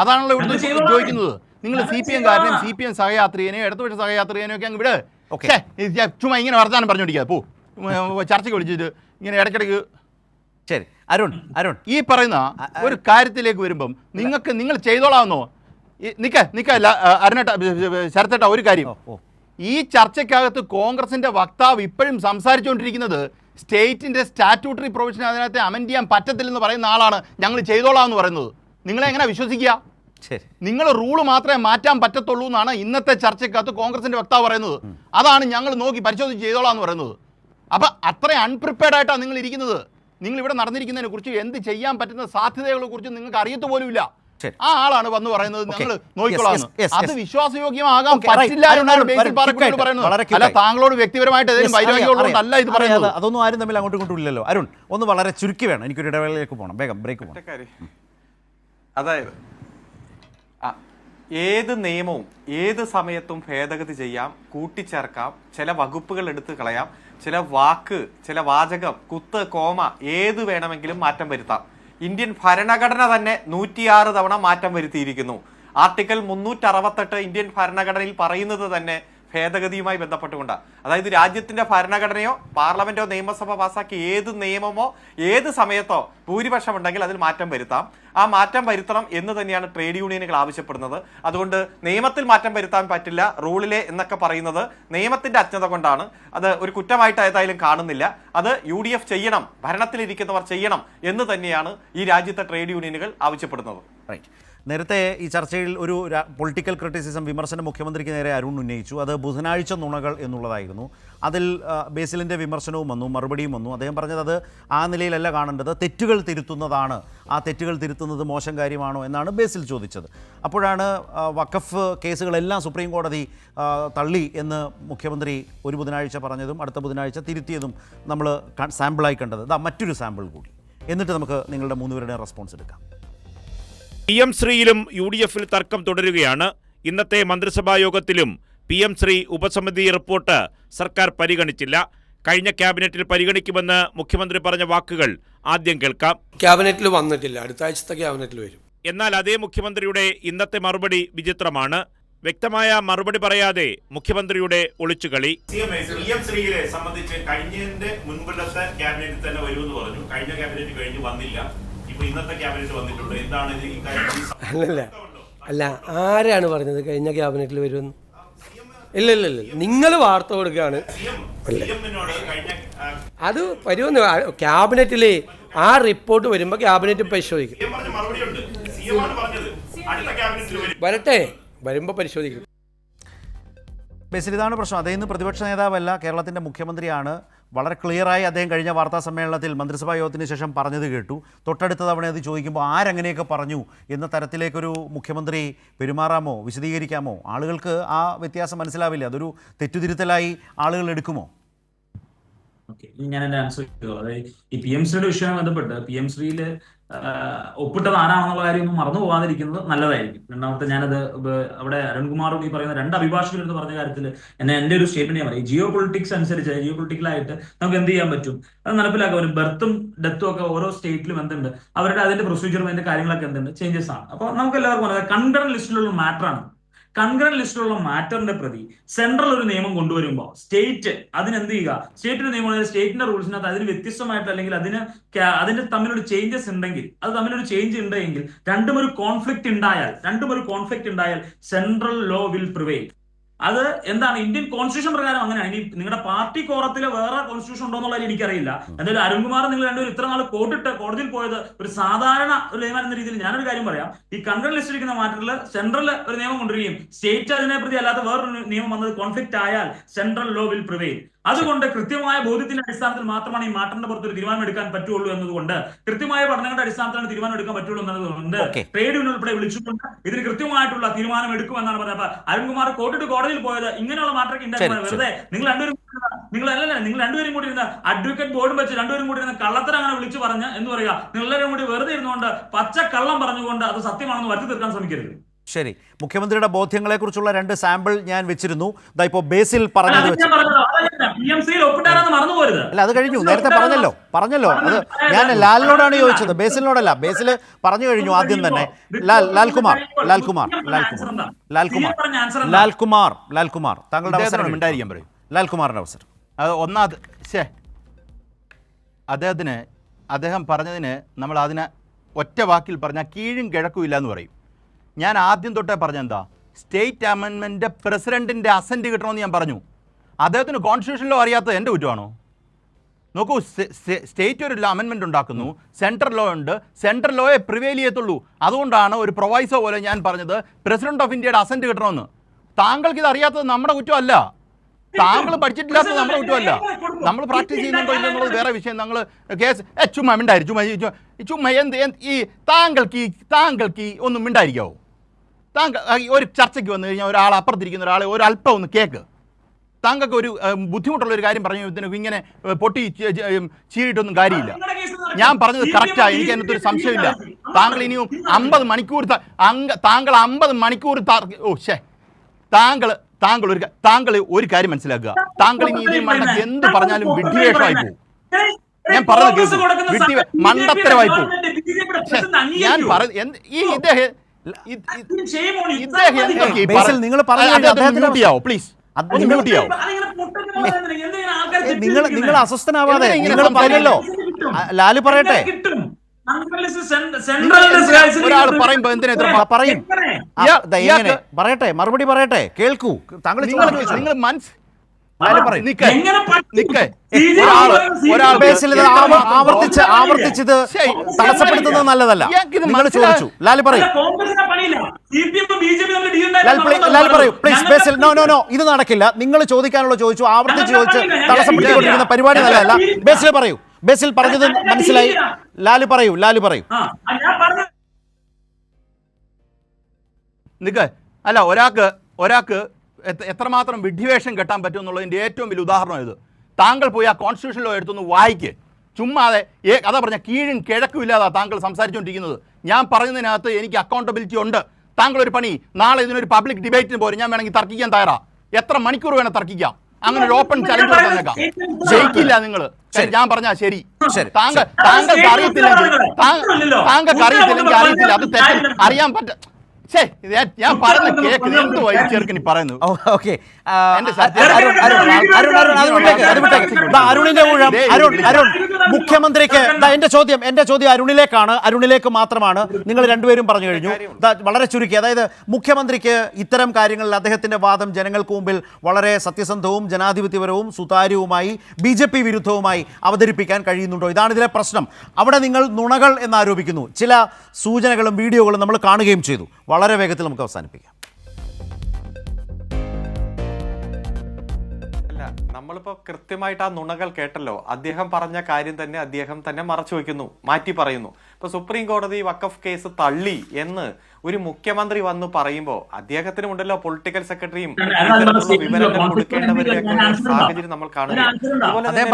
അതാണല്ലോ ഇവിടെ ചോദിക്കുന്നത്. നിങ്ങൾ CPM കാരനെയും CPM സഹയാത്രികനെയും ഇടതുപക്ഷ സഹയാത്രികനെയും ഒക്കെ അങ്ങ് വിട്. ചുമ്മാ ഇങ്ങനെ വർത്താനം പറഞ്ഞോണ്ടിരിക്കുക. ചർച്ചയ്ക്ക് വിളിച്ചിട്ട് ഇങ്ങനെ ഇടയ്ക്കിടയ്ക്ക്. ശരി, അരുൺ ഈ പറയുന്ന ഒരു കാര്യത്തിലേക്ക് വരുമ്പം നിങ്ങൾ ചെയ്തോളാമെന്നോ? ശരത്തേട്ട ഒരു കാര്യം, ഈ ചർച്ചയ്ക്കകത്ത് കോൺഗ്രസിന്റെ വക്താവ് ഇപ്പോഴും സംസാരിച്ചുകൊണ്ടിരിക്കുന്നത് സ്റ്റേറ്റിന്റെ സ്റ്റാറ്റ്യൂട്ടറി പ്രൊവിഷൻ അതിനകത്ത് അമെൻഡ് ചെയ്യാൻ പറ്റത്തില്ലെന്ന് പറയുന്ന ആളാണ് ഞങ്ങൾ ചെയ്തോളാം എന്ന് പറയുന്നത്. നിങ്ങളെങ്ങനെ വിശ്വസിക്കുക? നിങ്ങൾ റൂള് മാത്രമേ മാറ്റാൻ പറ്റത്തുള്ളൂ എന്നാണ് ഇന്നത്തെ ചർച്ചയ്ക്കകത്ത് കോൺഗ്രസിന്റെ വക്താവ് പറയുന്നത്. അതാണ് ഞങ്ങൾ നോക്കി പരിശോധിച്ച് ചെയ്തോളാം എന്ന് പറയുന്നത്. അപ്പം അത്രയും അൺപ്രിപ്പയർഡ് ആയിട്ടാണ് നിങ്ങൾ ഇരിക്കുന്നത്. നിങ്ങൾ ഇവിടെ നടന്നിരിക്കുന്നതിനെ കുറിച്ച് എന്ത് ചെയ്യാൻ പറ്റുന്ന സാധ്യതകളെ കുറിച്ച് നിങ്ങൾക്ക് അറിയത്തു പോലുമില്ല. ആ ആളാണ് വന്ന് പറയുന്നത് ഞങ്ങൾ നോക്കിക്കൊള്ളാം. അത് വിശ്വാസയോഗ്യമാകാൻ പറ്റില്ല എന്നാണ് ബേസിൽ പാറക്കുട്ടി പറയുന്നത്. അല്ല, താങ്കളോട് വ്യക്തിപരമായിട്ട് വൈരാഗ്യമുള്ളതല്ല ഇത് പറയുന്നത്. അതൊന്നും ആരും തമ്മിൽ അങ്ങോട്ടും ഇങ്ങോട്ടും ഇല്ലല്ലോ. അരുൺ ഒന്ന് വളരെ ചുരുക്കി വേണം, എനിക്കൊരു ഇടവേളയിലേക്ക് പോകണം, വേഗം ബ്രേക്ക് പോകണം. അതായത് ഏത് നിയമവും ഏത് സമയത്തും ഭേദഗതി ചെയ്യാം, കൂട്ടിച്ചേർക്കാം, ചില വകുപ്പുകൾ എടുത്ത് കളയാം, ചില വാക്ക്, ചില വാചകം, കുത്ത്, കോമ ഏത് വേണമെങ്കിലും മാറ്റം വരുത്താം. ഇന്ത്യൻ ഭരണഘടന തന്നെ 106 തവണ മാറ്റം വരുത്തിയിരിക്കുന്നു. ആർട്ടിക്കിൾ 368 ഇന്ത്യൻ ഭരണഘടനയിൽ പറയുന്നത് തന്നെ ഭേദഗതിയുമായി ബന്ധപ്പെട്ടുകൊണ്ടാണ്. അതായത് രാജ്യത്തിന്റെ ഭരണഘടനയോ പാർലമെന്റോ നിയമസഭ പാസാക്കിയ ഏത് നിയമമോ ഏത് സമയത്തോ ഭൂരിപക്ഷം ഉണ്ടെങ്കിൽ അതിൽ മാറ്റം വരുത്താം. ആ മാറ്റം വരുത്തണം എന്ന് തന്നെയാണ് ട്രേഡ് യൂണിയനുകൾ ആവശ്യപ്പെടുന്നത്. അതുകൊണ്ട് നിയമത്തിൽ മാറ്റം വരുത്താൻ പറ്റില്ല, റൂളിലെ എന്നൊക്കെ പറയുന്നത് നിയമത്തിന്റെ അജ്ഞത കൊണ്ടാണ്. അത് ഒരു കുറ്റമായിട്ട് ഏതായാലും കാണുന്നില്ല. അത് UDF ചെയ്യണം, ഭരണത്തിലിരിക്കുന്നവർ ചെയ്യണം എന്ന് തന്നെയാണ് ഈ രാജ്യത്തെ ട്രേഡ് യൂണിയനുകൾ ആവശ്യപ്പെടുന്നത്. റൈറ്റ്. നേരത്തെ ഈ ചർച്ചയിൽ ഒരു പൊളിറ്റിക്കൽ ക്രിറ്റിസിസം, വിമർശനം മുഖ്യമന്ത്രിക്ക് നേരെ അരുൺ ഉന്നയിച്ചു. അത് ബുധനാഴ്ച നുണകൾ എന്നുള്ളതായിരുന്നു. അതിൽ ബേസിലിൻ്റെ വിമർശനവും വന്നു, മറുപടിയും വന്നു. അദ്ദേഹം പറഞ്ഞത് അത് ആ നിലയിലല്ല കാണേണ്ടത്, തെറ്റുകൾ തിരുത്തുന്നതാണ്. ആ തെറ്റുകൾ തിരുത്തുന്നത് മോശം കാര്യമാണോ എന്നാണ് ബേസിൽ ചോദിച്ചത്. അപ്പോഴാണ് വഖഫ് കേസുകളെല്ലാം സുപ്രീം കോടതി തള്ളി എന്ന് മുഖ്യമന്ത്രി ഒരു ബുധനാഴ്ച പറഞ്ഞതും അടുത്ത ബുധനാഴ്ച തിരുത്തിയതും നമ്മൾ സാമ്പിളായി കണ്ടത്. ഇതാ മറ്റൊരു സാമ്പിൾ കൂടി, എന്നിട്ട് നമുക്ക് നിങ്ങളുടെ മൂന്നുപേരുടെയും റെസ്പോൺസ് എടുക്കാം. PM ശ്രീയിലും UDFിൽ തർക്കം തുടരുകയാണ്. ഇന്നത്തെ മന്ത്രിസഭാ യോഗത്തിലും PM ശ്രീ ഉപസമിതി റിപ്പോർട്ട് സർക്കാർ പരിഗണിച്ചില്ല. കഴിഞ്ഞ ക്യാബിനറ്റിൽ പരിഗണിക്കുമെന്ന് മുഖ്യമന്ത്രി പറഞ്ഞ വാക്കുകൾ ആദ്യം കേൾക്കാം. ക്യാബിനറ്റിൽ വന്നിട്ടില്ല, അടുത്ത ആഴ്ചത്തെ ക്യാബിനറ്റിൽ വരും. എന്നാൽ അതേ മുഖ്യമന്ത്രിയുടെ ഇന്നത്തെ മറുപടി വിചിത്രമാണ്. വ്യക്തമായ മറുപടി പറയാതെ മുഖ്യമന്ത്രിയുടെ ഒളിച്ചുകളി. PM ശ്രീയെ സംബന്ധിച്ച് കഴിഞ്ഞതിന്റെ മുൻപിലത്തെ ക്യാബിനറ്റിൽ തന്നെ വരുമെന്ന് പറഞ്ഞു. കഴിഞ്ഞ ക്യാബിനറ്റ് കഴിഞ്ഞ് വന്നില്ല, ഇന്നത്തെ ക്യാബിനറ്റ് വന്നിട്ടുണ്ട്. എന്താണ് അല്ല, ആരാണ് പറഞ്ഞത് കഴിഞ്ഞ ക്യാബിനറ്റിൽ വരുമെന്ന്? ഇല്ല, നിങ്ങൾ വാർത്ത കൊടുക്കുകയാണ്. അത് വരുമെന്ന് ക്യാബിനറ്റിൽ ആ റിപ്പോർട്ട് വരുമ്പോൾ ക്യാബിനറ്റ് പരിശോധിക്കും. വരട്ടെ, വരുമ്പോൾ പരിശോധിക്കും. ബേസിൽ ഇതാണ് പ്രശ്നം. അദ്ദേഹം ഇന്ന് പ്രതിപക്ഷ നേതാവല്ല, കേരളത്തിൻ്റെ മുഖ്യമന്ത്രിയാണ്. വളരെ ക്ലിയറായി അദ്ദേഹം കഴിഞ്ഞ വാർത്താ സമ്മേളനത്തിൽ മന്ത്രിസഭാ യോഗത്തിന് ശേഷം പറഞ്ഞത് കേട്ടു. തൊട്ടടുത്ത തവണ അത് ചോദിക്കുമ്പോൾ ആരങ്ങനെയൊക്കെ പറഞ്ഞു എന്ന തരത്തിലേക്കൊരു മുഖ്യമന്ത്രി പെരുമാറാമോ, വിശദീകരിക്കാമോ? ആളുകൾക്ക് ആ വ്യത്യാസം മനസ്സിലാവില്ല. അതൊരു തെറ്റുതിരുത്തലായി ആളുകൾ എടുക്കുമോ? ഓക്കെ, ഞാൻ എന്റെ ആൻസർ ചെയ്തോളാം. അതായത് ഈ PMശ്രീയുടെ വിഷയവുമായി ബന്ധപ്പെട്ട് PMശ്രീയിൽ ഒപ്പിട്ടത് ആരാണെന്നുള്ള കാര്യം ഒന്നും മറന്നു പോകാതിരിക്കുന്നത് നല്ലതായിരിക്കും. രണ്ടാമത്തെ, ഞാനത് അവിടെ അരുൺകുമാറും ഈ പറയുന്ന രണ്ട് അഭിഭാഷകരെടുത്ത് പറഞ്ഞ കാര്യത്തിൽ എന്റെ ഒരു സ്റ്റേറ്റ്മെന്റ് ഞാൻ പറയും. ജിയോ പൊളിറ്റിക്സ് അനുസരിച്ച്, ജിയോ പൊളിറ്റിക്കലായിട്ട് നമുക്ക് എന്ത് ചെയ്യാൻ പറ്റും, അത് നടപ്പിലാക്കാം. ഒരു ബർത്തും ഡെത്തും ഒക്കെ ഓരോ സ്റ്റേറ്റിലും എന്തുണ്ട്, അവരുടെ അതിന്റെ പ്രൊസീജിയറും അതിന്റെ കാര്യങ്ങളൊക്കെ എന്തുണ്ട്, ചേഞ്ചസ് ആണ്. അപ്പൊ നമുക്ക് എല്ലാവർക്കും അറിയാം, കൺകറന്റ് ലിസ്റ്റിലുള്ള മാറ്ററാണ്. കൺകറന്റ് ലിസ്റ്റിലുള്ള മാറ്ററിന്റെ പ്രതി സെൻട്രൽ ഒരു നിയമം കൊണ്ടുവരുമ്പോൾ സ്റ്റേറ്റ് അതിനെന്ത് ചെയ്യുക, സ്റ്റേറ്റിന്റെ നിയമം, സ്റ്റേറ്റിന്റെ റൂൾസിനകത്ത് അതിന് വ്യത്യസ്തമായിട്ട് അല്ലെങ്കിൽ അതിന്റെ തമ്മിലൊരു ചേഞ്ചസ് ഉണ്ടെങ്കിൽ, അത് തമ്മിലൊരു ചേഞ്ച് ഉണ്ടെങ്കിൽ രണ്ടും ഒരു കോൺഫ്ലിക്റ്റ് ഉണ്ടായാൽ സെൻട്രൽ ലോ വിൽ പ്രിവെയിൽ. അത് എന്താണ്, ഇന്ത്യൻ കോൺസ്റ്റിറ്റ്യൂഷൻ പ്രകാരം അങ്ങനെയാണ്. ഇനി നിങ്ങളുടെ പാർട്ടി കോറത്തിലെ വേറെ കോൺസ്റ്റിറ്റ്യൂഷൻ ഉണ്ടോ എന്നുള്ളത് എനിക്കറിയില്ല. എന്തായാലും അരുൺകുമാർ, നിങ്ങൾ രണ്ടുപേരും ഇത്ര നാൾ കോട്ടിട്ട് കോടതിയിൽ പോയത് ഒരു സാധാരണ ഒരു നിയമം എന്ന രീതിയിൽ ഞാനൊരു കാര്യം പറയാം. ഈ കൺകറന്റ് ലിസ്റ്റ് ഇരിക്കുന്ന മാറ്ററിൽ സെൻട്രൽ ഒരു നിയമം കൊണ്ടുവരികയും സ്റ്റേറ്റ് അതിനെ പ്രതി അല്ലാത്ത വേറൊരു നിയമം വന്നത് കോൺഫ്ലിക്റ്റ് ആയാൽ സെൻട്രൽ ലോ വിൽ പ്രിവെയിൽ. അതുകൊണ്ട് കൃത്യമായ ബോധ്യത്തിന്റെ അടിസ്ഥാനത്തിൽ മാത്രമാണ് ഈ മാറ്ററിന്റെ പുറത്ത് ഒരു തീരുമാനം എടുക്കാൻ പറ്റുള്ളൂ എന്നതുകൊണ്ട്, കൃത്യമായ പഠനങ്ങളുടെ അടിസ്ഥാനത്തിലാണ് തീരുമാനം എടുക്കാൻ പറ്റുള്ളൂ എന്നതുകൊണ്ട് ട്രേഡ് യൂണിയൻ ഉൾപ്പെടെ വിളിച്ചുകൊണ്ട് ഇതിന് കൃത്യമായിട്ടുള്ള തീരുമാനം എടുക്കുമെന്നാണ് പറഞ്ഞത്. അപ്പൊ അരുൺകുമാർ കോട്ടിട്ട് കോടതിയിൽ പോയത് ഇങ്ങനെയുള്ള മാറ്ററൊക്കെ ഉണ്ടാക്കി വെറുതെ നിങ്ങൾ രണ്ടുപേരും കൂടി ഇരുന്ന അഡ്വക്കേറ്റ് ബോർഡും വെച്ച് രണ്ടുപേരും കൂടി ഇരുന്ന കള്ളത്തരം അങ്ങനെ വിളിച്ചു പറഞ്ഞ് എന്ന് പറയുക, നിങ്ങളെല്ലാവരും കൂടി വെറുതെ ഇരുന്നുകൊണ്ട് പച്ച കള്ളം പറഞ്ഞുകൊണ്ട് അത് സത്യമാണെന്ന് വരുത്തി തീർക്കാൻ ശ്രമിക്കരുത്. ശരി, മുഖ്യമന്ത്രിയുടെ ബോധ്യങ്ങളെക്കുറിച്ചുള്ള 2 സാമ്പിൾ ഞാൻ വെച്ചിരുന്നു. ഇതാ ഇപ്പോൾ ബേസിൽ പറഞ്ഞത് വെച്ച് അല്ല, അത് കഴിഞ്ഞു, നേരത്തെ പറഞ്ഞല്ലോ. അത് ഞാൻ ലാലിനോടാണ് ചോദിച്ചത്, ബേസിലിനോടല്ല. ബേസിൽ പറഞ്ഞു കഴിഞ്ഞു ആദ്യം തന്നെ. ലാൽകുമാർ താങ്കളുടെ അവസരം ഉണ്ടായിരിക്കാൻ പറയും. ലാൽകുമാറിന്റെ അവസരം. അത് ഒന്നാമത് അദ്ദേഹം പറഞ്ഞതിന് നമ്മൾ അതിനെ ഒറ്റ വാക്കിൽ പറഞ്ഞാൽ കീഴും കിഴക്കും ഇല്ല എന്ന് പറയും. ഞാൻ ആദ്യം തൊട്ടേ പറഞ്ഞെന്താ, സ്റ്റേറ്റ് അമെൻമെൻറ്റ് പ്രസിഡന്റിൻ്റെ അസൻറ്റ് കിട്ടണമെന്ന് ഞാൻ പറഞ്ഞു. അദ്ദേഹത്തിന് കോൺസ്റ്റിറ്റ്യൂഷനിലോ അറിയാത്തത് എൻ്റെ കുറ്റമാണോ? നോക്കൂ, സ്റ്റേറ്റ് ഒരു അമെൻമെൻറ്റ് ഉണ്ടാക്കുന്നു, സെൻട്രൽ ലോ ഉണ്ട്, സെൻട്രൽ ലോയെ പ്രിവെയിൽ ചെയ്യത്തുള്ളൂ. അതുകൊണ്ടാണ് ഒരു പ്രൊവൈസോ പോലെ ഞാൻ പറഞ്ഞത് പ്രസിഡന്റ് ഓഫ് ഇന്ത്യയുടെ അസൻറ്റ് കിട്ടണമെന്ന്. താങ്കൾക്ക് ഇത് അറിയാത്തത് നമ്മുടെ കുറ്റമല്ല, താങ്കൾ പഠിച്ചിട്ടില്ലാത്തത് നമ്മുടെ കുറ്റമല്ല. നമ്മൾ പ്രാക്ടീസ് ചെയ്യുന്നുണ്ടോ ഇല്ലെന്നുള്ളത് വേറെ വിഷയം. ഞങ്ങൾ കേസ് ചുമ്മാ ഈ താങ്കൾക്ക് ഒന്നും മിണ്ടായിരിക്കാവോ? താങ്കൾ ഒരു ചർച്ചയ്ക്ക് വന്നു കഴിഞ്ഞാൽ ഒരാൾ അപ്പുറത്തിരിക്കുന്ന ഒരാളെ ഒരല്പം ഒന്ന് കേക്ക്. താങ്കൾക്ക് ഒരു ബുദ്ധിമുട്ടുള്ള ഒരു കാര്യം പറഞ്ഞു ഇങ്ങനെ പൊട്ടി ചീറിയിട്ടൊന്നും കാര്യമില്ല. ഞാൻ പറഞ്ഞത് കറക്റ്റായി, എനിക്ക് അതിനകത്ത് ഒരു സംശയമില്ല. താങ്കൾ ഇനിയും 50 മണിക്കൂർ താങ്കൾ 50 മണിക്കൂർ താങ്കൾ ഒരു കാര്യം മനസ്സിലാക്കുക, താങ്കൾ ഇനി ഇതിൽ മണ്ടക്ക് എന്ത് പറഞ്ഞാലും വിഡ്ഢിവേഷമായി പോകും. ഞാൻ പറഞ്ഞത് മണ്ടത്തരമായി പോകും. ഞാൻ പറഞ്ഞ നിങ്ങൾ പറഞ്ഞു പ്ലീസ്, നിങ്ങൾ അസ്വസ്ഥനാവാതെ നിങ്ങൾ പറഞ്ഞല്ലോ. ലാല് പറയട്ടെ, ഒരാൾ പറയുമ്പോ എന്തിനാ പറയും? പറയട്ടെ, മറുപടി പറയട്ടെ, കേൾക്കൂ. താങ്കൾ ആവർത്തിച്ചത് തടസ്സപ്പെടുത്തുന്നത് നല്ലതല്ല. നിങ്ങൾ ചോദിച്ചു, ലാല് പറയൂ. ലാൽ പറയൂ പ്ലീസ്. ബേസിൽ നോ, ഇത് നടക്കില്ല. നിങ്ങൾ ചോദിക്കാനുള്ള ചോദിച്ചു, ആവർത്തിച്ച് ചോദിച്ച് തടസ്സപ്പെടുത്തിക്കൊണ്ടിരിക്കുന്ന പരിപാടി നല്ലതല്ല. ബേസിൽ പറയൂ. ബേസിൽ പറഞ്ഞത് മനസ്സിലായി. ലാല് പറയൂ. അല്ല, ഒരാൾക്ക് എത്രമാത്രം വിഡ്ഢിവേഷം കെട്ടാൻ പറ്റും എന്നുള്ളതിൻ്റെ ഏറ്റവും വലിയ ഉദാഹരണം ഇത്. താങ്കൾ പോയി ആ കോൺസ്റ്റിറ്റ്യൂഷൻ ലോ എടുത്തൊന്ന് വായിക്ക്. ചുമ്മാതെ അതാ പറഞ്ഞ കീഴും കിഴക്കും ഇല്ലാതാ താങ്കൾ സംസാരിച്ചുകൊണ്ടിരിക്കുന്നത്. ഞാൻ പറഞ്ഞതിനകത്ത് എനിക്ക് അക്കൗണ്ടബിലിറ്റി ഉണ്ട്. താങ്കൾ ഒരു പണി, നാളെ ഇതിനൊരു പബ്ലിക് ഡിബേറ്റിന് പോരും, ഞാൻ വേണമെങ്കിൽ തർക്കിക്കാൻ തയ്യാറാ. എത്ര മണിക്കൂർ വേണം തർക്കിക്കാം. അങ്ങനെ ഒരു ഓപ്പൺ ചലഞ്ച് തന്നേക്കാം. ജയിക്കില്ല നിങ്ങൾ, ഞാൻ പറഞ്ഞാ ശരി. താങ്കൾക്ക് അറിയത്തില്ലെങ്കിൽ അറിയത്തില്ല, അത് തെറ്റ്. അറിയാൻ പറ്റ ഞാൻ പറഞ്ഞ കേക്ക് എന്ത് ചെറുക്കനി പറയുന്നു. അരുണിന്റെ ഊഴം. അരുൺ, മുഖ്യമന്ത്രിക്ക് എന്റെ ചോദ്യം അരുണിലേക്ക് മാത്രമാണ്. നിങ്ങൾ രണ്ടുപേരും പറഞ്ഞു കഴിഞ്ഞു. വളരെ ചുരുക്കി, അതായത് മുഖ്യമന്ത്രിക്ക് ഇത്തരം കാര്യങ്ങളിൽ അദ്ദേഹത്തിന്റെ വാദം ജനങ്ങൾക്ക് മുമ്പിൽ വളരെ സത്യസന്ധവും ജനാധിപത്യപരവും സുതാര്യവുമായി BJP വിരുദ്ധവുമായി അവതരിപ്പിക്കാൻ കഴിയുന്നുണ്ടോ? ഇതാണ് ഇതിലെ പ്രശ്നം. അവിടെ നിങ്ങൾ നുണകൾ എന്നാരോപിക്കുന്നു. ചില സൂചനകളും വീഡിയോകളും നമ്മൾ കാണുകയും ചെയ്തു. വളരെ വേഗത്തിൽ നമുക്ക് അവസാനിപ്പിക്കാം. നമ്മളിപ്പോ കൃത്യമായിട്ട് ആ നുണകൾ കേട്ടല്ലോ. അദ്ദേഹം പറഞ്ഞ കാര്യം തന്നെ അദ്ദേഹം തന്നെ മറച്ചു വെക്കുന്നു, മാറ്റി പറയുന്നു. ഇപ്പൊ സുപ്രീം കോടതി വഖഫ് കേസ് തള്ളി എന്ന് ഒരു മുഖ്യമന്ത്രി വന്ന് പറയുമ്പോൾ അദ്ദേഹത്തിനും ഉണ്ടല്ലോ പൊളിറ്റിക്കൽ സെക്രട്ടറിയും ഇത്തരത്തിലുള്ള വിവരങ്ങൾ കൊടുക്കേണ്ടവരുടെയൊക്കെ സാഹചര്യം നമ്മൾ കാണുന്നു. തന്നെ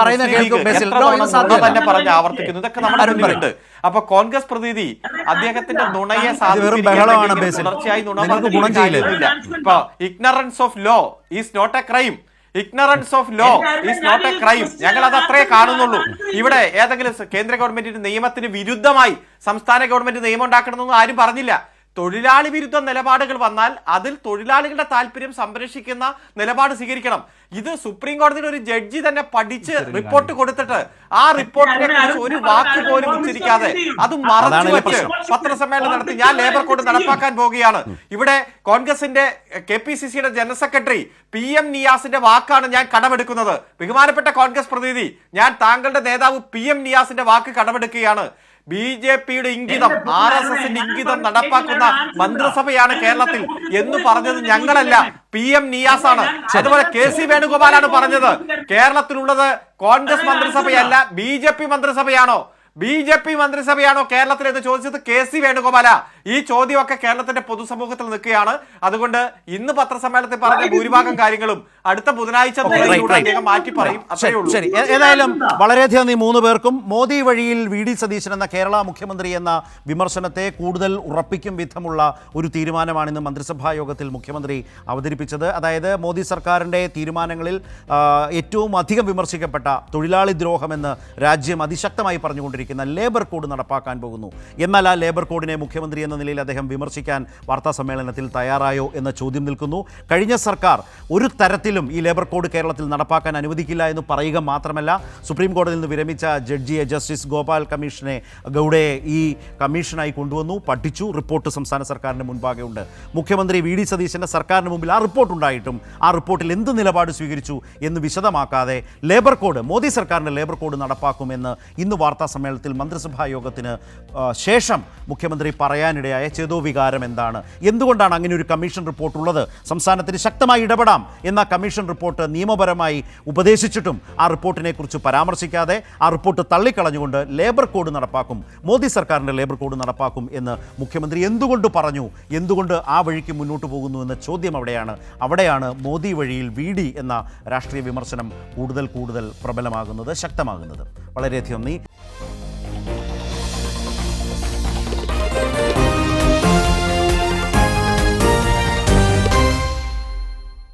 പറഞ്ഞ് ആവർത്തിക്കുന്നു. ഇതൊക്കെ നമ്മുടെ മുന്നിലുണ്ട്. അപ്പൊ കോൺഗ്രസ് പ്രതിനിധി അദ്ദേഹത്തിന്റെ നുണയെ തുടർച്ചയായി നുണ പറഞ്ഞില്ല. ഇപ്പൊ ignorance of law is not a crime. Ignorance of law is not a crime. ഞങ്ങൾ അത് അത്രേ കാണുന്നുള്ളൂ. ഇവിടെ ഏതെങ്കിലും കേന്ദ്ര ഗവൺമെന്റിന്റെ നിയമത്തിന് വിരുദ്ധമായി സംസ്ഥാന ഗവൺമെന്റ് നിയമം ഉണ്ടാക്കണമെന്നൊന്നും ആരും പറഞ്ഞില്ല. തൊഴിലാളി വിരുദ്ധ നിലപാടുകൾ വന്നാൽ അതിൽ തൊഴിലാളികളുടെ താല്പര്യം സംരക്ഷിക്കുന്ന നിലപാട് സ്വീകരിക്കണം. ഇത് സുപ്രീം കോടതിയുടെ ഒരു ജഡ്ജി തന്നെ പഠിച്ച് റിപ്പോർട്ട് കൊടുത്തിട്ട് ആ റിപ്പോർട്ടിനെ കുറിച്ച് ഒരു വാക്ക് പോലും ഉച്ചരിക്കാതെ അത് മറച്ചു വെച്ച് പത്രസമ്മേളനം നടത്തി ഞാൻ ലേബർ കോഡ് നടപ്പാക്കാൻ പോവുകയാണ്. ഇവിടെ കോൺഗ്രസിന്റെ KPCCയുടെ ജനറൽ സെക്രട്ടറി PM നിയാസിന്റെ വാക്കാണ് ഞാൻ കടമെടുക്കുന്നത്. ബഹുമാനപ്പെട്ട കോൺഗ്രസ് പ്രതിനിധി, ഞാൻ താങ്കളുടെ നേതാവ് PM നിയാസിന്റെ വാക്ക് കടമെടുക്കുകയാണ്. BJPയുടെ ഇംഗിതം, RSSന്റെ ഇംഗിതം നടപ്പാക്കുന്ന മന്ത്രിസഭയാണ് കേരളത്തിൽ എന്ന് പറഞ്ഞത് ഞങ്ങളല്ല, PM നിയാസാണ്. അതുപോലെ KC വേണുഗോപാലാണ് പറഞ്ഞത്. കേരളത്തിലുള്ളത് കോൺഗ്രസ് മന്ത്രിസഭയല്ല, BJP മന്ത്രിസഭയാണോ? BJP മന്ത്രിസഭയാണോ കേരളത്തിൽ എന്ന് ചോദിച്ചത് KC വേണുഗോപാല. ഈ ചോദ്യമൊക്കെ കേരളത്തിന്റെ പൊതുസമൂഹത്തിൽ നിൽക്കുകയാണ്. അതുകൊണ്ട് ഇന്ന് പത്രസമ്മേളനത്തിൽ പറഞ്ഞ ഭൂരിഭാഗം കാര്യങ്ങളും അടുത്ത ബുധനാഴ്ച അദ്ദേഹം മാറ്റി പറയും. ശരി, ഏതായാലും വളരെയധികം ഈ മൂന്ന് പേർക്കും മോദി വഴിയിൽ VD സതീശൻ എന്ന കേരള മുഖ്യമന്ത്രി എന്ന വിമർശനത്തെ കൂടുതൽ ഉറപ്പിക്കും വിധമുള്ള ഒരു തീരുമാനമാണ് ഇന്ന് മന്ത്രിസഭാ യോഗത്തിൽ മുഖ്യമന്ത്രി അവതരിപ്പിച്ചത്. അതായത് മോദി സർക്കാരിൻ്റെ തീരുമാനങ്ങളിൽ ഏറ്റവും അധികം വിമർശിക്കപ്പെട്ട തൊഴിലാളി ദ്രോഹമെന്ന് രാജ്യം അതിശക്തമായി പറഞ്ഞുകൊണ്ടിരിക്കുന്ന ലേബർ കോഡ് നടപ്പാക്കാൻ പോകുന്നു. എന്നാൽ ആ ലേബർ കോഡിനെ മുഖ്യമന്ത്രി എന്ന നിലയിൽ അദ്ദേഹം വിമർശിക്കാൻ വാർത്താ സമ്മേളനത്തിൽ തയ്യാറായോ എന്ന ചോദ്യം നിൽക്കുന്നു. കഴിഞ്ഞ സർക്കാർ ഒരു തരത്തിലും ഈ ലേബർ കോഡ് കേരളത്തിൽ നടപ്പാക്കാൻ അനുവദിക്കില്ല എന്ന് പറയുക മാത്രമല്ല, സുപ്രീം കോടതിയിൽ നിന്ന് വിരമിച്ച ജഡ്ജിയെ ജസ്റ്റിസ് ഗോപാൽ ഗൗഡയെ ഈ കമ്മീഷനായി കൊണ്ടുവന്നു, പഠിച്ചു. റിപ്പോർട്ട് സംസ്ഥാന സർക്കാരിൻ്റെ മുൻപാകെ ഉണ്ട്. മുഖ്യമന്ത്രി VD സതീശൻ്റെ സർക്കാരിന് മുമ്പിൽ ആ റിപ്പോർട്ട് ഉണ്ടായിട്ടും ആ റിപ്പോർട്ടിൽ എന്ത് നിലപാട് സ്വീകരിച്ചു എന്ന് വിശദമാക്കാതെ ലേബർ കോഡ്, മോദി സർക്കാരിൻ്റെ ലേബർ കോഡ് നടപ്പാക്കുമെന്ന് ഇന്ന് വാർത്താ സമ്മേളനത്തിൽ മന്ത്രിസഭാ യോഗത്തിന് ശേഷം മുഖ്യമന്ത്രി പറയാനിടയായ ചേതോവികാരം എന്താണ്? എന്തുകൊണ്ടാണ് അങ്ങനെ ഒരു കമ്മീഷൻ റിപ്പോർട്ട് ഉള്ളത്? സംസ്ഥാനത്തിന് ശക്തമായി ഇടപെടാം എന്ന കമ്മീഷൻ റിപ്പോർട്ട് നിയമപരമായി ഉപദേശിച്ചിട്ടും ആ റിപ്പോർട്ടിനെ കുറിച്ച് പരാമർശിക്കാതെ ആ റിപ്പോർട്ട് തള്ളിക്കളഞ്ഞുകൊണ്ട് ലേബർ കോഡ് നടപ്പാക്കും, മോദി സർക്കാരിൻ്റെ ലേബർ കോഡ് നടപ്പാക്കും എന്ന് മുഖ്യമന്ത്രി എന്തുകൊണ്ട് പറഞ്ഞു? എന്തുകൊണ്ട് ആ വഴിക്ക് മുന്നോട്ട് പോകുന്നു എന്ന ചോദ്യം അവിടെയാണ് മോദി വഴിയിൽ VD എന്ന രാഷ്ട്രീയ വിമർശനം കൂടുതൽ പ്രബലമാകുന്നത്, ശക്തമാകുന്നത്. വളരെയധികം